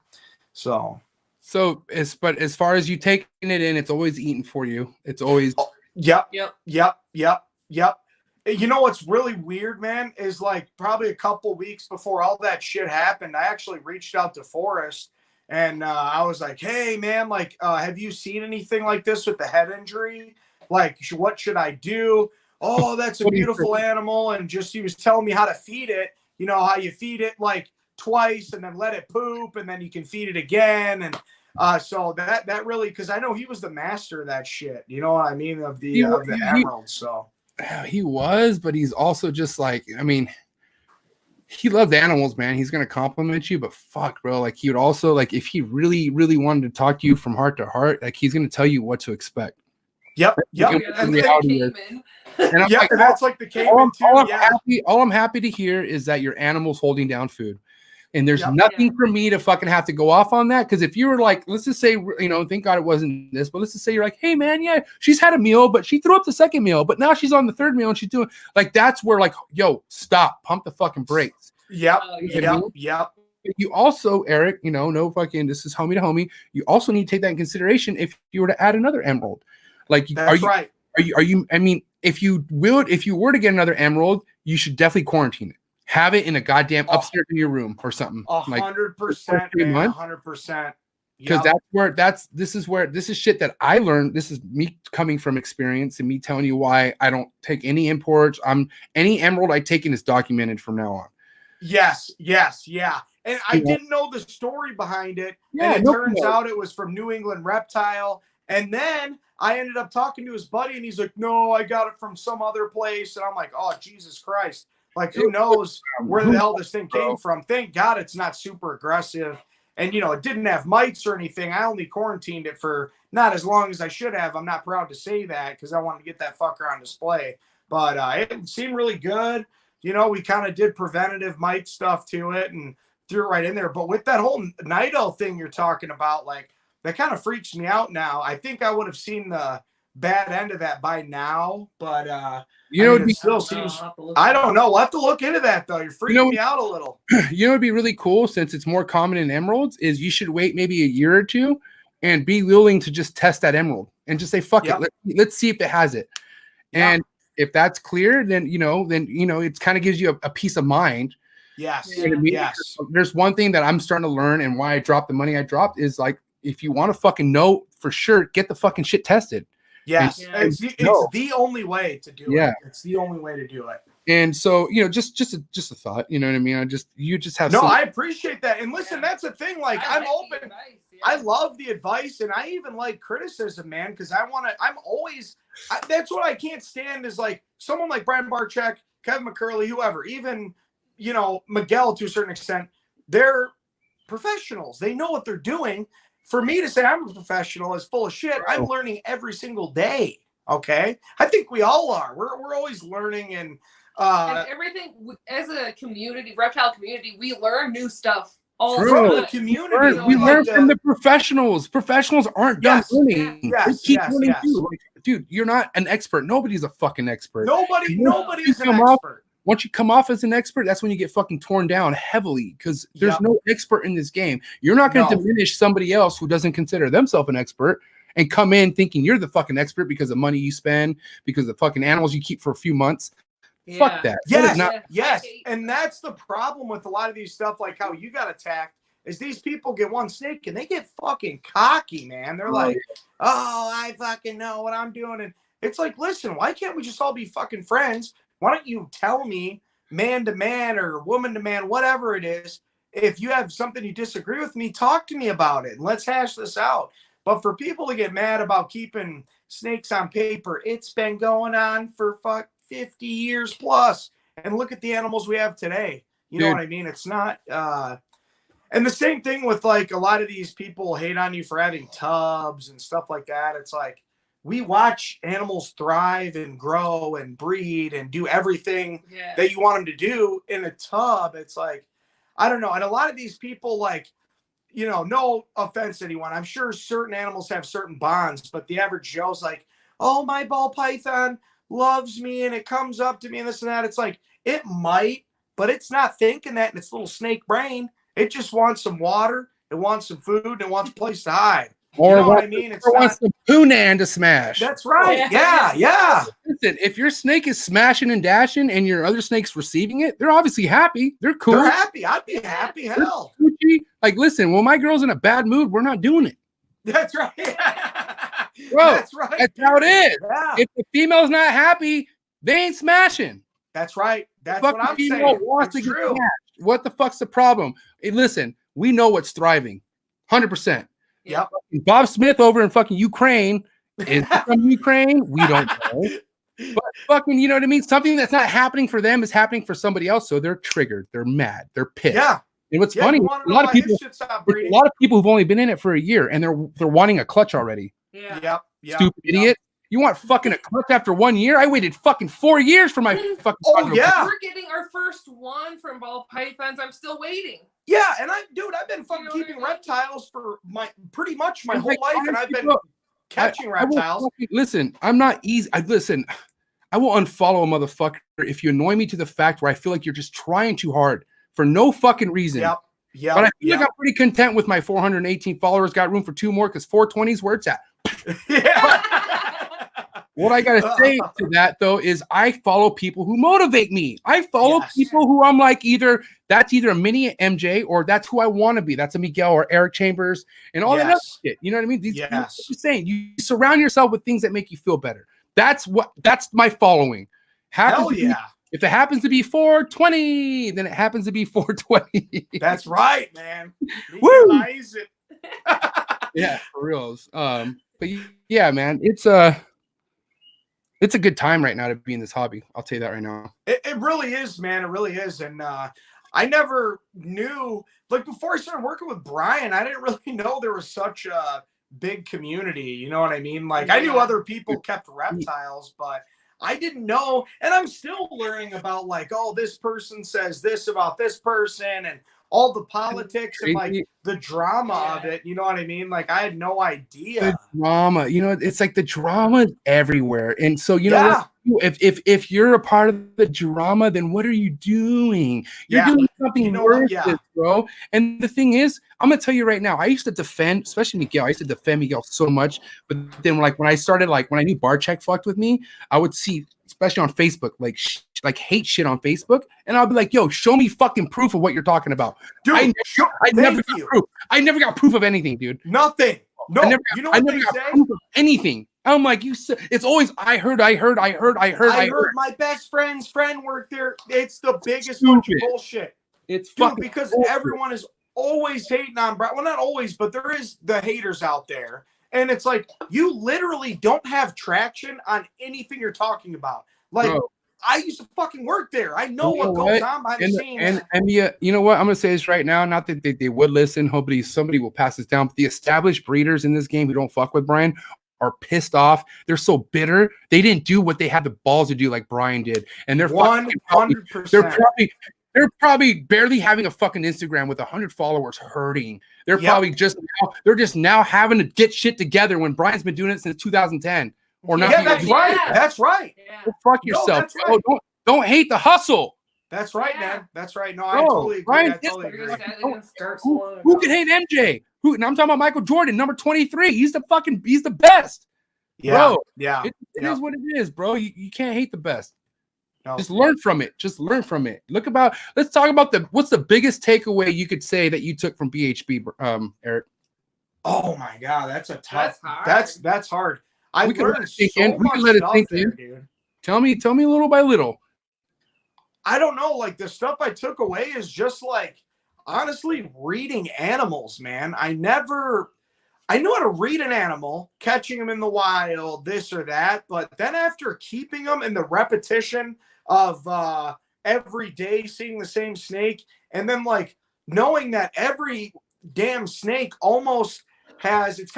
So as far as you taking it in, it's always eating for you. It's always Yep. You know what's really weird, man, is like probably a couple weeks before all that shit happened, I actually reached out to Forrest, and I was like, hey, man, like, have you seen anything like this with the head injury? Like, what should I do? Oh, that's a beautiful animal. And he was telling me how to feed it. You know, how you feed it like twice and then let it poop, and then you can feed it again. And so that really, because I know he was the master of that shit. You know what I mean? Of the emeralds. So. He was, but he's also just like, I mean, he loves animals, man. He's gonna compliment you, but fuck, bro, like he would also, like, if he really, really wanted to talk to you from heart to heart, like he's gonna tell you what to expect. Yep. And that's like the Cayman too. All I'm happy to hear is that your animal's holding down food. And there's nothing for me to fucking have to go off on that. Because if you were like, let's just say, thank God it wasn't this, but let's just say you're like, hey, man, yeah, she's had a meal, but she threw up the second meal, but now she's on the third meal and she's doing, like, that's where, like, yo, stop, pump the fucking brakes. Yep. You also, Eric, no fucking, this is homie to homie. You also need to take that in consideration if you were to add another emerald. Like, that's right. Are you, I mean, if you were to get another emerald, you should definitely quarantine it. Have it in a goddamn upstairs in your room or something. 100%, man. 100%. Because this is shit that I learned. This is me coming from experience and me telling you why I don't take any imports. Any emerald I take in is documented from now on. Yes, yeah. And I didn't know the story behind it. Yeah, and it turns out it was from New England Reptile. And then I ended up talking to his buddy, and he's like, no, I got it from some other place. And I'm like, oh, Jesus Christ. Like, who knows where the hell this thing came from? Thank God it's not super aggressive. And, you know, it didn't have mites or anything. I only quarantined it for not as long as I should have. I'm not proud to say that because I wanted to get that fucker on display. But it seemed really good. You know, we kind of did preventative mite stuff to it and threw it right in there. But with that whole Nido thing you're talking about, like, that kind of freaks me out now. I think I would have seen the bad end of that by now, but you know, it still seems. I don't know. We'll have to look into that though. You're freaking me out a little. You know, it'd be really cool since it's more common in emeralds. Is you should wait maybe a year or two and be willing to just test that emerald and just say fuck it. Let's see if it has it. And if that's clear, then it kind of gives you a peace of mind. Yes. You know what I mean? Yes. There's one thing that I'm starting to learn, and why I dropped the money I dropped is like, if you want to fucking know for sure, get the fucking shit tested. Yes, it's the only way to do it. It's the only way to do it. And so, you know, just a thought, you know what I mean? You just have I appreciate that. And listen, that's the thing. Like, I'm open. I love the advice, and I even like criticism, man, because I'm always. That's what I can't stand is like someone like Brian Barczyk, Kevin McCurley, whoever, even Miguel to a certain extent. They're professionals. They know what they're doing. For me to say I'm a professional is full of shit. I'm learning every single day. Okay, I think we all are. We're always learning and everything as a community, reptile community, we learn new stuff all from the the community. We learn from the professionals. Professionals aren't done learning. Yes, they keep learning too. Like, dude, you're not an expert. Nobody's a fucking expert. Nobody is an expert. Once you come off as an expert, that's when you get fucking torn down heavily because there's no expert in this game. You're not going to diminish somebody else who doesn't consider themselves an expert and come in thinking you're the fucking expert because of money you spend, because of fucking animals you keep for a few months. Fuck that. Yes. And that's the problem with a lot of these stuff, like how you got attacked, is these people get one snake and they get fucking cocky, man. They're like, oh, I fucking know what I'm doing. And it's like, listen, why can't we just all be fucking friends? Why don't you tell me, man to man or woman to man, whatever it is, if you have something you disagree with me, talk to me about it and let's hash this out. But for people to get mad about keeping snakes on paper, it's been going on for 50 years plus. And look at the animals we have today. You know what I mean? It's not. And the same thing with like a lot of these people hate on you for having tubs and stuff like that. It's like, we watch animals thrive and grow and breed and do everything that you want them to do in a tub. It's like, I don't know. And a lot of these people, like, no offense to anyone, I'm sure certain animals have certain bonds, but the average Joe's like, oh, my ball python loves me and it comes up to me and this and that. It's like, it might, but it's not thinking that in its little snake brain. It just wants some water, it wants some food, and it wants a place to hide. Or you know what I mean? It's wants the poonan to smash. That's right. Yeah. Listen, if your snake is smashing and dashing and your other snake's receiving it, they're obviously happy. They're cool. They're happy. I'd be happy. Hell. Like, listen, when my girl's in a bad mood, we're not doing it. That's right. Bro, that's right. That's how it is. Yeah. If the female's not happy, they ain't smashing. That's right. That's what I'm saying. Wants to get smashed. What the fuck's the problem? Hey, listen, we know what's thriving. 100%. Yep. Bob Smith over in fucking Ukraine is from Ukraine. We don't know. But fucking, you know what I mean? Something that's not happening for them is happening for somebody else. So they're triggered. They're mad. They're pissed. Yeah. And what's funny, a lot of people who've only been in it for a year and they're wanting a clutch already. Yeah. Stupid idiot. You want fucking a clutch after 1 year? I waited fucking 4 years for my fucking. Oh yeah. We're getting our first one from ball pythons. I'm still waiting. Yeah, and I've been fucking keeping reptiles for pretty much my whole life, and I've been catching reptiles. Listen, I'm not easy. I will unfollow a motherfucker if you annoy me to the fact where I feel like you're just trying too hard for no fucking reason. Yep. But I feel like I'm pretty content with my 418 followers. Got room for 2 more because 420 is where it's at. Yeah. What I gotta say to that though is I follow people who motivate me. I follow people who I'm like that's either a mini MJ or that's who I want to be. That's a Miguel or Eric Chambers and all that other shit. You know what I mean? I'm just saying you surround yourself with things that make you feel better. That's my following. Hell yeah. If it happens to be 420, then it happens to be 420. That's right, man. Woo! Yeah, for reals. But yeah, man, it's it's a good time right now to be in this hobby. I'll tell you that right now. It really is, man. It really is. And I never knew, like before I started working with Brian, I didn't really know there was such a big community. You know what I mean? Like I knew other people kept reptiles, but I didn't know. And I'm still learning about like, oh, this person says this about this person and all the politics and like the drama of it. You know what I mean? Like I had no idea. The drama, you know, it's like the drama is everywhere. And so, you know, if you're a part of the drama, then what are you doing? You're doing something worth it, bro. And the thing is, I'm gonna tell you right now, I used to defend, especially Miguel. I used to defend Miguel so much, but then like when I started, like when I knew Barcheck fucked with me, I would see, especially on Facebook, like hate shit on Facebook, and I'll be like, "Yo, show me fucking proof of what you're talking about." Dude, I never got proof. I never got proof of anything, dude. Nothing. No, you know what they say? Proof of anything. I'm like, you said it's always I heard my best friend's friend worked there. It's the biggest bunch of bullshit. It's fucking because everyone is always hating on Brian. Well, not always, but there is the haters out there. And it's like you literally don't have traction on anything you're talking about. Like I used to fucking work there. I know what goes on behind the scenes. And you know what? I'm gonna say this right now. Not that they would listen. Hopefully somebody will pass this down. But the established breeders in this game who don't fuck with Brian are pissed off. They're so bitter. They didn't do what they had the balls to do like Brian did. And they're 100%. They're probably barely having a fucking Instagram with 100 followers hurting. They're probably just now having to get shit together when Brian's been doing it since 2010. Or not. That's right. That's right. Well, fuck yourself. Right. Don't hate the hustle. That's right, man. That's right. No, I totally agree. Brian, I totally agree. Who can hate MJ? And I'm talking about Michael Jordan, number 23. He's the best. Yeah. Bro, yeah. It is what it is, bro. You can't hate the best. No. Just learn from it. Let's talk about what's the biggest takeaway you could say that you took from BHB, Eric? Oh my God, that's a tough. That's hard. I learned so much stuff there, dude. Tell me little by little. I don't know. Like the stuff I took away is just like honestly reading animals, man. I knew how to read an animal, catching them in the wild, this or that. But then after keeping them in the repetition of every day seeing the same snake, and then like knowing that every damn snake almost has its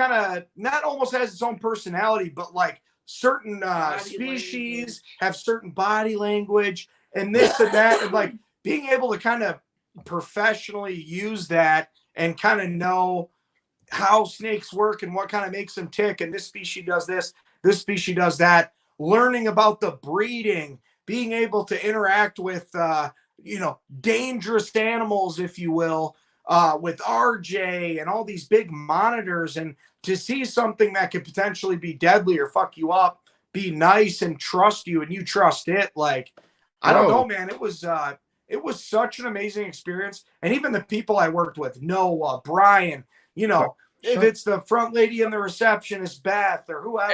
own personality, but like certain species have certain body language and this and that, and like being able to kind of professionally use that and kind of know how snakes work and what kind of makes them tick, and this species does this species does that, learning about the breeding, being able to interact with dangerous animals, if you will, with RJ and all these big monitors, and to see something that could potentially be deadly or fuck you up, be nice and trust you and you trust it. Like, I don't know, man. It was such an amazing experience. And even the people I worked with, Noah, Brian, if it's the front lady in the receptionist, Beth, or whoever,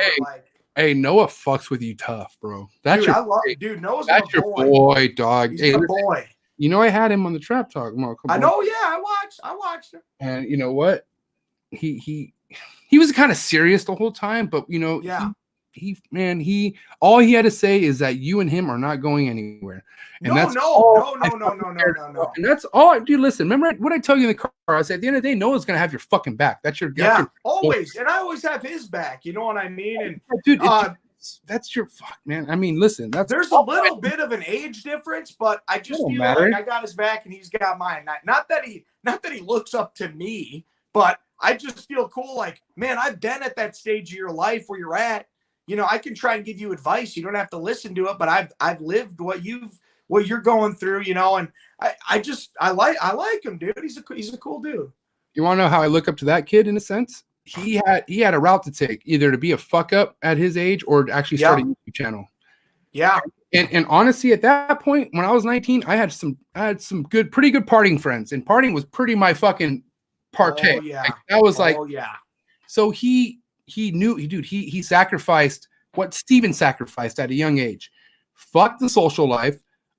hey, Noah fucks with you tough, bro. That's Noah's that's your boy, dog. He's my boy. You know, I had him on the Trap Talk. I know, yeah, I watched him. And you know what? He was kind of serious the whole time, but all he had to say is that you and him are not going anywhere. And no. And that's all. Dude, listen, remember what I tell you in the car? I said at the end of the day, Noah's gonna have your fucking back. That's your always. And I always have his back. You know what I mean? And dude, that's your fuck, man. I mean, listen, there's a little bit of an age difference, but I just feel like I got his back and he's got mine. Not that he looks up to me, but I just feel cool. Like, man, I've been at that stage of your life where you're at. I can try and give you advice. You don't have to listen to it, but I've lived what you're going through, and I like him, dude. He's a cool dude. You want to know how I look up to that kid in a sense? He had a route to take, either to be a fuck up at his age or to actually start a YouTube channel. Yeah. And honestly, at that point, when I was 19, I had some pretty good partying friends, and partying was pretty my fucking partay. Oh, yeah. Like, that was like, oh yeah. So he sacrificed what Steven sacrificed at a young age. Fuck the social life.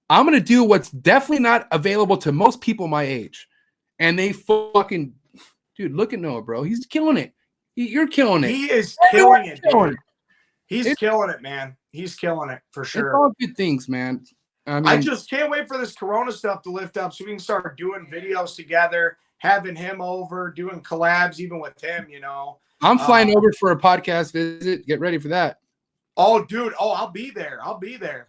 I'm going to do what's definitely not available to most people my age. And they fucking, dude, look at Noah, bro. He's killing it. You're killing it. He is killing it, dude. He's killing it, man. He's killing it for It's sure. all good things, man. I mean, I just can't wait for this Corona stuff to lift up so we can start doing videos together, having him over, doing collabs even with him, you know. I'm flying over for a podcast visit. Get ready for that. Oh, dude. Oh, I'll be there. I'll be there.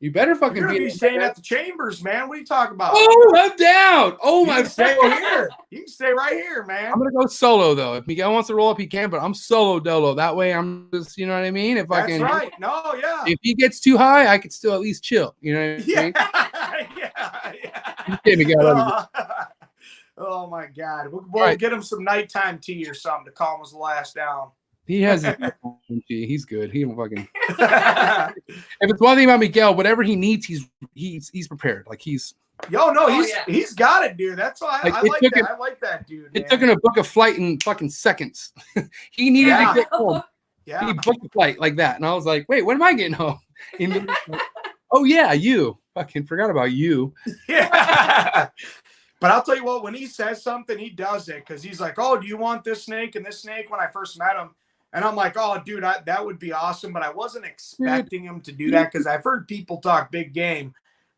You better fucking You're gonna be there, staying man. at the Chambers, man. What are you talking about? Oh, I'm down. Oh You my can stay here. You can stay right here, man. I'm gonna go solo though. If Miguel wants to roll up, he can, but I'm solo dolo. That way I'm just, you know what I mean? If That's I can right. No, yeah. if he gets too high, I could still at least chill. You know what I mean? Yeah. Okay, Miguel, I love you. Oh my God. We'll Right. get him some nighttime tea or something to calm his last down. He has he's good. He don't fucking if it's one thing about Miguel, whatever he needs, he's prepared. Like he's he's got it, dude. That's why I like that dude. It took him to book a flight in fucking seconds. He needed to get home. Yeah. He booked a flight like that. And I was like, wait, when am I getting home? And oh yeah, you. Fucking forgot about you. Yeah. But I'll tell you what, when he says something, he does it because he's like, oh, do you want this snake and this snake when I first met him? And I'm like, oh, dude, that would be awesome. But I wasn't expecting him to do that because I've heard people talk big game.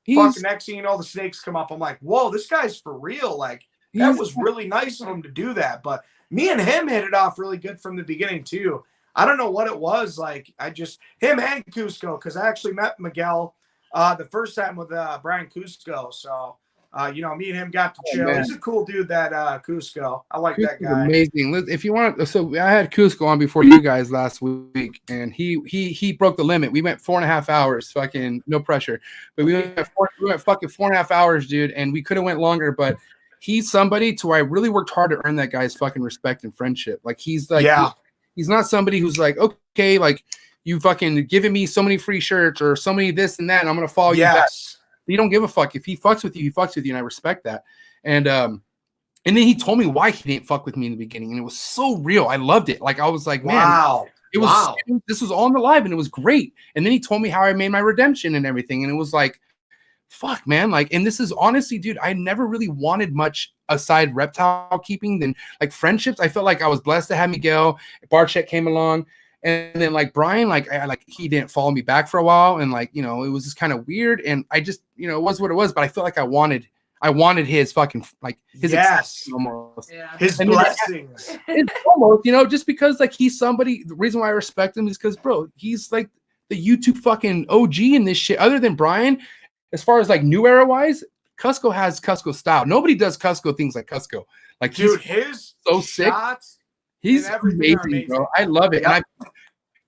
Fucking next thing you know, the snakes come up. I'm like, whoa, this guy's for real. Like, that was really nice of him to do that. But me and him hit it off really good from the beginning, too. I don't know what it was. Like, him and Cusco, because I actually met Miguel the first time with Brian Cusco. So, me and him got to chill. He's a cool dude, that Cusco. I like that guy. Amazing. If you want, so I had Cusco on before you guys last week, and he broke the limit. We went 4.5 hours, fucking no pressure, but we went fucking 4.5 hours, dude, and we could have went longer, but he's somebody to where I really worked hard to earn that guy's fucking respect and friendship. Like he's like, he's not somebody who's like, okay, like you fucking giving me so many free shirts or so many this and that, and I'm gonna follow you back. You don't give a fuck. If he fucks with you, he fucks with you, and I respect that. And then he told me why he didn't fuck with me in the beginning, and it was so real. I loved it. Like I was like, man, wow, it was this was all in the live, and it was great. And then he told me how I made my redemption and everything, and it was like, fuck, man. Like, and this is honestly, dude, I never really wanted much aside reptile keeping than like friendships. I felt like I was blessed to have Miguel. Barchek came along. And then like Brian, like he didn't follow me back for a while, and like, you know, it was just kind of weird, and I just, you know, it was what it was. But I felt like I wanted his fucking like his almost his blessings. It's almost, you know, just because like he's somebody. The reason why I respect him is because, bro, he's like the YouTube fucking OG in this shit. Other than Brian, as far as like new era wise, Cusco has Cusco style. Nobody does Cusco things like Cusco. Like, dude, his so sick. He's amazing, bro. I love it. Yep. And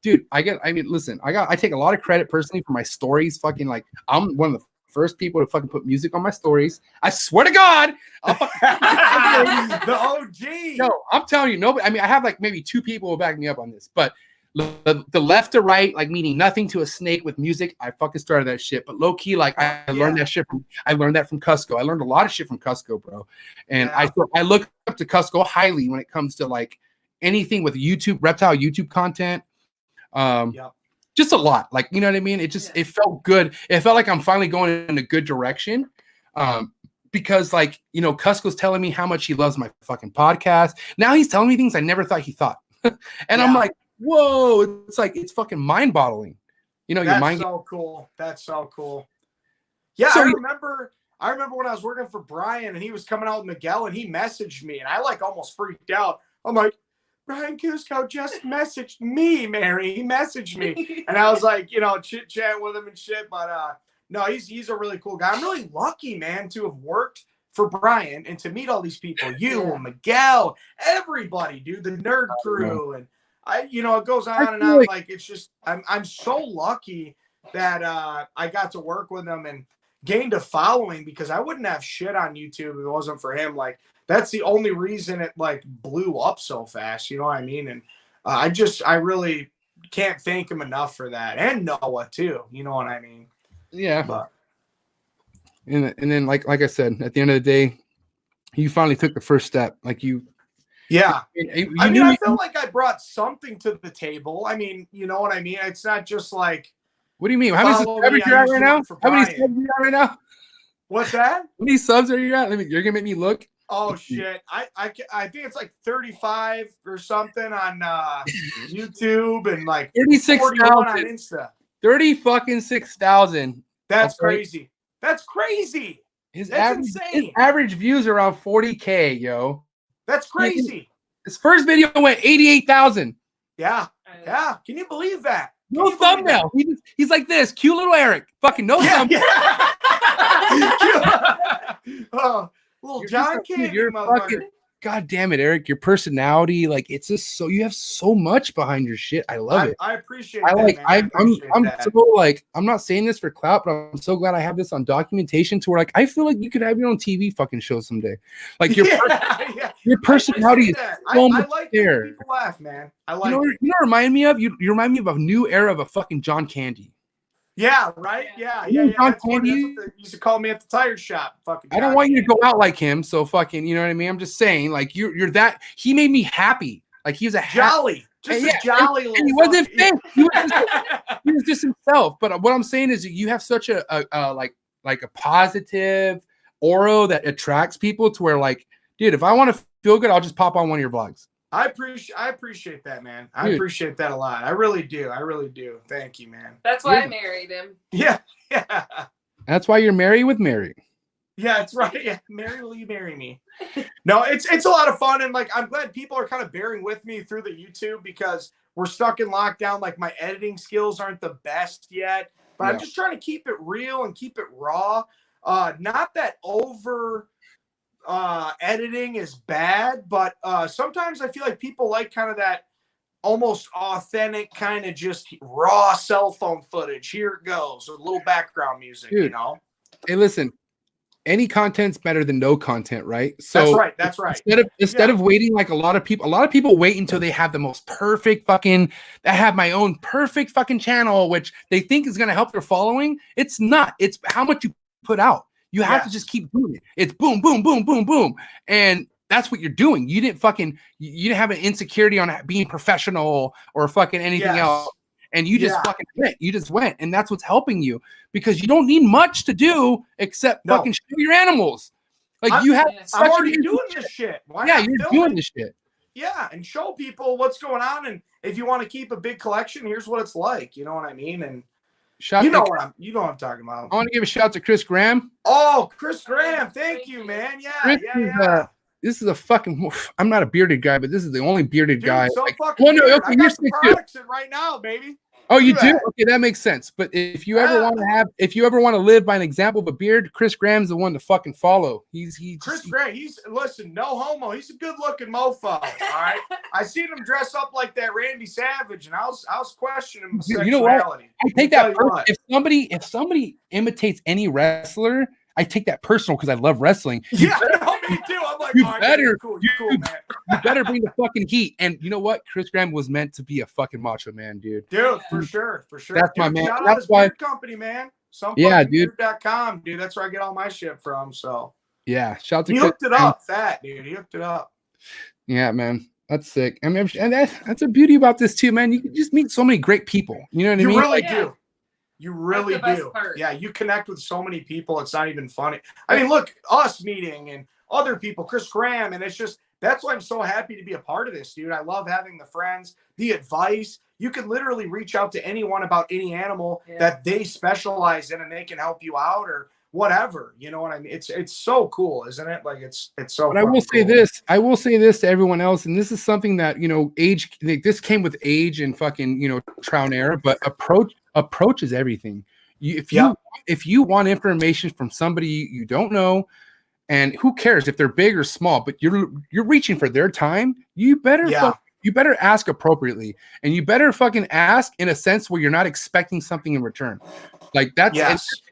I take a lot of credit personally for my stories. Fucking like, I'm one of the first people to fucking put music on my stories. I swear to God. The OG. No, I'm telling you, nobody. I mean, I have like maybe 2 people who back me up on this, but the left to right, like meaning nothing to a snake with music. I fucking started that shit. But low key, like I learned that shit from Cusco. I learned a lot of shit from Cusco, bro. And I look up to Cusco highly when it comes to like anything with YouTube, reptile YouTube content. Just a lot. Like, you know what I mean? It just it felt good. It felt like I'm finally going in a good direction. Because like, you know, Cusco's telling me how much he loves my fucking podcast. Now he's telling me things I never thought he thought. And I'm like, whoa, it's fucking mind-boggling. You know, your mind. So cool. That's so cool. Yeah, so, I remember when I was working for Brian and he was coming out with Miguel and he messaged me and I like almost freaked out. I'm like, Brian Cusco just messaged me, Mary. He messaged me. And I was like, you know, chit-chat with him and shit. But no, he's a really cool guy. I'm really lucky, man, to have worked for Brian and to meet all these people. You, Miguel, everybody, dude, the nerd crew. And it goes on and on. Like, it's just, I'm so lucky that I got to work with him and gained a following because I wouldn't have shit on YouTube if it wasn't for him. Like, that's the only reason it like blew up so fast. You know what I mean? And I really can't thank him enough for that. And Noah too. You know what I mean? Yeah. But, and then like I said, at the end of the day, you finally took the first step. Like you. Yeah. I felt like I brought something to the table. I mean, you know what I mean? It's not just like. What do you mean? How many subscribers are you at right now? How many subs are you at right now? What's that? How many subs are you at? You're gonna make me look. Oh shit! I think it's like 35 or something on YouTube and like 36,000 on Insta. 36,000. That's crazy. That's crazy. His That's his average views are around 40K, yo. That's crazy. His first video went 88,000. Yeah. Yeah. Can you believe that? No thumbnail. He's like this. Cute little Eric. Fucking no thumbnail. Yeah. Oh, little John Candy, motherfucker. God damn it, Eric. Your personality, like it's just so you have so much behind your shit. I love it. I appreciate that. I'm so like I'm not saying this for clout, but I'm so glad I have this on documentation to where like I feel like you could have your own TV fucking show someday. Like your personality is so much there. People laugh, man. I like you know remind me of? You remind me of a new era of a fucking John Candy. Yeah, right. Yeah. John Candy used to call me at the tire shop. Fucking. I don't want you to go out like him, so fucking. You know what I mean? I'm just saying, like you're that. He made me happy. Like he was a jolly, just a jolly. And he wasn't fake. He was just himself. But what I'm saying is, you have such a positive aura that attracts people to where, like, dude, if I want to feel good, I'll just pop on one of your vlogs. I appreciate that, man. I appreciate that a lot. I really do. I really do. Thank you, man. That's why I married him. Yeah. That's why you're married with Mary. Yeah, that's right. Yeah, Mary, will you marry me? No, it's a lot of fun, and like I'm glad people are kind of bearing with me through the YouTube because we're stuck in lockdown. Like my editing skills aren't the best yet, but I'm just trying to keep it real and keep it raw. Not that over editing is bad, but sometimes I feel like people like kind of that almost authentic kind of just raw cell phone footage. Here it goes with a little background music. Dude, you know. Hey, listen. Any content's better than no content, right? So that's right. Instead of waiting like a lot of people wait until they have the most perfect fucking. I have my own perfect fucking channel, which they think is going to help their following. It's not. It's how much you put out. You have to just keep doing it. It's boom, boom, boom, boom, boom, and that's what you're doing. You didn't have an insecurity on being professional or fucking anything else. And you just fucking went. You just went. And that's what's helping you because you don't need much to do except fucking show your animals. Like I'm already doing this shit. You're doing this shit. Yeah, and show people what's going on. And if you want to keep a big collection, here's what it's like. You know what I mean? And you know what I'm talking about. I want to give a shout out to Chris Graham. Oh, Chris Graham. Thank you, man. Yeah. This is a fucking. I'm not a bearded guy, but this is the only bearded guy. So fucking weird. I got the products in right now, baby. Oh, you do? Okay, that makes sense. But if you ever want to live by an example of a beard, Chris Graham's the one to fucking follow. Chris Graham. Listen, no homo. He's a good-looking mofo. All right. I seen him dress up like that Randy Savage, and I was questioning his sexuality. You know what? I take that. If somebody imitates any wrestler, I take that personal because I love wrestling. Yeah, me too. I'm like, you better bring the fucking heat. And you know what? Chris Graham was meant to be a fucking macho man, dude. Dude, for sure. That's my man. Shout out his beard company, man. Dude.com, dude. That's where I get all my shit from. So yeah, shout out to He hooked it up, fat dude. He hooked it up. Yeah, man. That's sick. I mean, and that's a beauty about this too, man. You can just meet so many great people. You know what I mean? You really do. You really do. Yeah, you connect with so many people. It's not even funny. I mean, look, us meeting and other people, Chris Graham, and it's just that's why I'm so happy to be a part of this, dude. I love having the friends, the advice. You can literally reach out to anyone about any animal that they specialize in, and they can help you out or whatever. You know what I mean? It's so cool, isn't it? Like it's so. But I will say this. I will say this to everyone else, and this is something that age. Like, this came with age and fucking trial and error. But approach is everything. If you want information from somebody you don't know, and who cares if they're big or small, but you're reaching for their time, you better ask appropriately, and you better fucking ask in a sense where you're not expecting something in return. Like that's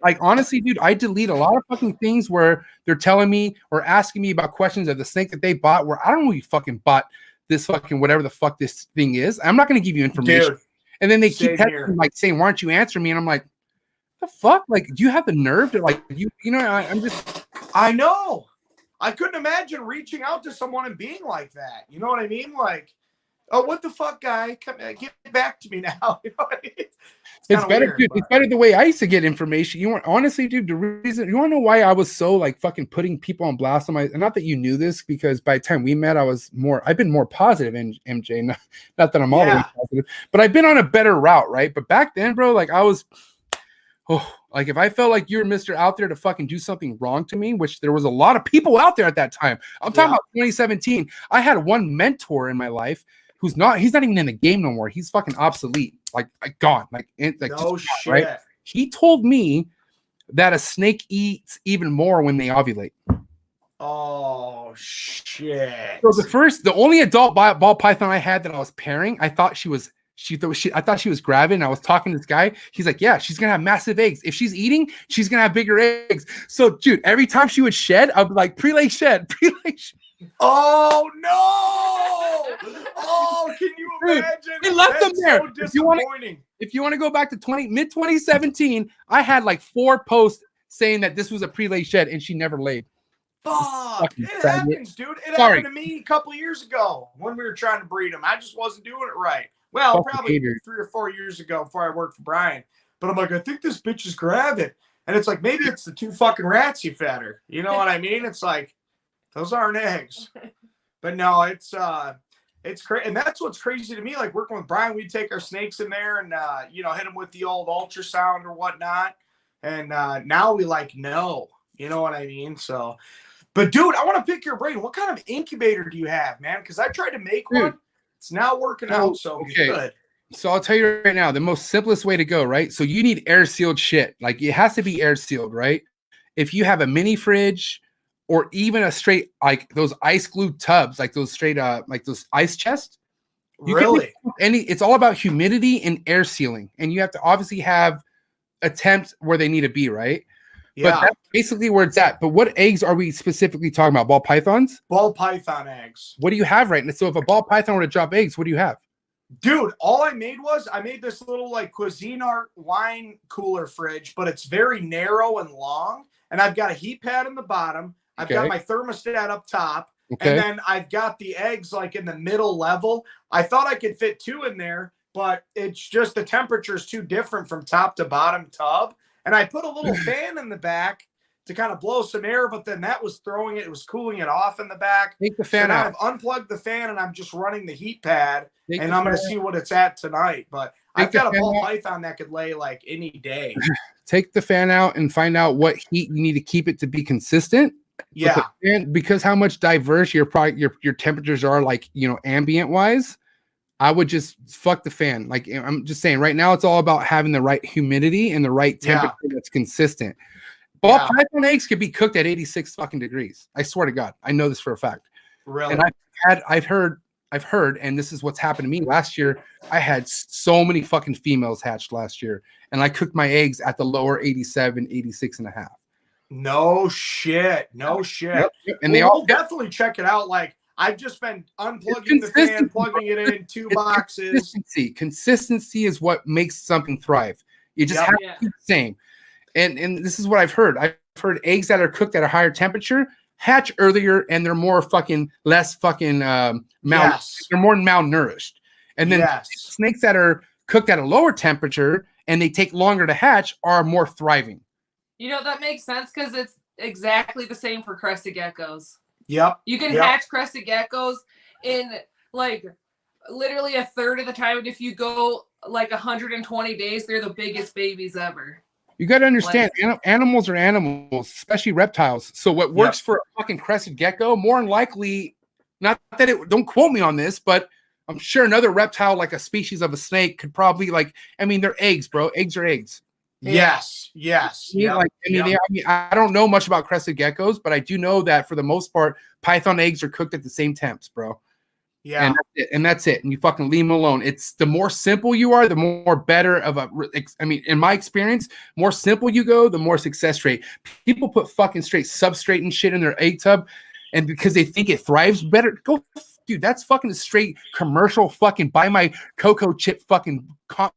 like honestly, dude, I delete a lot of fucking things where they're telling me or asking me about questions of the snake that they bought where I don't know who you bought this fucking whatever the fuck this thing is. I'm not going to give you information. Dude, and then they keep texting, like saying, "Why aren't you answering me?" And I'm like, "The fuck? Like, do you have the nerve to like I know. I couldn't imagine reaching out to someone and being like that. You know what I mean? Like, oh, what the fuck, guy? Come get back to me now. You know, It's better, weird, dude. It's better the way I used to get information. You want honestly, dude. The reason you want to know why I was so like fucking putting people on blast on my, and not that you knew this, because by the time we met, I've been more positive in MJ. Not that I'm all the way positive, but I've been on a better route, right? But back then, bro, like I was, like if I felt like you're Mr. Out there to fucking do something wrong to me, which there was a lot of people out there at that time. I'm talking about 2017. I had one mentor in my life he's not even in the game no more. He's fucking obsolete, like gone, like no shit. Right? He told me that a snake eats even more when they ovulate. Oh shit! So the only adult ball python I had that I was pairing, I thought she was gravid, and I was talking to this guy. He's like, yeah, she's gonna have massive eggs. If she's eating, she's gonna have bigger eggs. So, dude, every time she would shed, I'd be like, pre-lay shed, pre-lay shed. Oh no! Oh, can you imagine? It left them there. So disappointing. If you want to go back to mid 2017, I had like 4 posts saying that this was a pre-lay shed, and she never laid. Fuck! It happens, dude. It happened to me a couple of years ago when we were trying to breed them. I just wasn't doing it right. Well, probably 3 or 4 years ago before I worked for Brian. But I'm like, I think this bitch is gravid. And it's like, maybe it's the 2 fucking rats you fed her. You know what I mean? It's like, those aren't eggs. But no, it's crazy. And that's what's crazy to me. Like working with Brian, we'd take our snakes in there and, hit them with the old ultrasound or whatnot. And now we know, you know what I mean? So, but dude, I want to pick your brain. What kind of incubator do you have, man? Because I tried to make one. It's now working out so good. So I'll tell you right now, the most simplest way to go, right? So you need air sealed shit. Like it has to be air sealed, right? If you have a mini fridge or even a straight, like those ice glue tubs, like those straight, like those ice chests. Really? It's all about humidity and air sealing. And you have to obviously have a temp where they need to be, right? Yeah. But that's basically where it's at. But what eggs are we specifically talking about? Ball pythons? Ball python eggs. What do you have right now? So if a ball python were to drop eggs, what do you have? Dude, all I made this little like Cuisinart wine cooler fridge, but it's very narrow and long. And I've got a heat pad in the bottom. I've got my thermostat up top. And then I've got the eggs like in the middle level. I thought I could fit 2 in there, but it's just the temperature is too different from top to bottom tub. And I put a little fan in the back to kind of blow some air, but then that was throwing it. It was cooling it off in the back. Take the fan out. I've unplugged the fan and I'm just running the heat pad. And I'm going to see what it's at tonight. But I've got a ball python that could lay like any day. Take the fan out and find out what heat you need to keep it to be consistent. Yeah. Because how much diverse your temperatures are, like, ambient wise, I would just fuck the fan. Like I'm just saying right now, it's all about having the right humidity and the right temperature that's consistent. Ball python eggs could be cooked at 86 fucking degrees. I swear to God. I know this for a fact. Really? And I've heard, and this is what's happened to me last year. I had so many fucking females hatched last year, and I cooked my eggs at the lower 87, 86 and a half. No shit. No shit. Yep. And we'll definitely check it out. Like I've just been unplugging the fan, plugging it in 2 boxes. Consistency is what makes something thrive. You just have to keep the same. And this is what I've heard. I've heard eggs that are cooked at a higher temperature hatch earlier, and they're more fucking less fucking they're more malnourished. And then snakes that are cooked at a lower temperature and they take longer to hatch are more thriving. That makes sense because it's exactly the same for crested geckos. Yep. You can hatch crested geckos in like literally a third of the time. And if you go like 120 days, they're the biggest babies ever. You got to understand, animals are animals, especially reptiles. So what works for a fucking crested gecko, more than likely, not that don't quote me on this, but I'm sure another reptile, like a species of a snake, could probably they're eggs, bro. Eggs are eggs. Yes. I don't know much about crested geckos, but I do know that for the most part, python eggs are cooked at the same temps, bro. Yeah. And that's it. And you fucking leave them alone. It's the more simple you are, the more better of in my experience, more simple you go, the more success rate. People put fucking straight substrate and shit in their egg tub, and because they think it thrives better, dude, that's fucking straight commercial fucking buy my cocoa chip fucking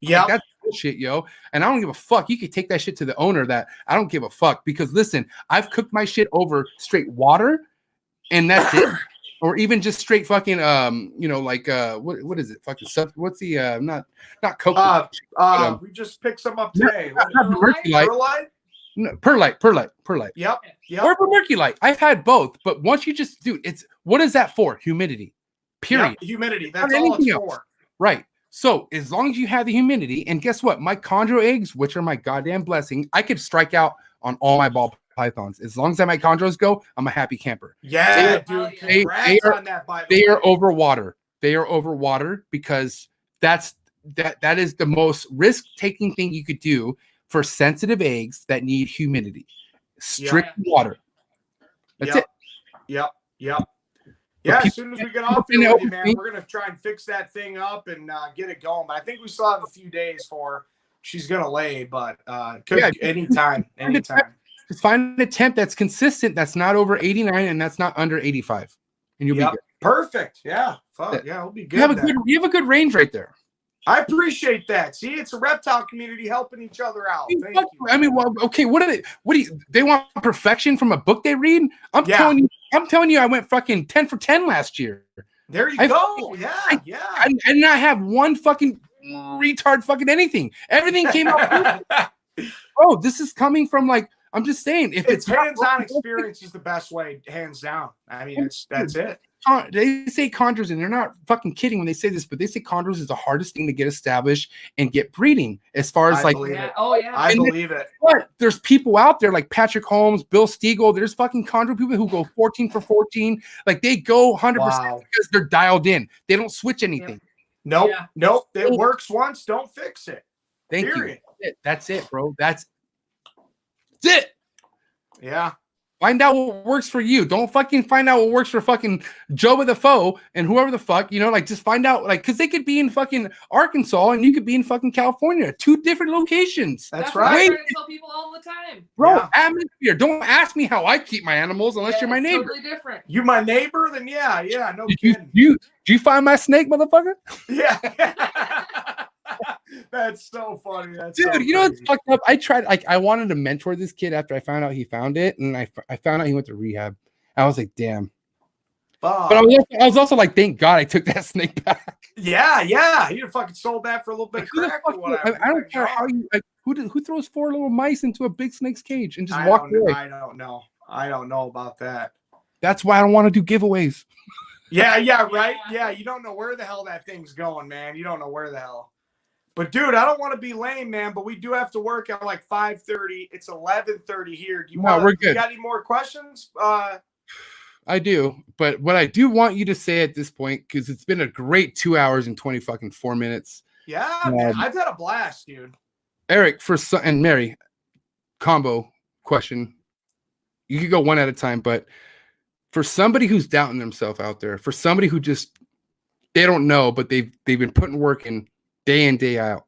that's bullshit, yo. And I don't give a fuck. You could take that shit to the owner. That I don't give a fuck, because listen, I've cooked my shit over straight water, and that's it. or even just straight fucking like what is it? Fucking stuff. What's the not coke? We just picked some up today. Merculite. Perlite? No, perlite. Yep. Or vermiculite. I've had both, but once you just it's what is that for? Humidity. Period. Yep, humidity. That's all it's for. Right. So as long as you have the humidity, and guess what? My chondro eggs, which are my goddamn blessing, I could strike out on all my ball pythons. As long as my chondros go, I'm a happy camper. Yeah, dude. Congrats on that, by the way. They are over water. They are over water because that is the most risk-taking thing you could do for sensitive eggs that need humidity. Strict water. That's it. Yep. Yeah, as soon as we get off there with you, man, we're going to try and fix that thing up and get it going. But I think we still have a few days for she's going to lay, but anytime. Just find a temp that's consistent, that's not over 89 and that's not under 85. And you'll be good. Perfect. Yeah. Fuck. Yeah, it'll be good. You have a good range right there. I appreciate that. See, it's a reptile community helping each other out. Thank you. I mean, well, okay, what do you they want perfection from a book they read? I'm telling you, I went fucking 10 for 10 last year. There you go. I did not have one fucking retard fucking anything. Everything came out. Oh, this is coming from like, I'm just saying, if it's hands-on experience is the best way, hands down. I mean, that's it. They say chondros, and they're not fucking kidding when they say this, but they say chondros is the hardest thing to get established and get breeding as far as I believe it. But there's people out there like Patrick Holmes, Bill Stiegel. There's fucking chondro people who go 14 for 14. Like they go 100% because they're dialed in. They don't switch anything. Nope. It works once. Don't fix it. Thank you. That's it, bro. That's it. Yeah. Find out what works for you. Don't fucking find out what works for fucking Joe with a foe and whoever the fuck, like just find out, like, because they could be in fucking Arkansas and you could be in fucking California. 2 different locations. That's right. I tell people all the time. Bro, atmosphere. Don't ask me how I keep my animals unless you're my neighbor. Totally different. You my neighbor? Then yeah, no kidding. Did you find my snake, motherfucker? Yeah. That's so funny. Dude, you know what's fucked up? I tried, I wanted to mentor this kid after I found out he found it, and I found out he went to rehab. I was like, damn. But I was also like, thank God I took that snake back. Yeah. You'd have fucking sold that for a little bit of crack or whatever. I don't care how you who throws 4 little mice into a big snake's cage and just walk away. I don't know about that. That's why I don't want to do giveaways. Yeah, right. Yeah, you don't know where the hell that thing's going, man. You don't know where the hell. But dude, I don't want to be lame, man. But we do have to work at like 5:30. It's 11:30 here. We're good. You got any more questions? I do, but what I do want you to say at this point, because it's been a great 2 hours and 20 fucking 4 minutes. Yeah, man, I've had a blast, dude. Eric, and Mary, combo question. You could go one at a time, but for somebody who's doubting themselves out there, for somebody who just they don't know, but they've been putting work in day in, day out.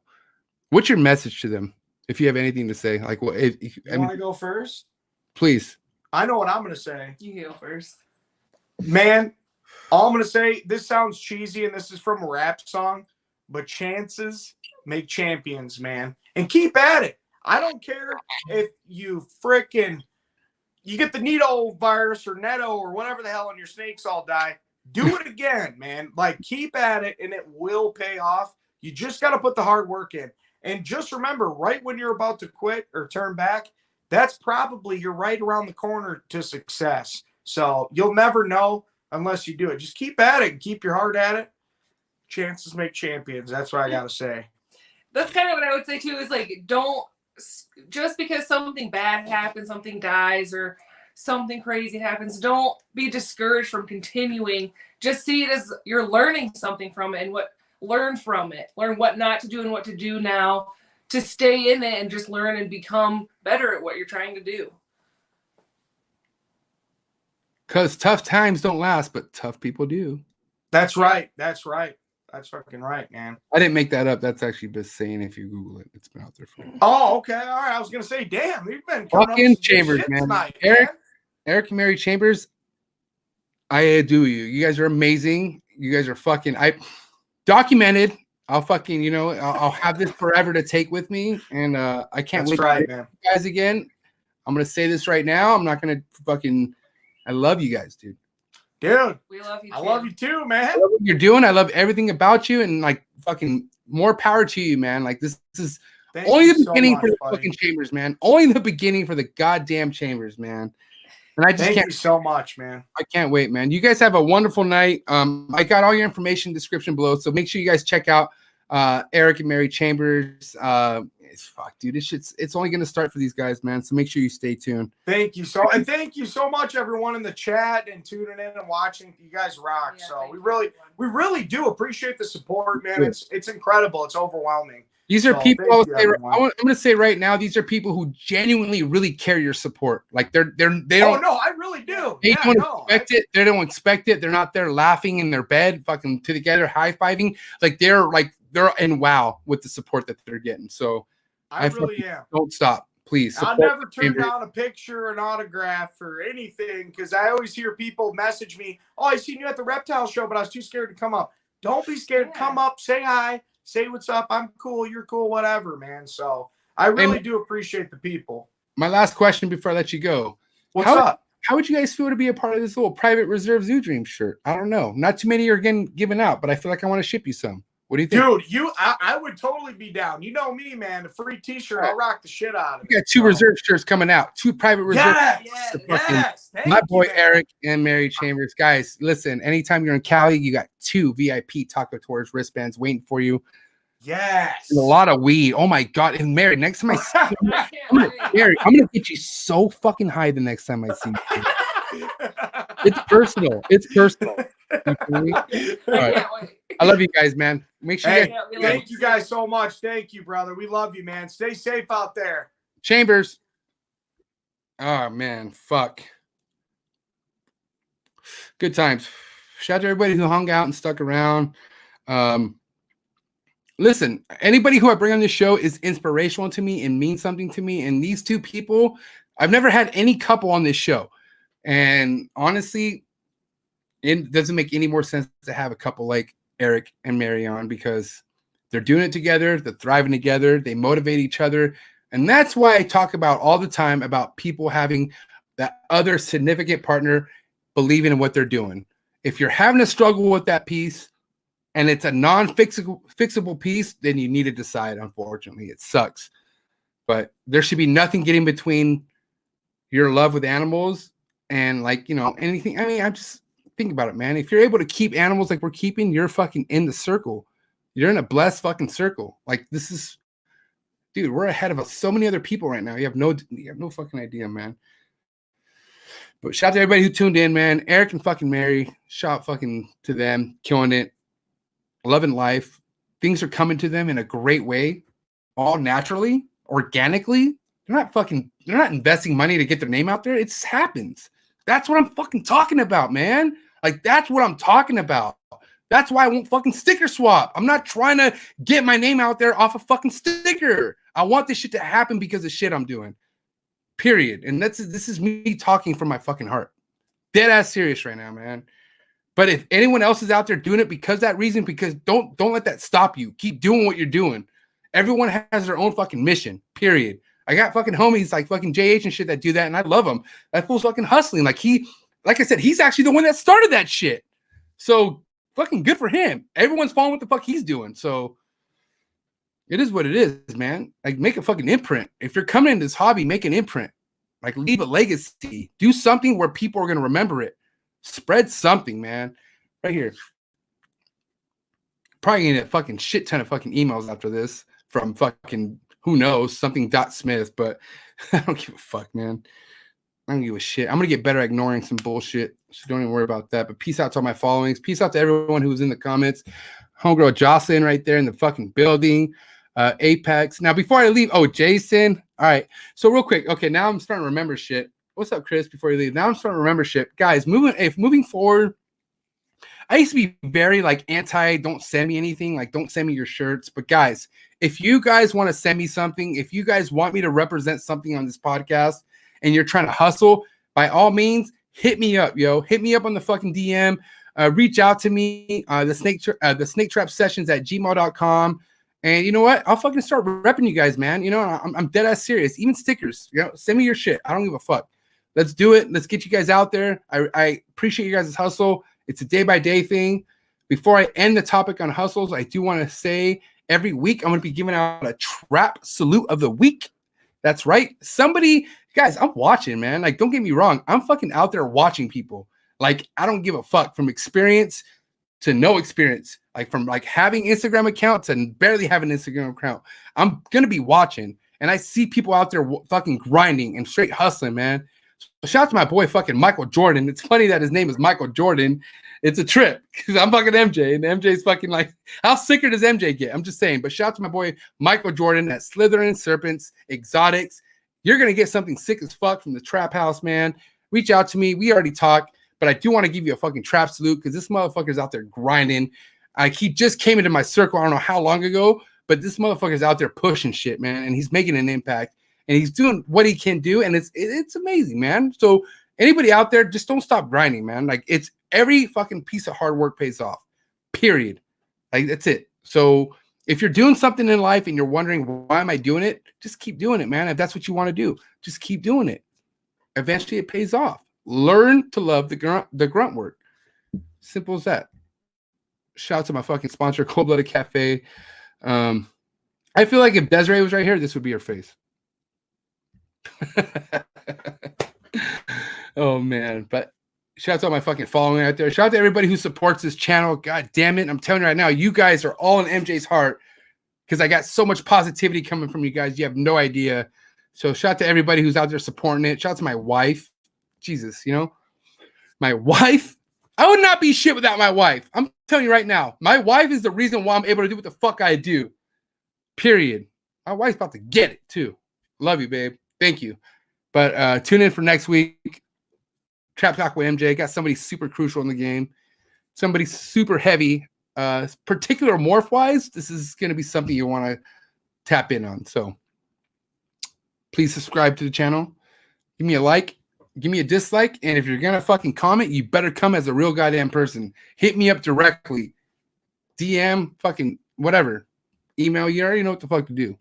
What's your message to them? If you have anything to say, like, well, you want to go first? Please. I know what I'm going to say. You go first. Man, all I'm going to say, this sounds cheesy, and this is from a rap song, but chances make champions, man. And keep at it. I don't care if you get the Needle virus or Netto or whatever the hell and your snakes all die. Do it again, man. Like, keep at it, and it will pay off. You just got to put the hard work in. And just remember, right when you're about to quit or turn back, that's probably you're right around the corner to success. So you'll never know unless you do it. Just keep at it and keep your heart at it. Chances make champions. That's what I got to say. That's kind of what I would say, too, is like, don't just because something bad happens, something dies, or something crazy happens, don't be discouraged from continuing. Just see it as you're learning something from it and learn from it. Learn what not to do and what to do now to stay in it and just learn and become better at what you're trying to do. Because tough times don't last, but tough people do. That's right. That's fucking right, man. I didn't make that up. That's actually been saying if you Google it. It's been out there for you. Oh, okay. All right. I was going to say, damn, you've been fucking Chambers, man. Tonight, Eric and Mary Chambers, I adore you. You guys are amazing. You guys are fucking... documented. I'll fucking, I'll have this forever to take with me. And I can't wait to meet you guys again. I'm going to say this right now. I'm not going to fucking, I love you guys, dude. Dude, We love you too. I love you too, man. I love what you're doing. I love everything about you, and like fucking more power to you, man. Like this is only the beginning for the fucking chambers, man. Only the beginning for the goddamn chambers, man. And I just Thank can't. you so much, man. I can't wait, man. You guys have a wonderful night. I got all your information in the description below, so make sure you guys check out Eric and Mary Chambers. Fuck, dude, it's only gonna start for these guys, man. So make sure you stay tuned. Thank you thank you so much, everyone in the chat and tuning in and watching. You guys rock. Yeah, So we really do appreciate the support, man. It's incredible. It's overwhelming. These are people. I'm gonna say right now, these are people who genuinely really care your support. Like they don't. Oh no, I really do. They don't expect it. They don't expect it. They're not there laughing in their bed, fucking together, high fiving. Like they're in wow with the support that they're getting. So I really am. Don't stop, please. I'll never turn down a picture, an autograph, or anything, because I always hear people message me, "Oh, I seen you at the reptile show, but I was too scared to come up." Don't be scared. Come up, say hi. Say what's up. I'm cool. You're cool. Whatever, man. So I really do appreciate the people. My last question before I let you go. What's up? How would you guys feel to be a part of this little private reserve Zoo Dream shirt? I don't know. Not too many are getting given out, but I feel like I want to ship you some. What do you think? Dude, I would totally be down. You know me, man. The free t-shirt, I'll rock the shit out of it. We got 2 reserve shirts coming out. 2 private reserve. Yes. My boy Eric and Mary Chambers. Guys, listen, anytime you're in Cali, you got 2 VIP Taco Tours wristbands waiting for you. Yes. And a lot of weed. Oh my God. And Mary, next time I see you, Mary, I'm gonna get you so fucking high the next time I see you. It's personal. It's personal. You All right. I love you guys, man. Make sure thank you guys so much. Thank you, brother. We love you, man. Stay safe out there. Chambers. Oh man, fuck. Good times. Shout out to everybody who hung out and stuck around. Listen, anybody who I bring on this show is inspirational to me and means something to me. And these 2 people, I've never had any couple on this show. And honestly, it doesn't make any more sense to have a couple like Eric and Mary on, because they're doing it together. They're thriving together. They motivate each other. And that's why I talk about all the time about people having that other significant partner believing in what they're doing. If you're having a struggle with that piece and it's a non-fixable piece, then you need to decide. Unfortunately, it sucks. But there should be nothing getting between your love with animals and, like, you know, anything. I mean, I just think about it, man. If you're able to keep animals like we're keeping, you're fucking in the circle. You're in a blessed fucking circle. Like, this is, dude, we're ahead of so many other people right now. You have no fucking idea, man. But shout out to everybody who tuned in, man. Eric and fucking Mary, shout fucking to them, killing it, loving life. Things are coming to them in a great way, all naturally, organically. They're not investing money to get their name out there. It just happens. That's what I'm fucking talking about, man. Like, that's what I'm talking about. That's why I won't fucking sticker swap. I'm not trying to get my name out there off a fucking sticker. I want this shit to happen because of shit I'm doing. Period. And this is me talking from my fucking heart. Dead ass serious right now, man. But if anyone else is out there doing it because that reason, because don't let that stop you. Keep doing what you're doing. Everyone has their own fucking mission. Period. I got fucking homies like fucking JH and shit that do that, and I love them. That fool's fucking hustling. Like I said, he's actually the one that started that shit. So fucking good for him. Everyone's following what the fuck he's doing. So it is what it is, man. Like, make a fucking imprint. If you're coming in this hobby, make an imprint. Like, leave a legacy. Do something where people are going to remember it. Spread something, man. Right here. Probably gonna get a fucking shit ton of fucking emails after this from fucking, who knows, something .smith, but I don't give a fuck, man. I don't give a shit. I'm going to get better at ignoring some bullshit. So don't even worry about that. But peace out to all my followings. Peace out to everyone who's in the comments. Homegirl Jocelyn right there in the fucking building. Apex. Now, before I leave, Jason. All right. So real quick. Okay, now I'm starting to remember shit. What's up, Chris, before you leave? Now I'm starting to remember shit. Guys, moving forward, I used to be very, like, anti, don't send me anything. Like, don't send me your shirts. But, guys, if you guys want to send me something, if you guys want me to represent something on this podcast and you're trying to hustle, by all means, hit me up, yo. Hit me up on the fucking DM. Reach out to me. The snake trap sessions at gmail.com. And you know what? I'll fucking start repping you guys, man. You know, I'm dead ass serious. Even stickers, you know, send me your shit. I don't give a fuck. Let's do it. Let's get you guys out there. I appreciate you guys' hustle. It's a day-by-day thing. Before I end the topic on hustles, I do want to say every week I'm going to be giving out a trap salute of the week. That's right. Somebody, guys, I'm watching, man. Like, don't get me wrong. I'm fucking out there watching people. Like, I don't give a fuck from experience to no experience. Like, from like having Instagram accounts and barely having an Instagram account. I'm going to be watching. And I see people out there fucking grinding and straight hustling, man. So shout out to my boy fucking Michael Jordan. It's funny that his name is Michael Jordan. It's a trip because I'm fucking MJ and MJ's fucking like, how sicker does MJ get? I'm just saying. But shout out to my boy Michael Jordan at Slytherin Serpents Exotics. You're going to get something sick as fuck from the trap house, man. Reach out to me. We already talked, but I do want to give you a fucking trap salute because this motherfucker's out there grinding. He just came into my circle, I don't know how long ago, but this motherfucker's out there pushing shit, man, and he's making an impact, and he's doing what he can do, and it's amazing, man. So anybody out there, just don't stop grinding, man. Like, it's every fucking piece of hard work pays off, period. Like, that's it. So if you're doing something in life and you're wondering, why am I doing it? Just keep doing it, man. If that's what you want to do, just keep doing it. Eventually it pays off. Learn to love the grunt work. Simple as that. Shout out to my fucking sponsor, Cold Blooded Cafe. I feel like if Desiree was right here, this would be her face. Oh, man. But shout out to all my fucking following out there. Shout out to everybody who supports this channel. God damn it. I'm telling you right now, you guys are all in MJ's heart because I got so much positivity coming from you guys. You have no idea. So shout out to everybody who's out there supporting it. Shout out to my wife. Jesus, you know, my wife. I would not be shit without my wife. I'm telling you right now, my wife is the reason why I'm able to do what the fuck I do. Period. My wife's about to get it too. Love you, babe. Thank you. But tune in for next week. Trap Talk with MJ. Got somebody super crucial in the game. Somebody super heavy. Particular morph-wise, this is going to be something you want to tap in on. So please subscribe to the channel. Give me a like. Give me a dislike. And if you're going to fucking comment, you better come as a real goddamn person. Hit me up directly. DM, fucking whatever. Email, you already know what the fuck to do.